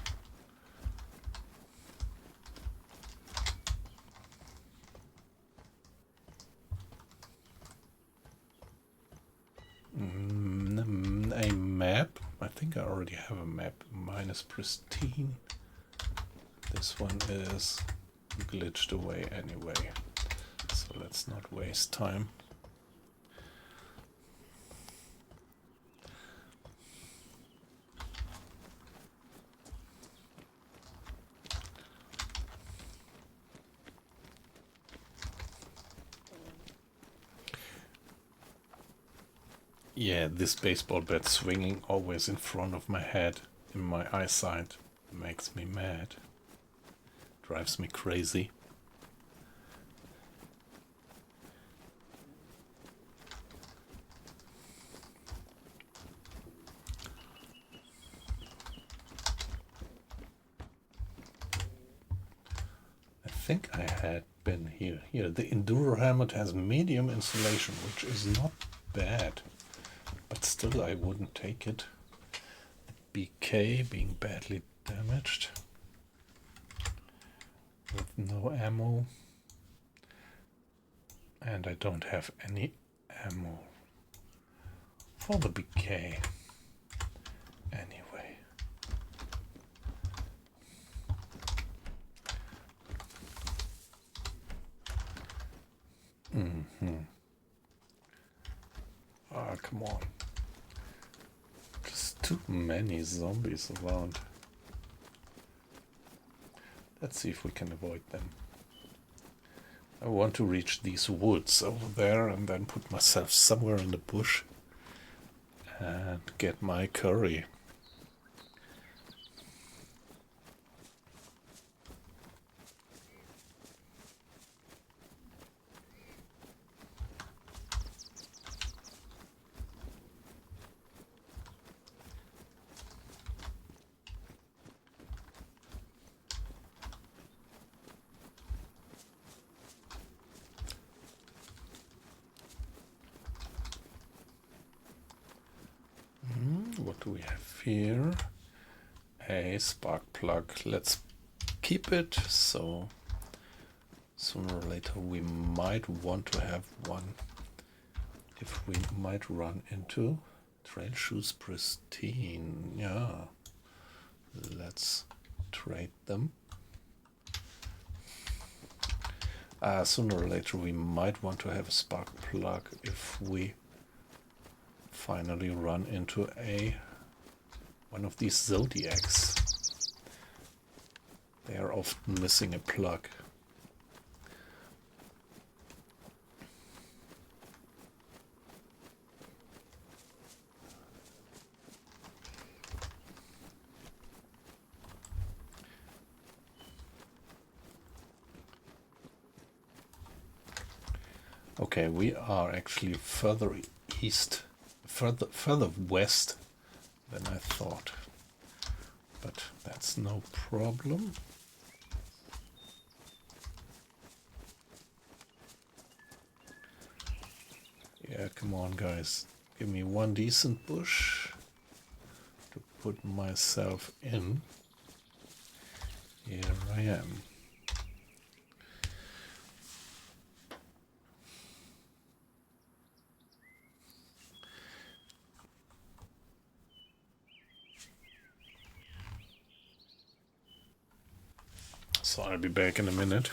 Speaker 1: A map. I think I already have a map. Mine is pristine. This one is glitched away anyway. So let's not waste time. Yeah, this baseball bat swinging always in front of my head, in my eyesight, makes me mad. Drives me crazy. I think I had been here. Here, the Enduro helmet has medium insulation, which is not bad. But still, I wouldn't take it. The BK being badly damaged. With no ammo. And I don't have any ammo for the BK. Anyway. Ah, come on. Just too many zombies around. Let's see if we can avoid them. I want to reach these woods over there and then put myself somewhere in the bush and get my curry. What do we have here? A spark plug. Let's keep it, so sooner or later we might want to have one if we might run into trail shoes pristine. Yeah, let's trade them. Sooner or later we might want to have a spark plug if we finally run into one of these zodiacs. They are often missing a plug. Okay, we are actually further east, further west than I thought, but that's no problem. Yeah, come on guys, give me one decent bush to put myself in. Here I am. So I'll be back in a minute.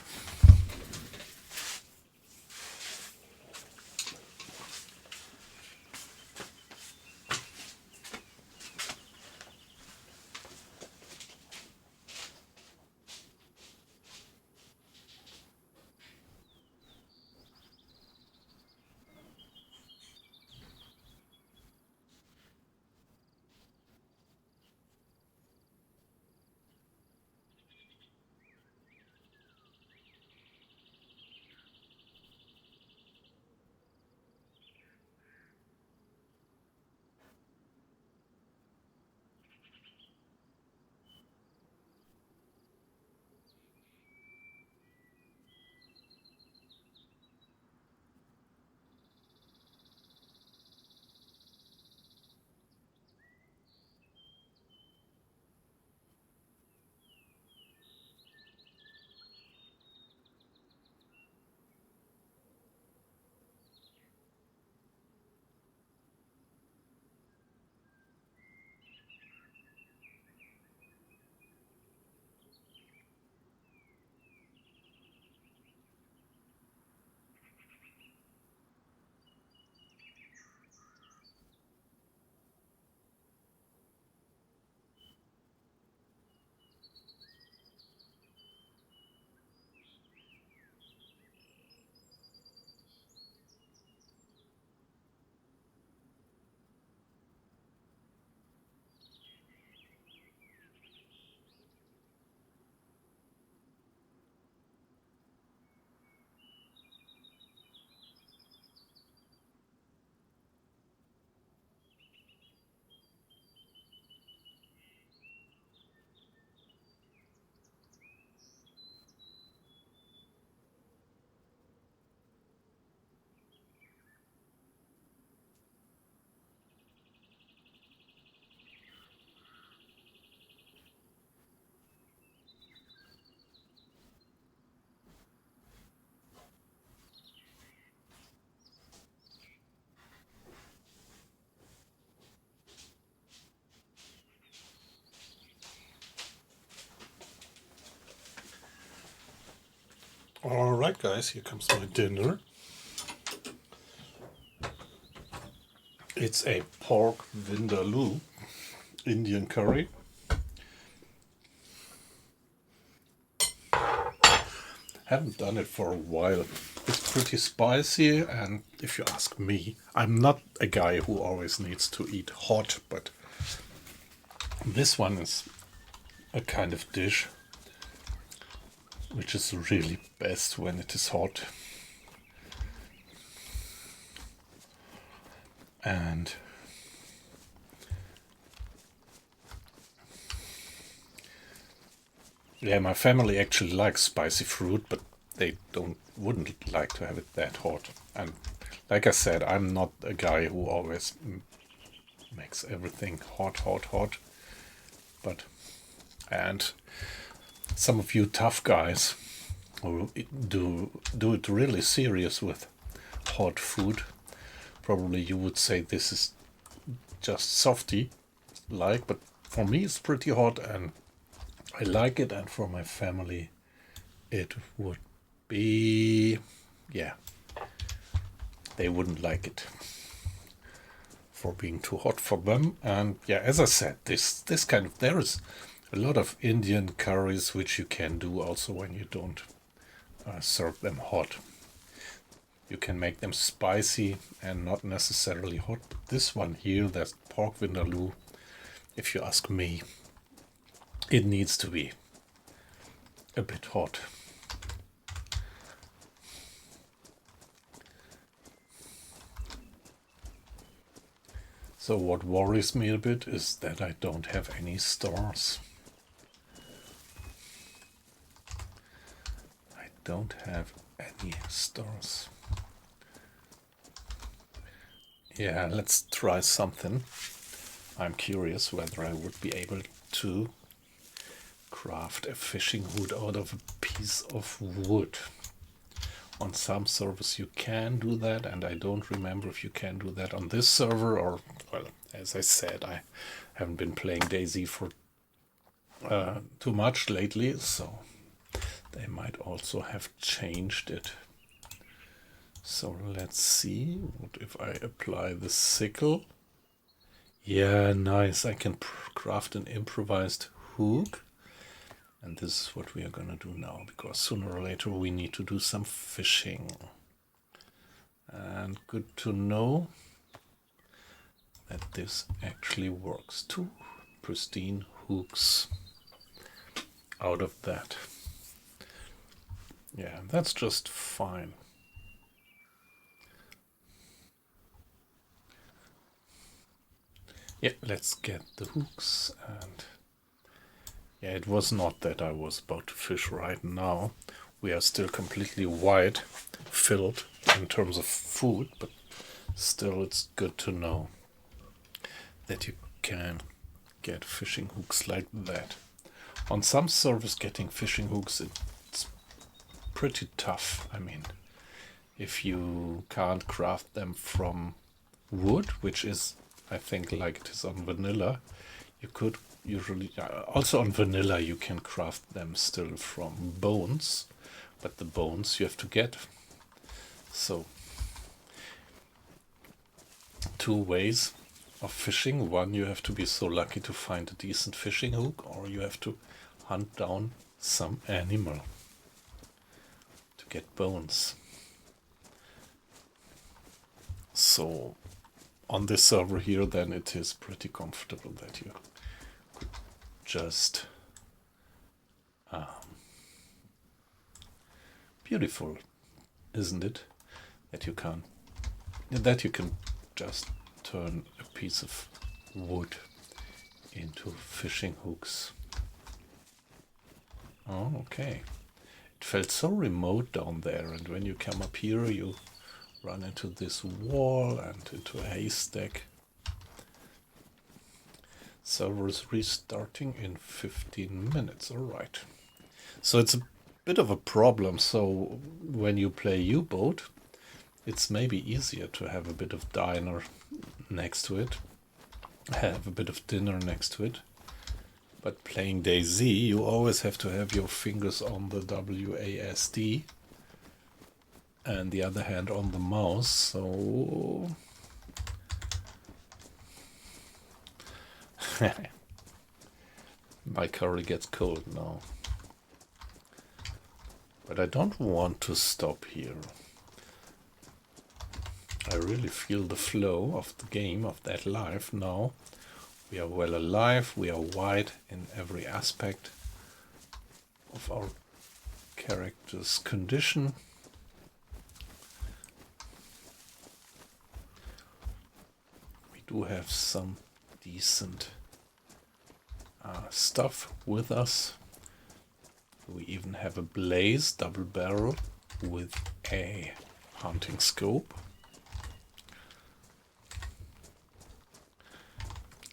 Speaker 1: Alright guys, here comes my dinner. It's a pork vindaloo Indian curry. Haven't done it for a while. It's pretty spicy, and if you ask me, I'm not a guy who always needs to eat hot, but this one is a kind of dish which is really best when it is hot. And yeah, my family actually likes spicy fruit, but they wouldn't like to have it that hot. And like I said, I'm not a guy who always makes everything hot. And some of you tough guys who do it really serious with hot food, probably you would say this is just softy like, but for me it's pretty hot and I like it, and for my family it would be, yeah, they wouldn't like it for being too hot for them. And yeah, as I said, this kind of, there is a lot of Indian curries which you can do also when you don't serve them hot. You can make them spicy and not necessarily hot. But this one here, that's pork vindaloo, if you ask me, it needs to be a bit hot. So what worries me a bit is that I don't have any stars. I don't have any stars. Yeah, let's try something. I'm curious whether I would be able to craft a fishing hook out of a piece of wood. On some servers you can do that, and I don't remember if you can do that on this server, or, well, as I said, I haven't been playing DayZ for too much lately, so they might also have changed it. So let's see, what if I apply the sickle? Yeah, nice, I can craft an improvised hook. And this is what we are gonna do now, because sooner or later we need to do some fishing. And good to know that this actually works. 2 pristine hooks out of that. Yeah, that's just fine. Yeah, let's get the hooks. And yeah, it was not that I was about to fish right now. We are still completely wide filled in terms of food, but still it's good to know that you can get fishing hooks like that. On some servers, getting fishing hooks, it's pretty tough. I mean, if you can't craft them from wood, which is, I think, like it is on vanilla, you could usually, also on vanilla you can craft them still from bones, but the bones you have to get. So 2 ways of fishing. One, you have to be so lucky to find a decent fishing hook, or you have to hunt down some animal to get bones. So on this server here, then it is pretty comfortable that you could just beautiful, isn't it? That you can just turn a piece of wood into fishing hooks. Oh, okay. It felt so remote down there, and when you come up here you run into this wall and into a haystack. Server is restarting in 15 minutes. Alright. So it's a bit of a problem. So when you play U-Boat, it's maybe easier to have a bit of diner next to it. Have a bit of dinner next to it. But playing DayZ, you always have to have your fingers on the WASD and the other hand on the mouse, so my curry gets cold now. But I don't want to stop here. I really feel the flow of the game, of that life now. We are well alive, we are wide in every aspect of our character's condition. We do have some decent stuff with us. We even have a blaze double barrel with a hunting scope.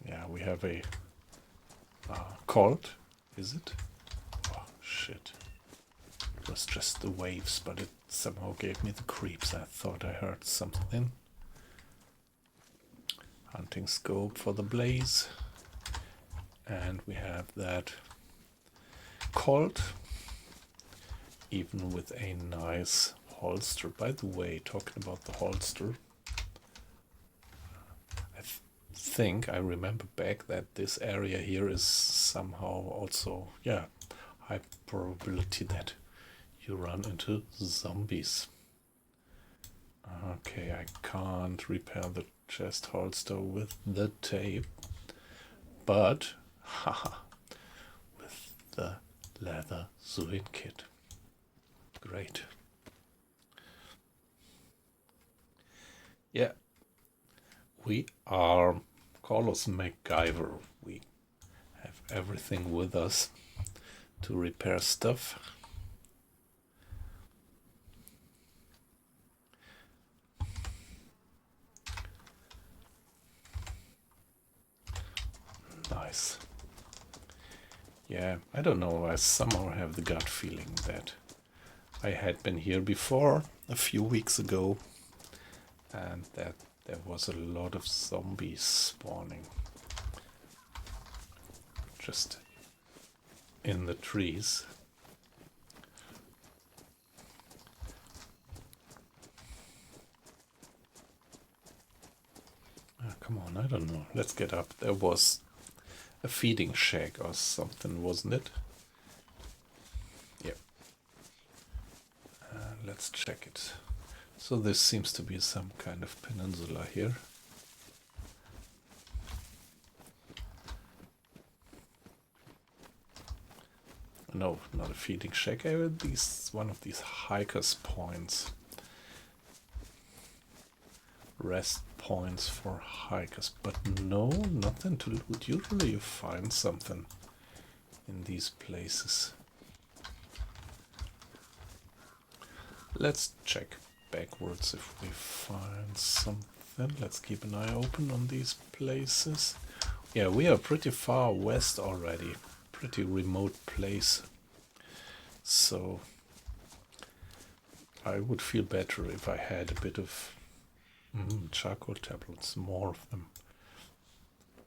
Speaker 1: Yeah, we have a Colt, is it? Oh shit. It was just the waves, but it somehow gave me the creeps. I thought I heard something. Hunting scope for the blaze. And we have that Colt, even with a nice holster. By the way, talking about the holster, I think I remember back that this area here is somehow also, yeah, high probability that you run into zombies. Okay, I can't repair the chest holster with the tape, but haha, with the leather Zuin kit. Great. Yeah, we are Carlos MacGyver. We have everything with us to repair stuff. Nice. Yeah, I don't know, I somehow have the gut feeling that I had been here before a few weeks ago and that there was a lot of zombies spawning just in the trees. Come on, I don't know. Let's get up. There was a feeding shack or something, wasn't it? Yep. Let's check it. So this seems to be some kind of peninsula here. No, not a feeding shack. One of these hikers' points. Rest points for hikers, but no, nothing to loot. Usually you find something in these places. Let's check backwards if we find something. Let's keep an eye open on these places. Yeah, we are pretty far west already. Pretty remote place. So I would feel better if I had a bit of charcoal tablets, more of them.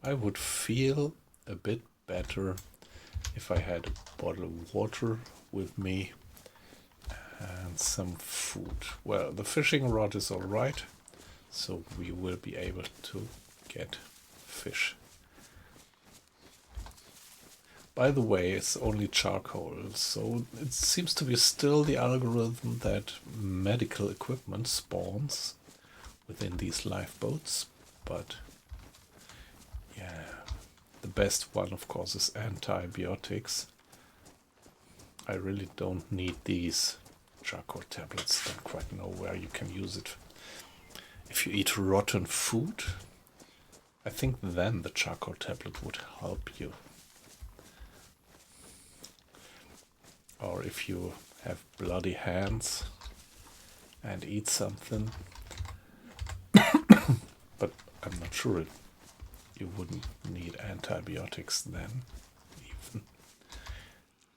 Speaker 1: I would feel a bit better if I had a bottle of water with me and some food. Well, the fishing rod is alright, so we will be able to get fish. By the way, it's only charcoal, so it seems to be still the algorithm that medical equipment spawns within these lifeboats, but yeah, the best one of course is antibiotics. I really don't need these charcoal tablets, don't quite know where you can use it. If you eat rotten food, I think then the charcoal tablet would help you. Or if you have bloody hands and eat something. But I'm not sure you wouldn't need antibiotics then, even.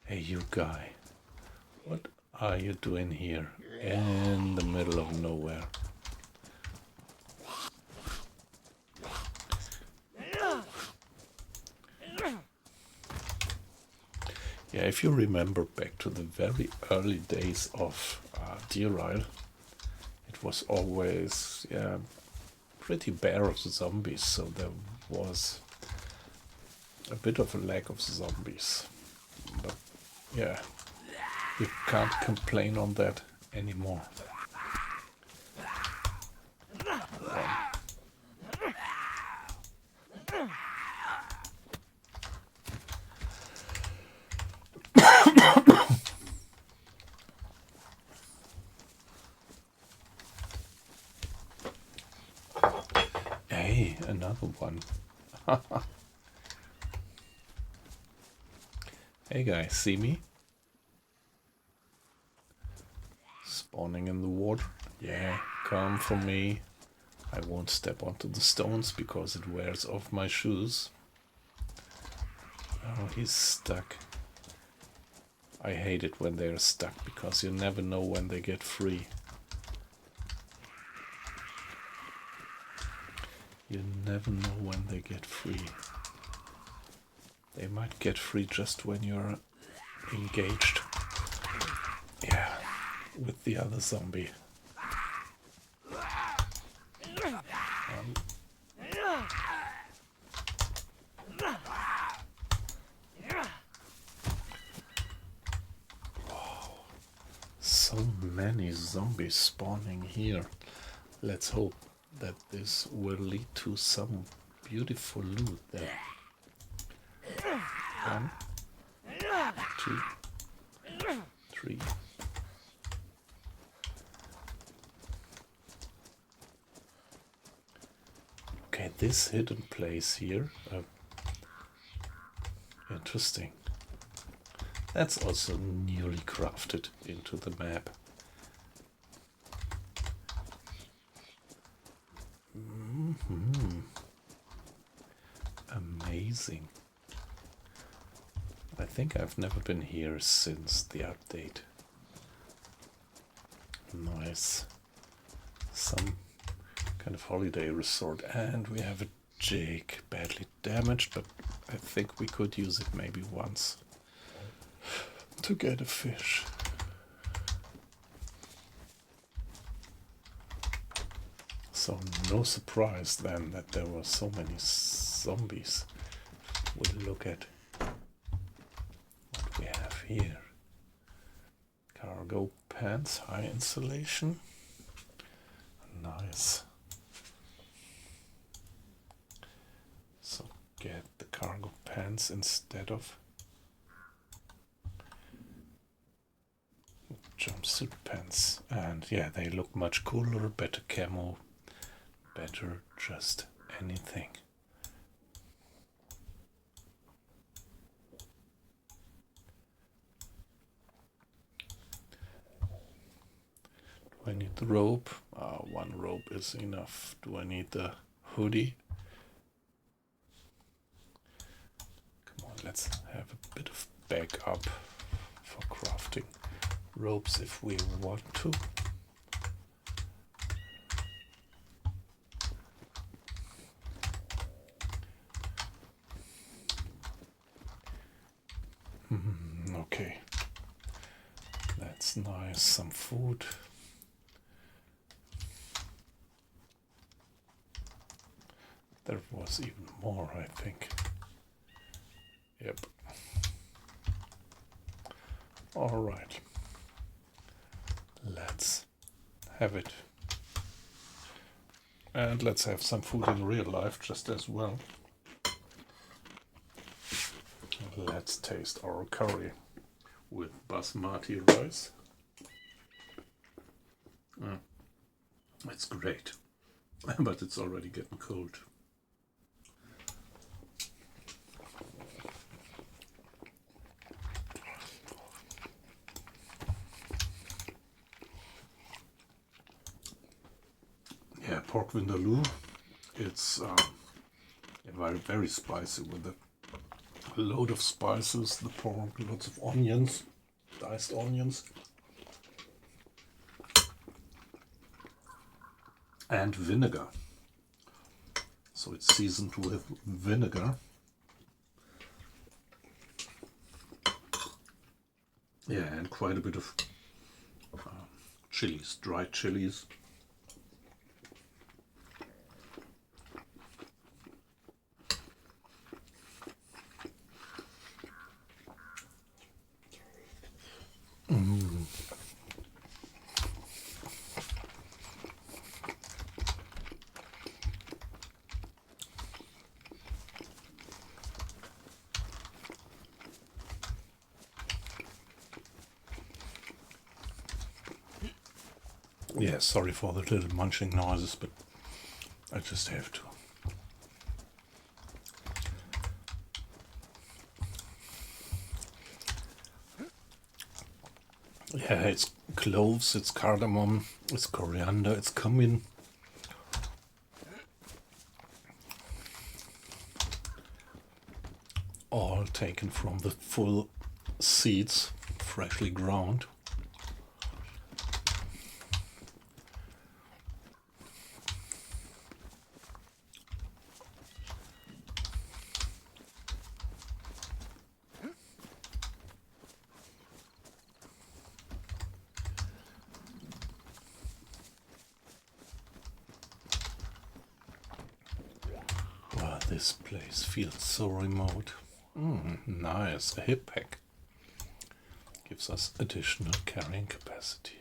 Speaker 1: Hey, you guy, what are you doing here in the middle of nowhere? Yeah, if you remember back to the very early days of DeerIsle, it was always pretty bare of the zombies, so there was a bit of a lack of zombies. But yeah, you can't complain on that anymore. Hey, another one. Hey guys, see me? Spawning in the water. Yeah, come for me. I won't step onto the stones because it wears off my shoes. Oh, he's stuck. I hate it when they're stuck because you never know when they get free. You never know when they get free. They might get free just when you're engaged. Yeah, with the other zombie. So many zombies spawning here. Let's hope that this will lead to some beautiful loot there. 1, 2, 3. Okay, this hidden place here. Interesting. That's also newly crafted into the map. Amazing. I think I've never been here since the update. Nice. Some kind of holiday resort. And we have a jig, badly damaged, but I think we could use it maybe once to get a fish. So no surprise then that there were so many zombies. We'll look at what we have here. Cargo pants, high insulation. Nice. So get the cargo pants instead of jumpsuit pants. And yeah, they look much cooler, better camo, better just anything. Do I need the rope? One rope is enough. Do I need the hoodie? Come on, let's have a bit of backup for crafting ropes if we want to. Okay, that's nice. Some food. There was even more, I think. Yep. All right. Let's have it. And let's have some food in real life just as well. Let's taste our curry with basmati rice. It's great, but it's already getting cold. Yeah, pork vindaloo. It's very, very spicy with a load of spices, the pork, lots of onions, diced onions, and vinegar. So it's seasoned with vinegar. Yeah, and quite a bit of chilies, dried chilies. Yeah, sorry for the little munching noises, but I just have to. Yeah, it's cloves, it's cardamom, it's coriander, it's cumin. All taken from the full seeds, freshly ground. Wow, this place feels so remote. Nice, a hip pack. Gives us additional carrying capacity.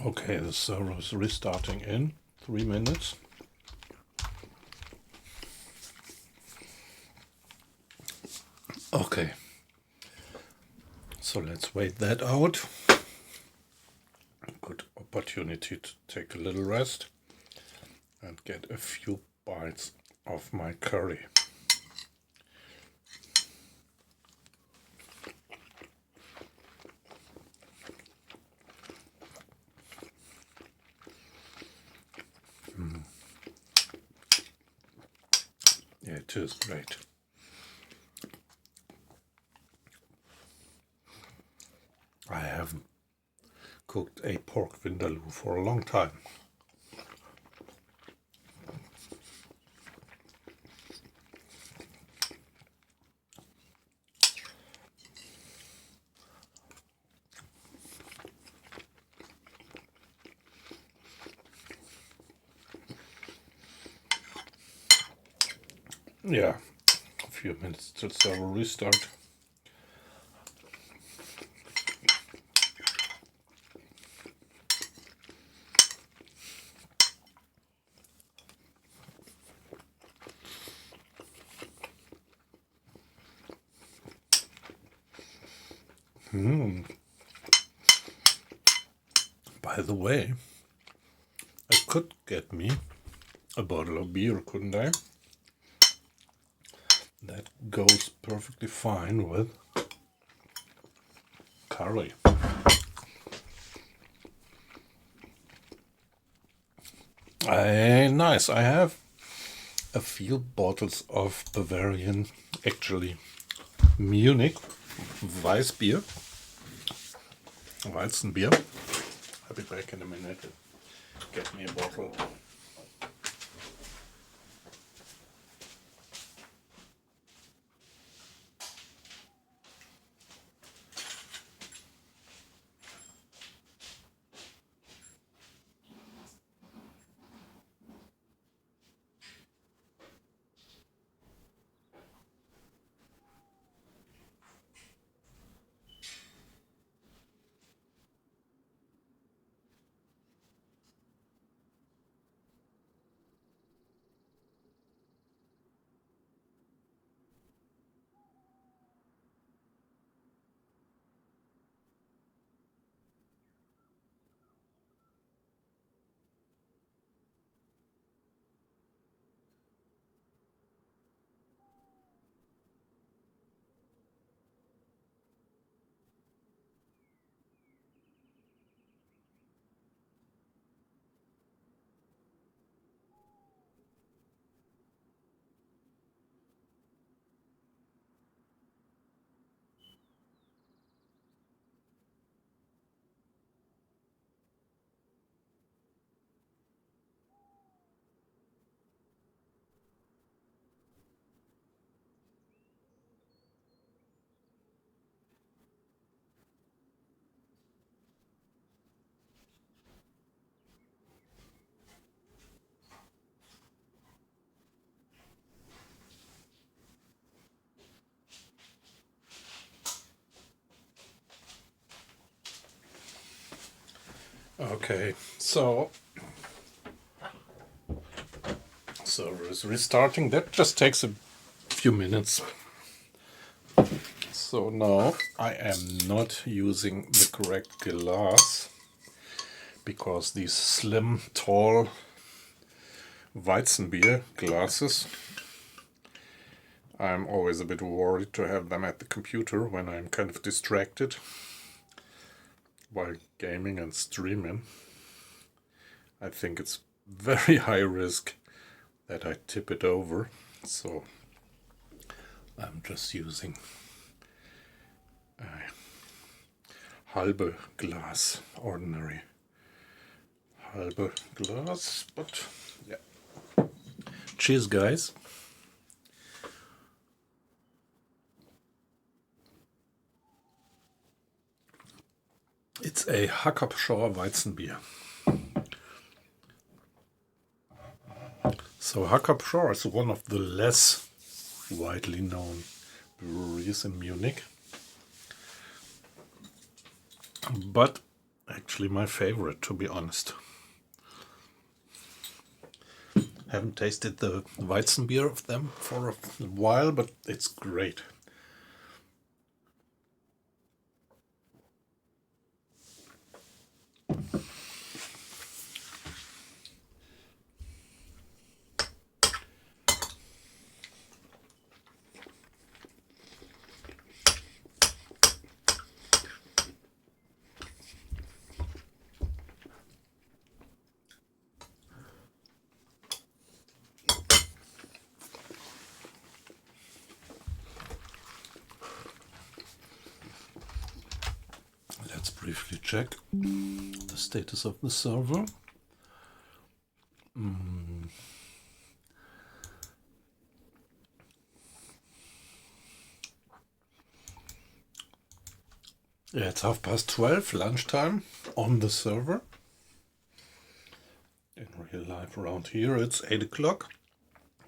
Speaker 1: Okay, the server is restarting in 3 minutes. Okay, so let's wait that out. Good opportunity to take a little rest and get a few bites of my curry. Yeah, it is great. I haven't cooked a pork vindaloo for a long time. Yeah, a few minutes till server restart. By the way, I could get me a bottle of beer, couldn't I? That goes perfectly fine with curry. Nice. I have a few bottles of Bavarian, actually Munich Weissbier. Weizenbier. I'll be back in a minute. Get me a bottle. Okay, so server is restarting. That just takes a few minutes. So now I am not using the correct glass because these slim, tall Weizenbier glasses, I'm always a bit worried to have them at the computer when I'm kind of distracted while gaming and streaming. I think it's very high risk that I tip it over, so I'm just using a halbe glass, ordinary halbe glass, but yeah. Cheers, guys. It's a Hackabschauer Weizenbier. So Hackabschauer is one of the less widely known breweries in Munich, but actually my favorite, to be honest. Haven't tasted the Weizenbier of them for a while, but it's great. Let's briefly check the status of the server. Yeah, it's 12:30, lunchtime on the server. In real life around here it's 8 o'clock,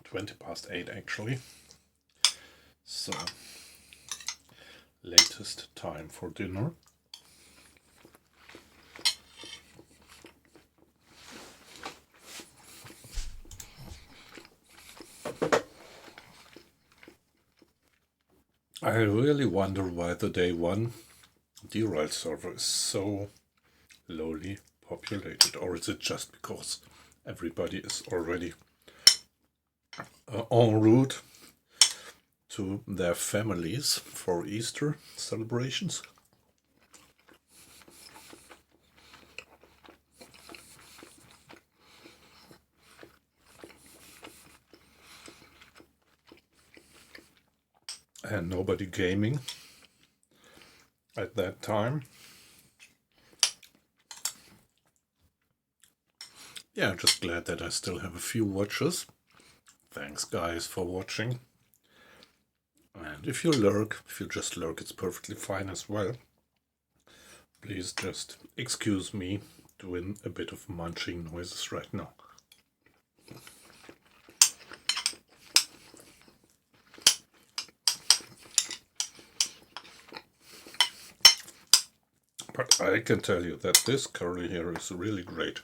Speaker 1: 8:20 actually. So, latest time for dinner. I really wonder why the DayOne DeerIsle server is so lowly populated, or is it just because everybody is already en route to their families for Easter celebrations? And nobody gaming at that time. Yeah, just glad that I still have a few watchers. Thanks guys for watching. And if you just lurk, it's perfectly fine as well. Please just excuse me doing a bit of munching noises right now. But I can tell you that this curry here is really great.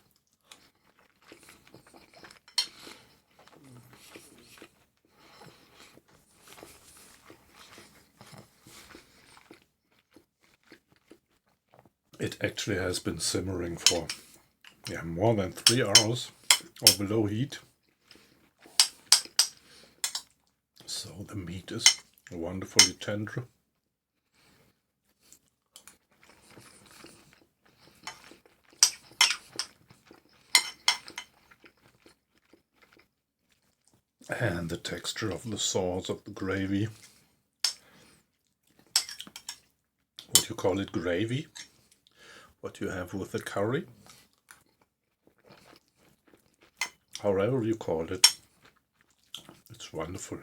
Speaker 1: It actually has been simmering for more than 3 hours over low heat. So the meat is wonderfully tender. And the texture of the sauce, of the gravy. Would you call it gravy? What you have with the curry? However you call it, it's wonderful.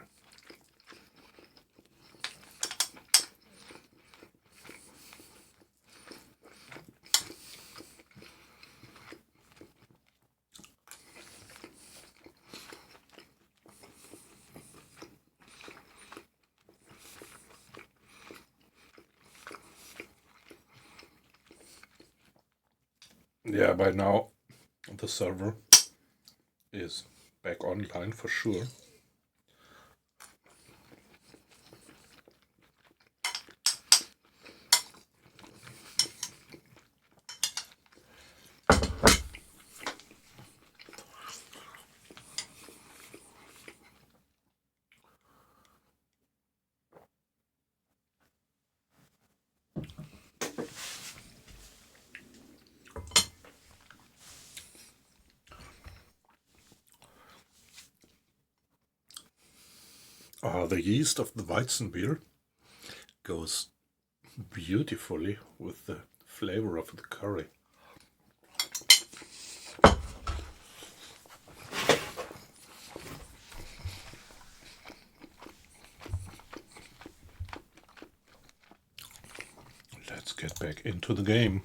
Speaker 1: Yeah, by now the server is back online for sure. The yeast of the Weizenbier goes beautifully with the flavor of the curry. Let's get back into the game.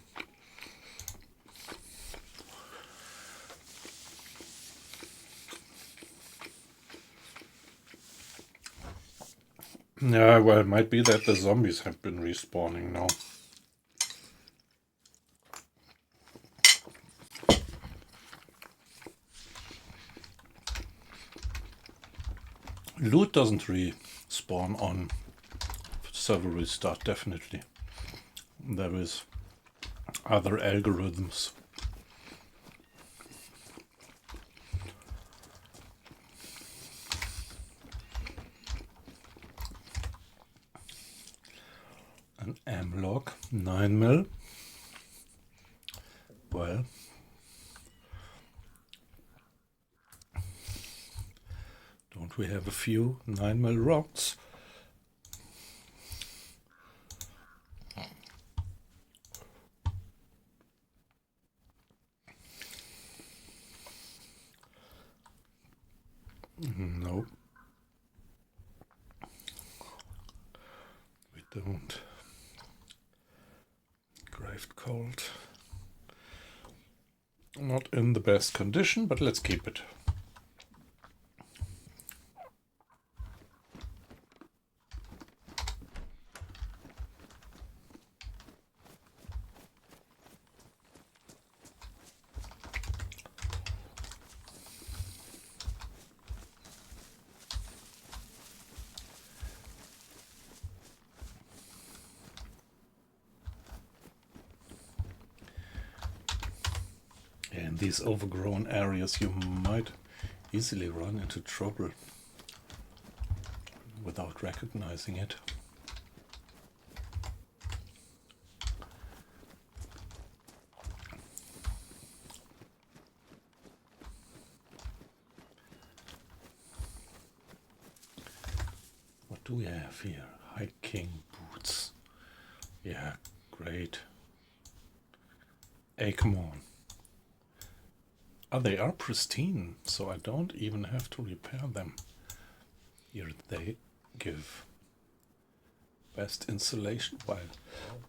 Speaker 1: Yeah, well, it might be that the zombies have been respawning now. Loot doesn't respawn on server restart, definitely. There is other algorithms. An M-Log 9mm. Well, don't we have a few 9mm rocks? No, we don't. Graved cold. Not in the best condition, but let's keep it. In these overgrown areas you might easily run into trouble without recognizing it. What do we have here? Hiking boots. Yeah, great. Hey, come on. They are pristine, so I don't even have to repair them. Here they give best insulation, while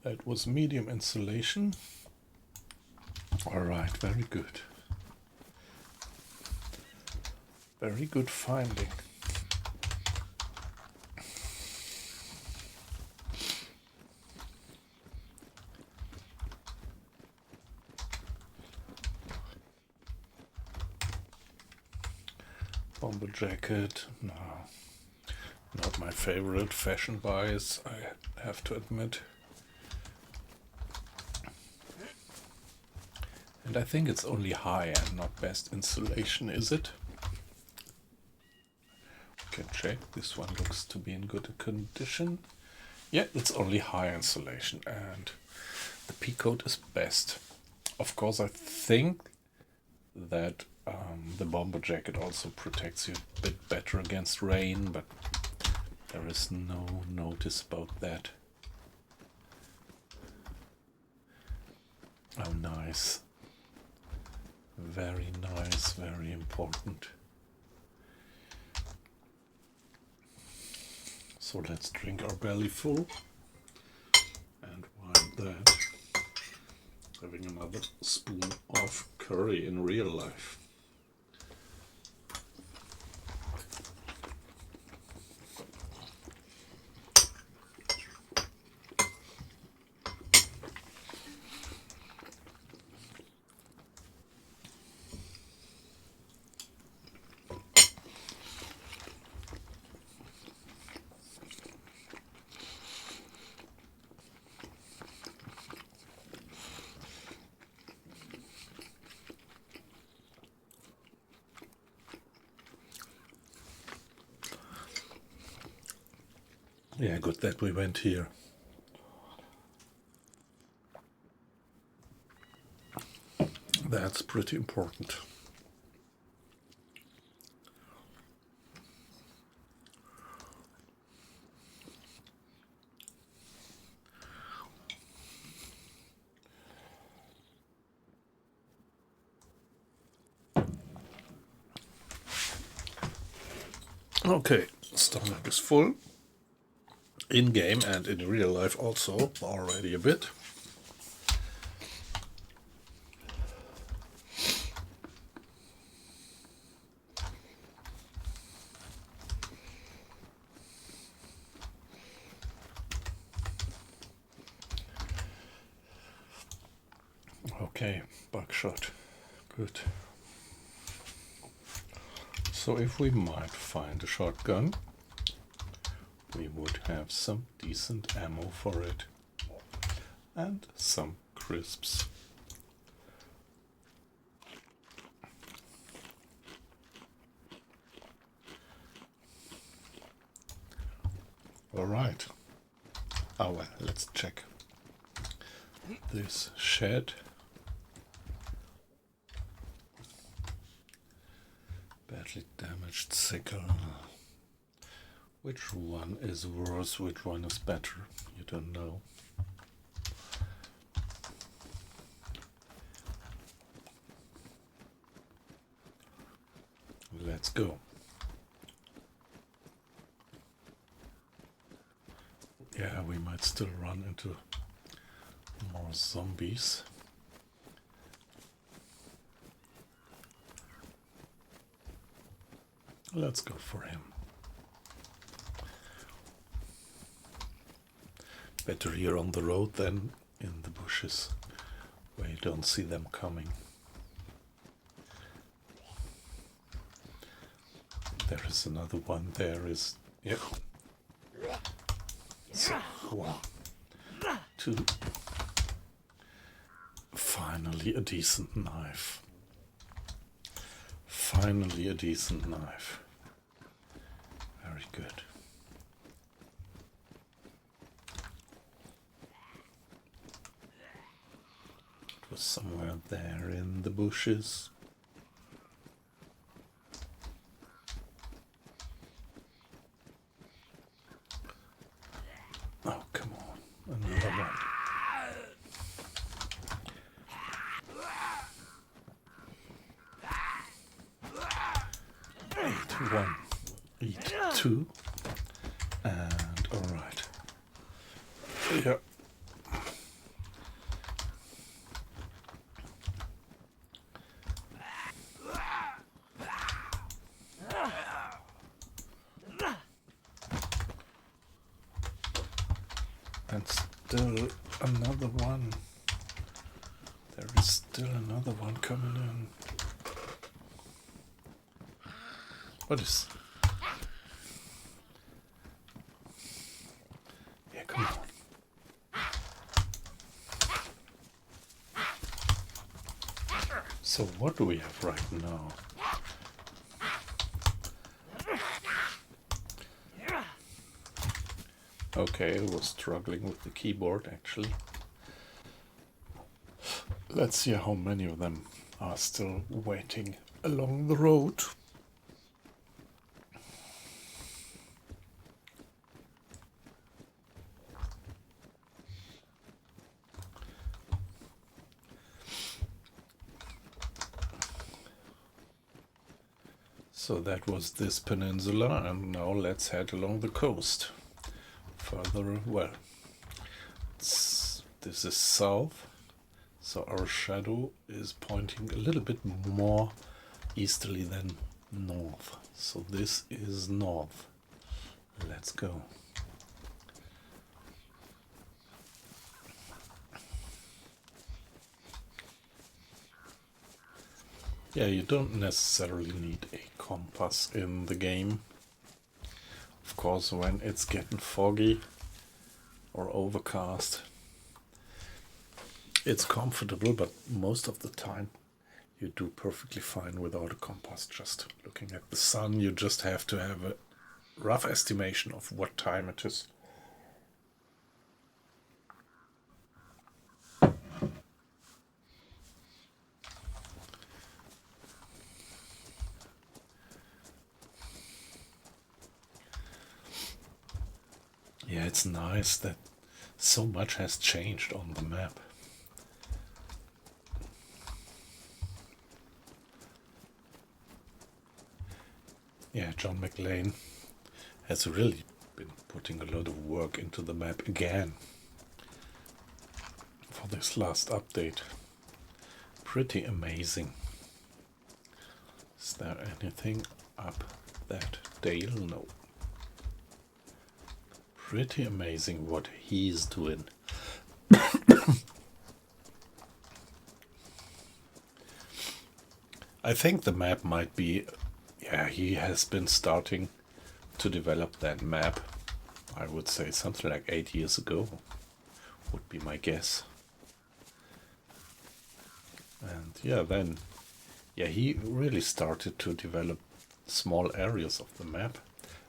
Speaker 1: that was medium insulation. Alright, very good. Very good finding. Bomber jacket, no, not my favorite fashion-wise, I have to admit. And I think it's only high and not best insulation, is it? We can check. This one looks to be in good condition. Yeah, it's only high insulation and the P-coat is best. Of course, I think that the bomber jacket also protects you a bit better against rain, but there is no notice about that. Oh, nice. Very nice, very important. So let's drink our belly full, and while that, having another spoon of curry in real life. Yeah, good that we went here. That's pretty important. Okay, stomach is full. In game and in real life also already a bit. Okay, buckshot. Good. So if we might find a shotgun, we would have some decent ammo for it. And some crisps. Alright. Oh well, let's check this shed. Badly damaged sickle. Which one is worse? Which one is better? You don't know. Let's go. Yeah, we might still run into more zombies. Let's go for him. Better here on the road than in the bushes, where you don't see them coming. There is another one. There is... Yep. So, 1, 2. Finally a decent knife. Finally a decent knife. Very good. It was somewhere there in the bushes. Oh, come on. Another one. Eat 1. Eat 2. And alright. Yeah. And still another one. There is still another one coming in. What is... Yeah, come on. So what do we have right now? Okay, I was struggling with the keyboard actually. Let's see how many of them are still waiting along the road. So that was this peninsula, and now let's head along the coast. Further, well, this is south, so our shadow is pointing a little bit more easterly than north. So this is north. Let's go. Yeah, you don't necessarily need a compass in the game. Of course, when it's getting foggy or overcast, it's comfortable, but most of the time you do perfectly fine without a compass. Just looking at the sun, you just have to have a rough estimation of what time it is. it's nice that so much has changed on the map. Yeah, John McLean has really been putting a lot of work into the map again for this last update. Pretty amazing. Is there anything up that dale? No. Pretty amazing what he's doing. I think the map might be... Yeah, he has been starting to develop that map. I would say something like 8 years ago would be my guess. And yeah, then he really started to develop small areas of the map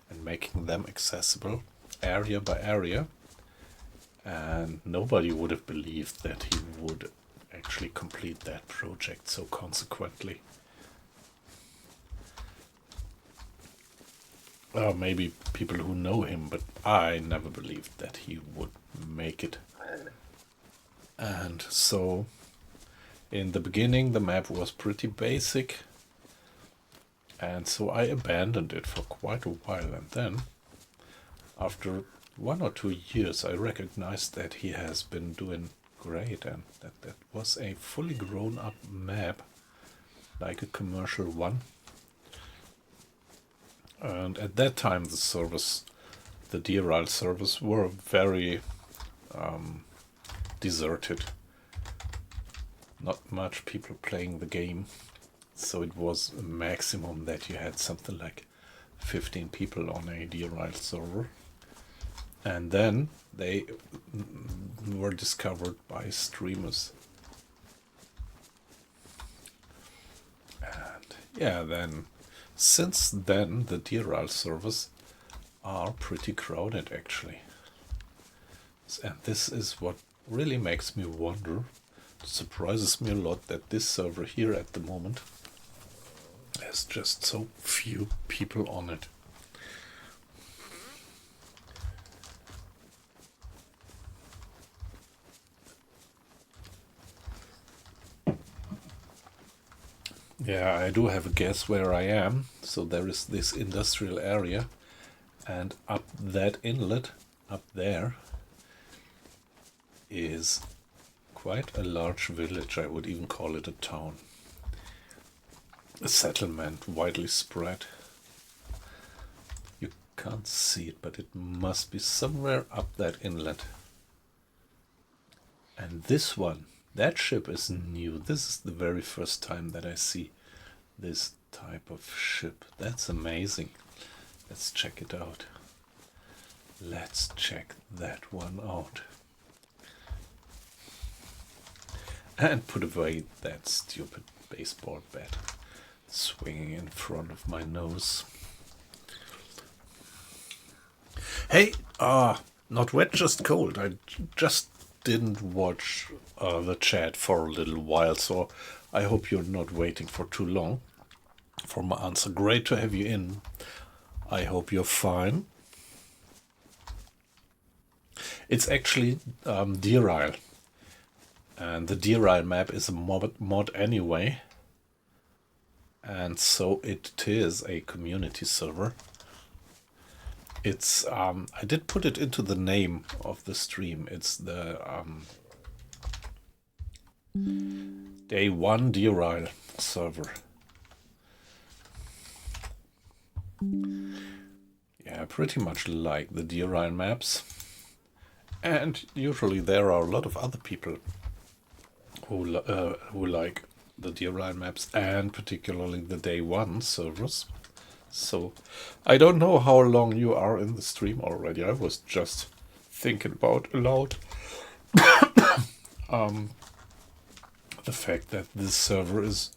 Speaker 1: and making them accessible area by area. And nobody would have believed that he would actually complete that project so consequently. Maybe people who know him, but I never believed that he would make it. And so, in the beginning, the map was pretty basic, and so I abandoned it for quite a while. And then, after 1 or 2 years, I recognized that he has been doing great, and that was a fully grown-up map, like a commercial one. And at that time, the servers, the DeerIsle servers, were very deserted. Not much people playing the game, so it was a maximum that you had something like 15 people on a DeerIsle server. And then they were discovered by streamers. And yeah, then... Since then, the DeerIsle servers are pretty crowded, actually. And this is what really makes me wonder. It surprises me a lot that this server here at the moment has just so few people on it. Yeah, I do have a guess where I am. So there is this industrial area, and up that inlet, up there, is quite a large village. I would even call it a town. A settlement, widely spread. You can't see it, but it must be somewhere up that inlet. And this one, that ship is new. This is the very first time that I see this type of ship. That's amazing. Let's check it out. Let's check that one out. And put away that stupid baseball bat swinging in front of my nose. Hey, not wet, just cold. I just didn't watch the chat for a little while, so I hope you're not waiting for too long for my answer. Great to have you in. I hope you're fine. It's actually DeerIsle, and the DeerIsle map is a mod anyway, and so it is a community server. It's I did put it into the name of the stream. It's the DayOne DeerIsle server. Yeah, pretty much like the DeerIsle maps. And usually there are a lot of other people who like the DeerIsle maps, and particularly the DayOne servers. So I don't know how long you are in the stream already. I was just thinking about aloud the fact that this server is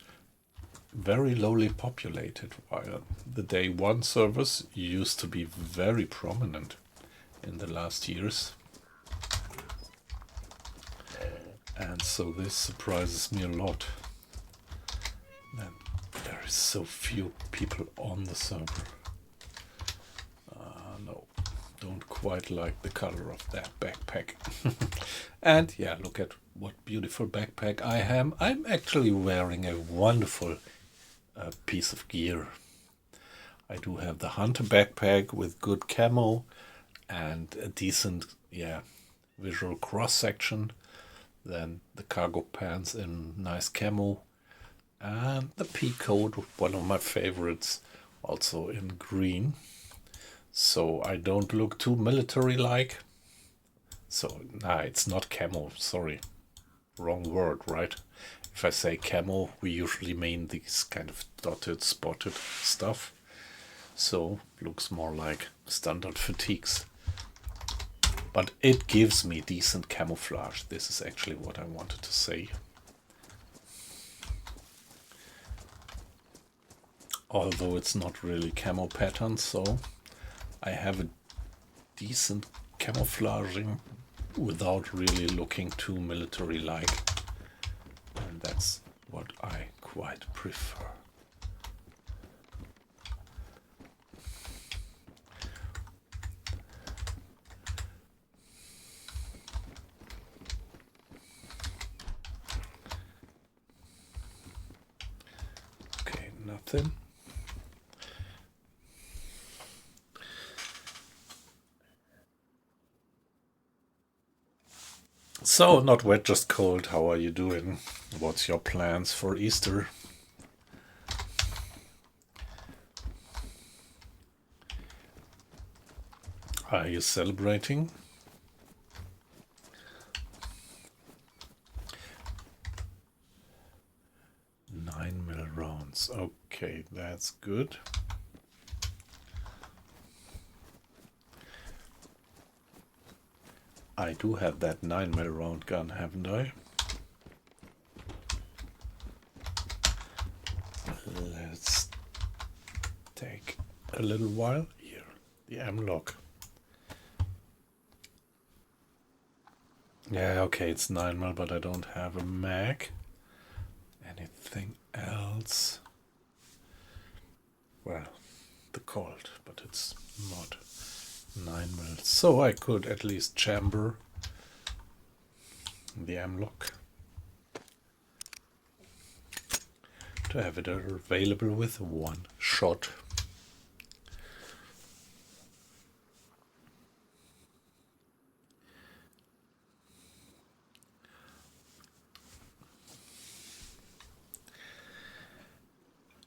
Speaker 1: very lowly populated, while the DayOne servers used to be very prominent in the last years. And so this surprises me a lot, that there is so few people on the server. No, don't quite like the color of that backpack. And yeah, look at what beautiful backpack I am. I'm actually wearing a wonderful piece of gear. I do have the hunter backpack with good camo and a decent, yeah, visual cross section. Then the cargo pants in nice camo, and the pea coat, one of my favorites, also in green. So I don't look too military-like. So, nah, it's not camo, sorry. Wrong word, right? If I say camo, we usually mean these kind of dotted, spotted stuff. So, looks more like standard fatigues. But it gives me decent camouflage. This is actually what I wanted to say. Although it's not really camo pattern, so I have a decent camouflaging without really looking too military-like. And that's what I quite prefer. Okay, nothing. So, not wet, just cold. How are you doing? What's your plans for Easter? Are you celebrating? 9mm rounds. Okay, that's good. I do have that 9mm round gun, haven't I? Let's take a little while. Here, the M-lock. Yeah, okay, it's 9mm, but I don't have a mag. Anything else? Well, the Colt, but it's not 9mm. So I could at least chamber the M-lock to have it available with one shot.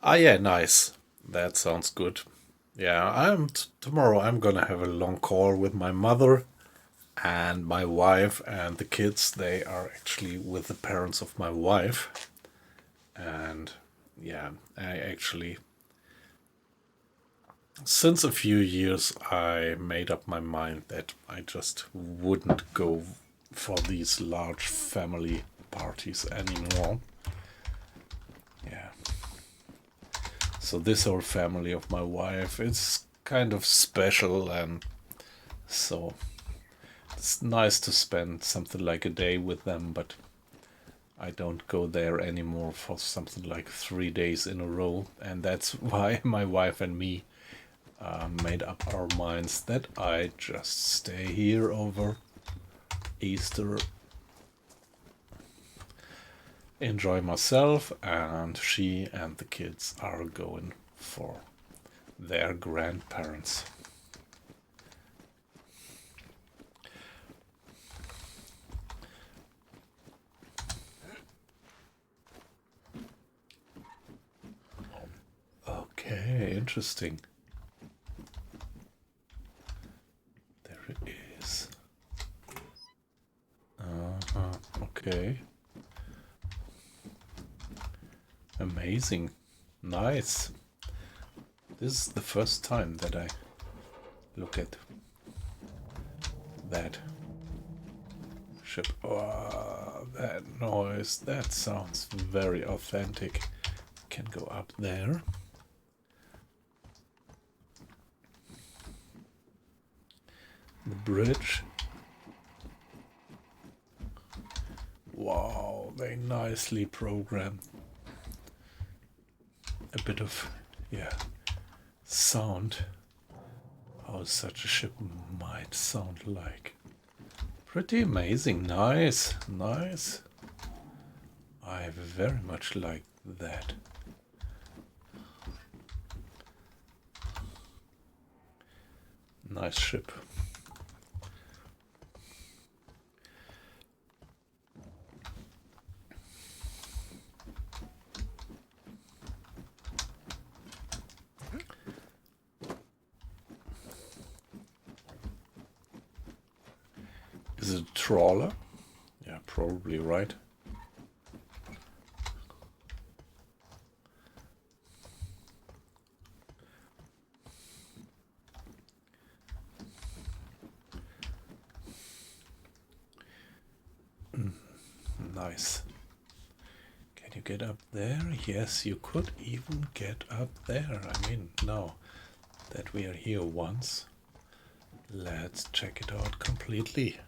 Speaker 1: Ah, yeah, nice. That sounds good. Yeah, tomorrow I'm gonna have a long call with my mother and my wife and the kids. They are actually with the parents of my wife. And yeah, I actually, since a few years, I made up my mind that I just wouldn't go for these large family parties anymore. Yeah. So this whole family of my wife, it's kind of special, and so it's nice to spend something like a day with them, but I don't go there anymore for something like 3 days in a row. And that's why my wife and me made up our minds that I just stay here over Easter, enjoy myself, and she and the kids are going for their grandparents. Okay, interesting. There it is. Okay. Amazing. Nice. This is the first time that I look at that ship. Oh, that noise. That sounds very authentic. Can go up there. The bridge. Wow, they nicely programmed. A bit of, yeah, sound how such a ship might sound like. Pretty amazing. Nice, nice. I very much like that. Nice ship. Is it a trawler? Yeah, probably right. Nice. Can you get up there? Yes, you could even get up there. I mean, now that we are here once, let's check it out completely.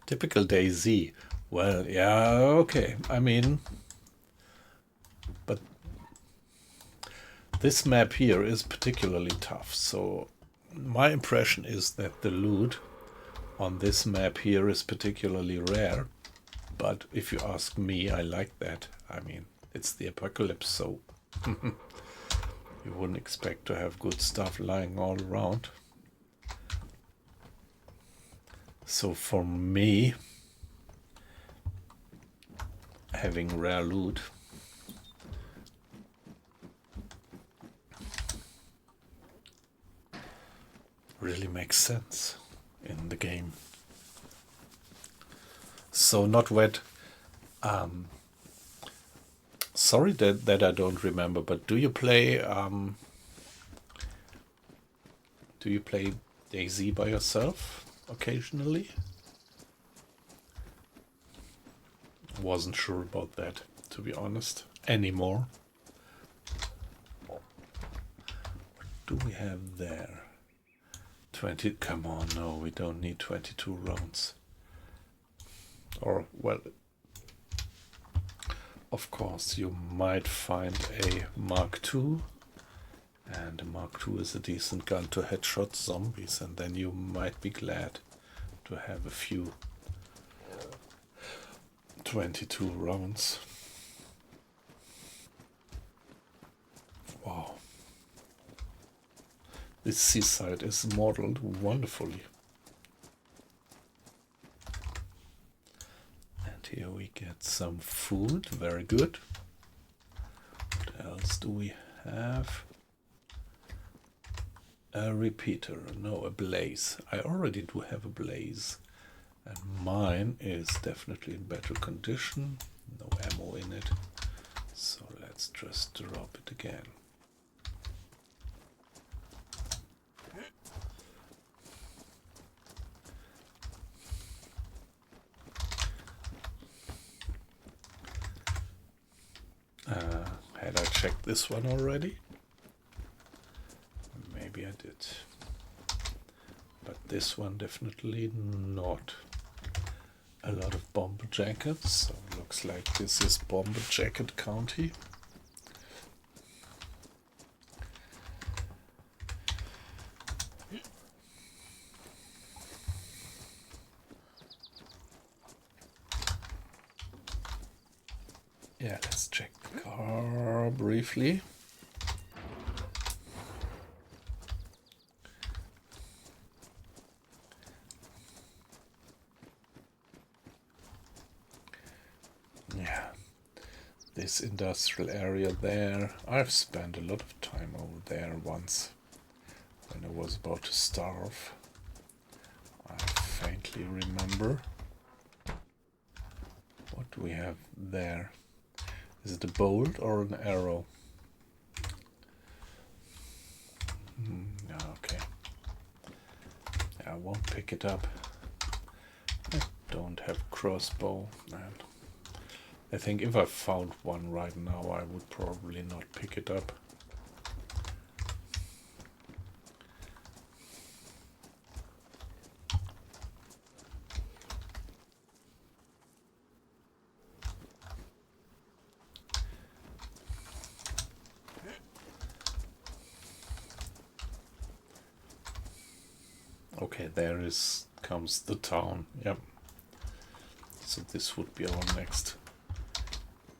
Speaker 1: Typical DayZ. Well, yeah, okay. I mean, but this map here is particularly tough, so my impression is that the loot on this map here is particularly rare, but if you ask me, I like that. I mean, it's the apocalypse, so you wouldn't expect to have good stuff lying all around. So for me, having rare loot really makes sense in the game. So not wet. Sorry that I don't remember, but do you play DayZ by yourself occasionally? Wasn't sure about that, to be honest, anymore. What do we have there? 20, come on, no, we don't need 22 rounds. Or, well, of course, you might find a Mark II, and a Mark II is a decent gun to headshot zombies, and then you might be glad to have a few 22 rounds. Wow. This seaside is modeled wonderfully. And here we get some food, very good. What else do we have? A repeater, no, a blaze. I already do have a blaze. And mine is definitely in better condition. No ammo in it. So let's just drop it again. Had I checked this one already? Maybe I did. But this one definitely not. A lot of bomber jackets, so looks like this is bomber jacket county. Yeah, let's check the car briefly. Yeah, this industrial area there, I've spent a lot of time over there once when I was about to starve. I faintly remember. What do we have there? Is it a bolt or an arrow? No, okay. I won't pick it up. I don't have crossbow, and I think if I found one right now, I would probably not pick it up. Okay, comes the town. Yep. So this would be our next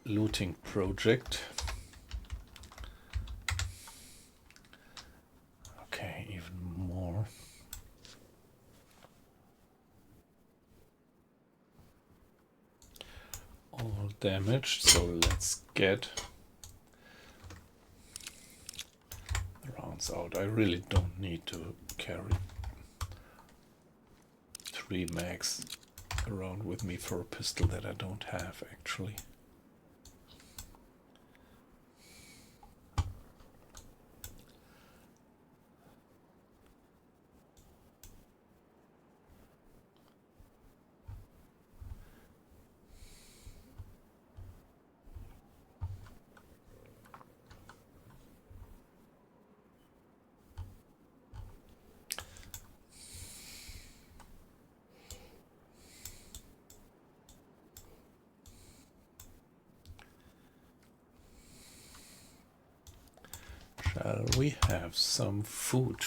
Speaker 1: looting project. Okay, even more. All damaged, so let's get the rounds out. I really don't need to carry 3 mags around with me for a pistol that I don't have, actually. Shall we have some food?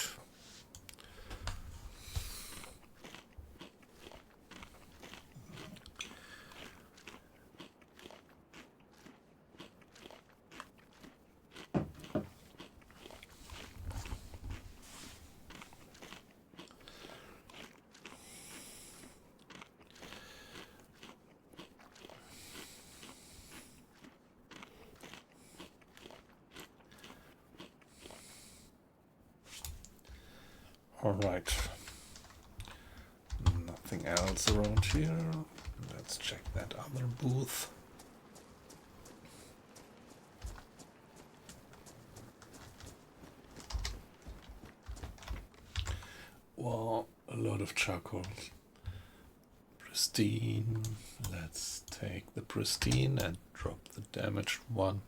Speaker 1: Alright. Nothing else around here. Let's check that other booth. Wow, a lot of charcoal. Pristine. Let's take the pristine and drop the damaged one.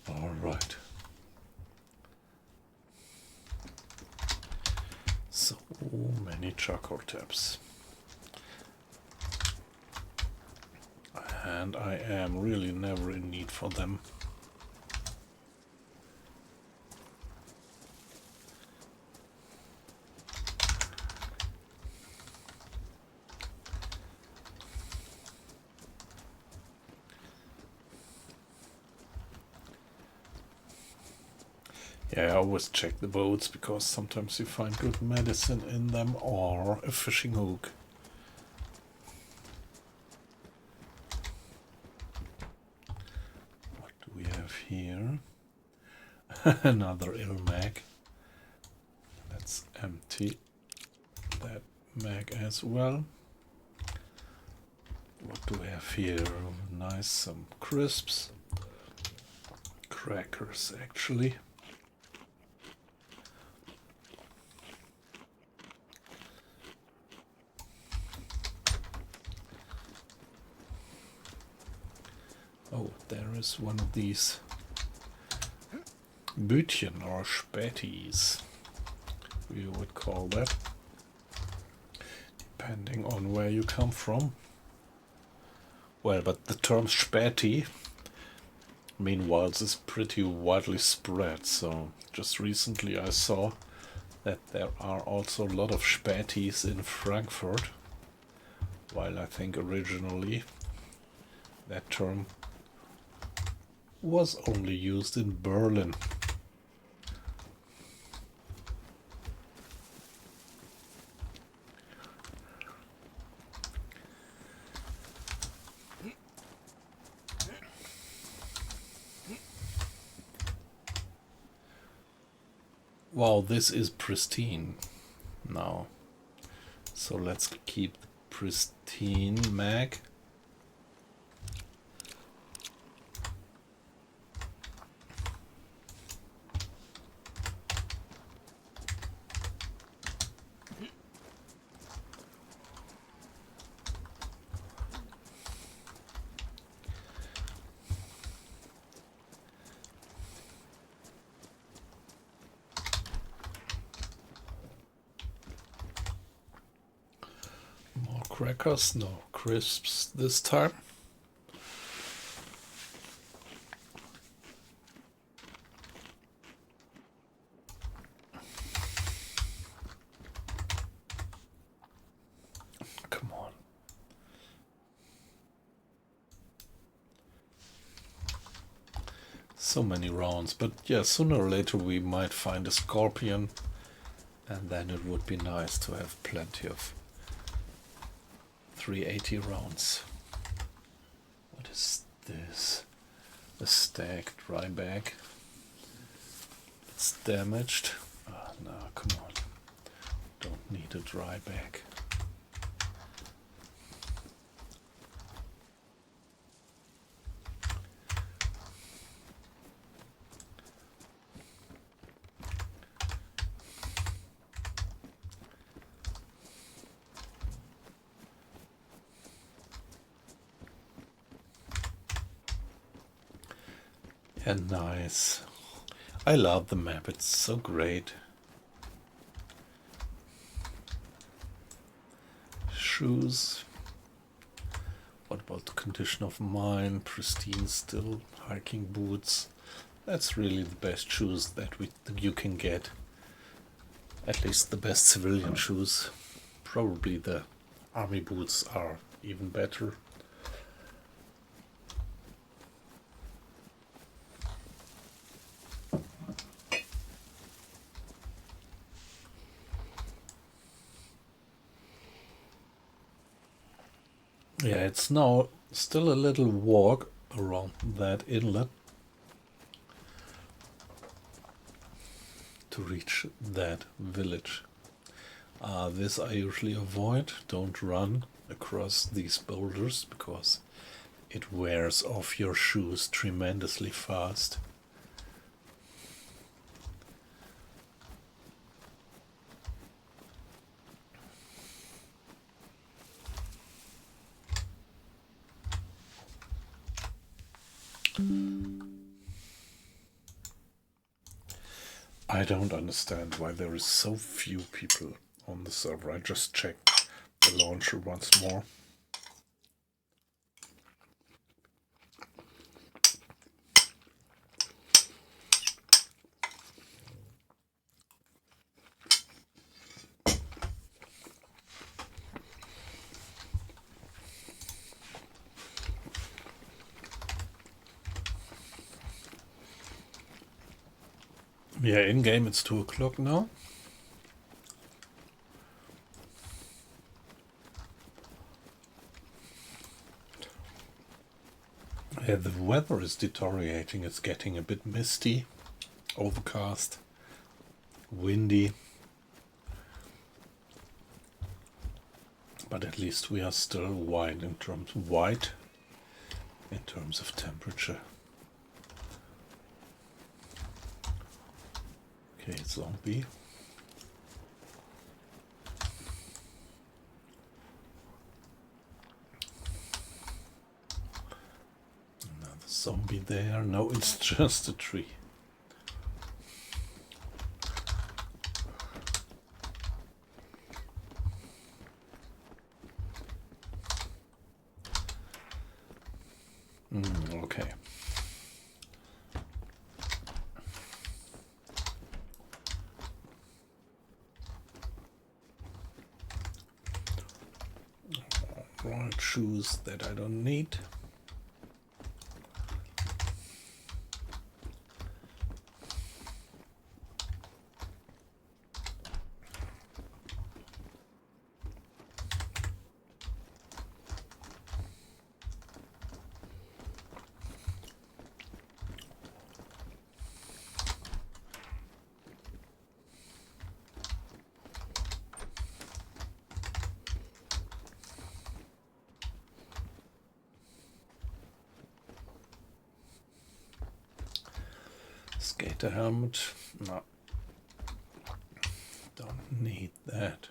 Speaker 1: Alright. So many charcoal tabs. And I am really never in need for them. Yeah, I always check the boats because sometimes you find good medicine in them or a fishing hook. What do we have here? Another ill mag. Let's empty that mag as well. What do we have here? Nice, some crisps. Crackers, actually. Oh, there is one of these Bütchen or Spätis, we would call that, depending on where you come from. Well, but the term Späti, meanwhile, is pretty widely spread, so just recently I saw that there are also a lot of Spätis in Frankfurt, while I think originally that term was only used in Berlin. Wow, this is pristine now. So let's keep the pristine mag. Crackers, no crisps this time. So many rounds, but yeah, sooner or later we might find a scorpion, and then it would be nice to have plenty of 380 rounds. What is this? A stacked dry bag. It's damaged. Oh, no, come on. Don't need a dry bag. And nice. I love the map, it's so great. Shoes. What about the condition of mine? Pristine still. Hiking boots. That's really the best shoes that you can get. At least the best civilian shoes. Probably the army boots are even better. Yeah, it's now still a little walk around that inlet to reach that village. This I usually avoid. Don't run across these boulders because it wears off your shoes tremendously fast. I don't understand why there is so few people on the server. I just checked the launcher once more. Yeah, in game it's 2 o'clock now. Yeah, the weather is deteriorating. It's getting a bit misty, overcast, windy. But at least we are still white in terms of temperature. Okay, zombie. Another zombie there. No, it's just a tree. Okay. Right, shoes that I don't need. Skater helmet. No. Don't need that.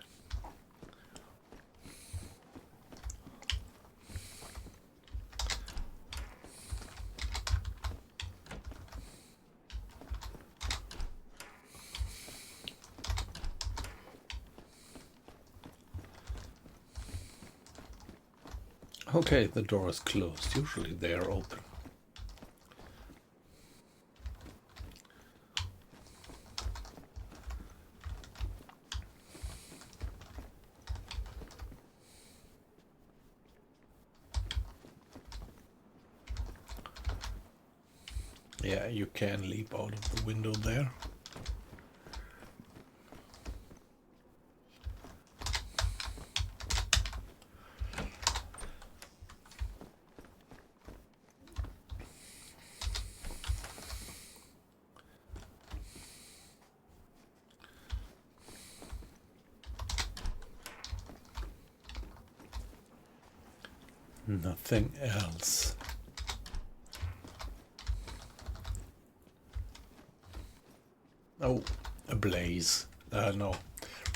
Speaker 1: Okay, the door is closed. Usually they are open. Yeah, you can leap out of the window there. Nothing else. Oh, a blaze. No,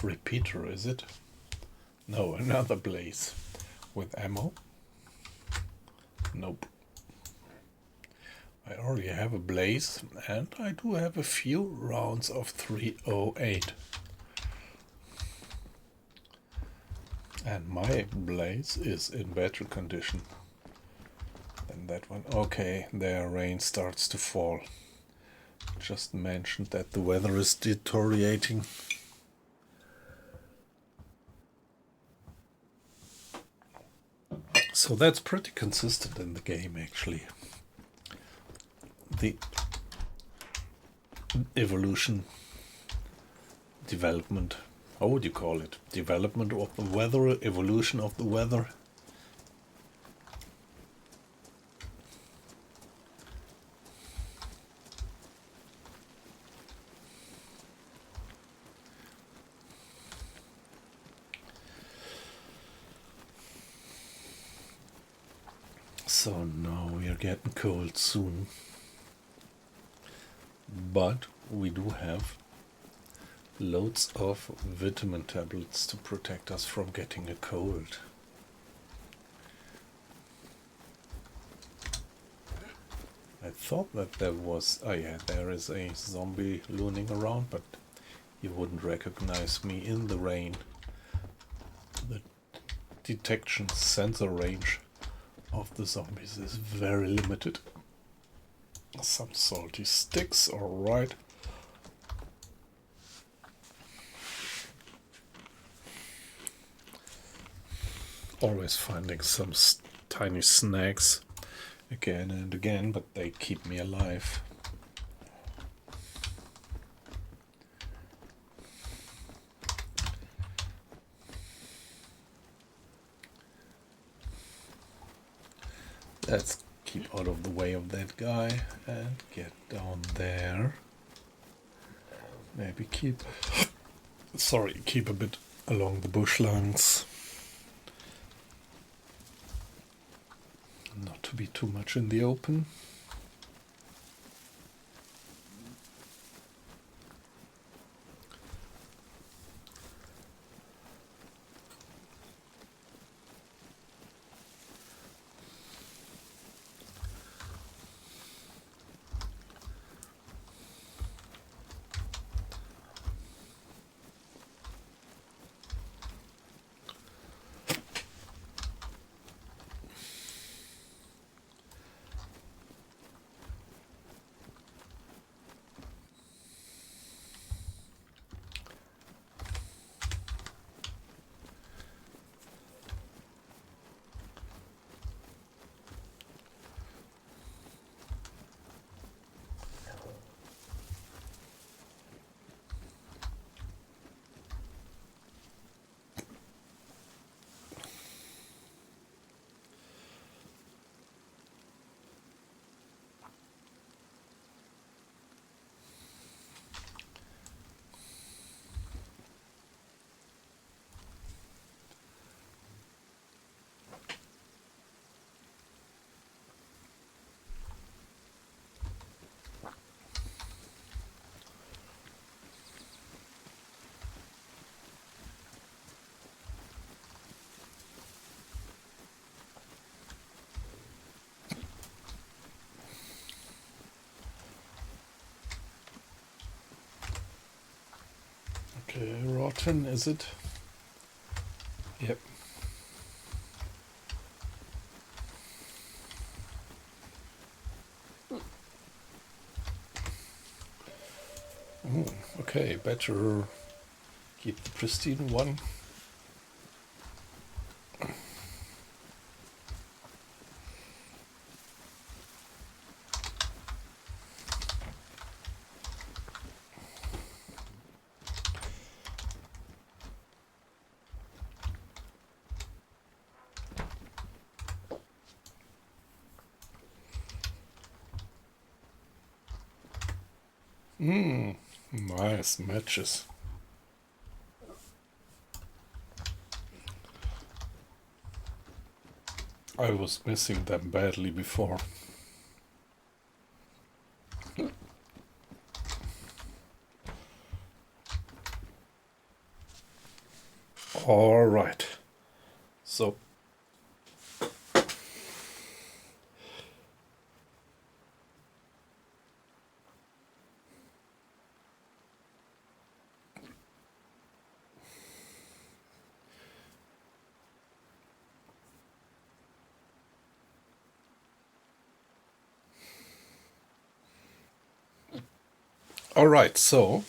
Speaker 1: repeater, is it? No, another blaze. With ammo? Nope. I already have a blaze, and I do have a few rounds of 308. And my blaze is in better condition than that one. Okay, there rain starts to fall. Just mentioned that the weather is deteriorating. So that's pretty consistent in the game, actually. The evolution, development, how would you call it? Development of the weather, evolution of the weather. So now we are getting cold soon. But we do have loads of vitamin tablets to protect us from getting a cold. I thought that there was... oh yeah, there is a zombie looming around, but you wouldn't recognize me in the rain. The detection sensor range of the zombies is very limited. Some salty sticks, alright. Always finding some tiny snacks again and again, but they keep me alive. Let's keep out of the way of that guy and get down there. Maybe keep a bit along the bush lines. Not to be too much in the open. Okay, rotten, is it? Yep. Ooh, okay, better keep the pristine one. Nice matches. I was missing them badly before. All right. So all right, so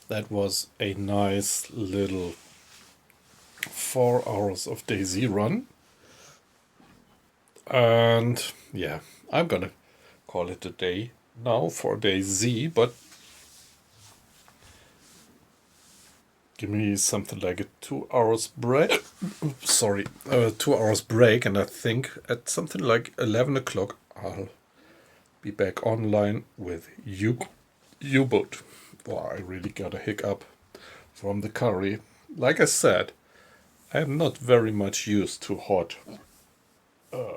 Speaker 1: that was a nice little 4 hours of DayZ run. And yeah, I'm gonna call it a day now for DayZ, but give me something like a 2 hours break. Sorry, 2 hours break, and I think at something like 11 o'clock I'll be back online with U-boat. Wow, I really got a hiccup from the curry. Like I said, I am not very much used to hot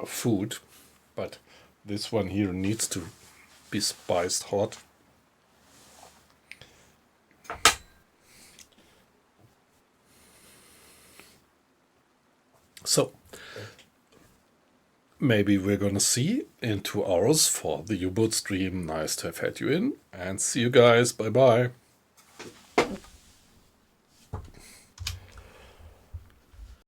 Speaker 1: food, but this one here needs to be spiced hot. So maybe we're gonna see in 2 hours for the U-boat stream. Nice to have had you in, and see you guys. Bye bye.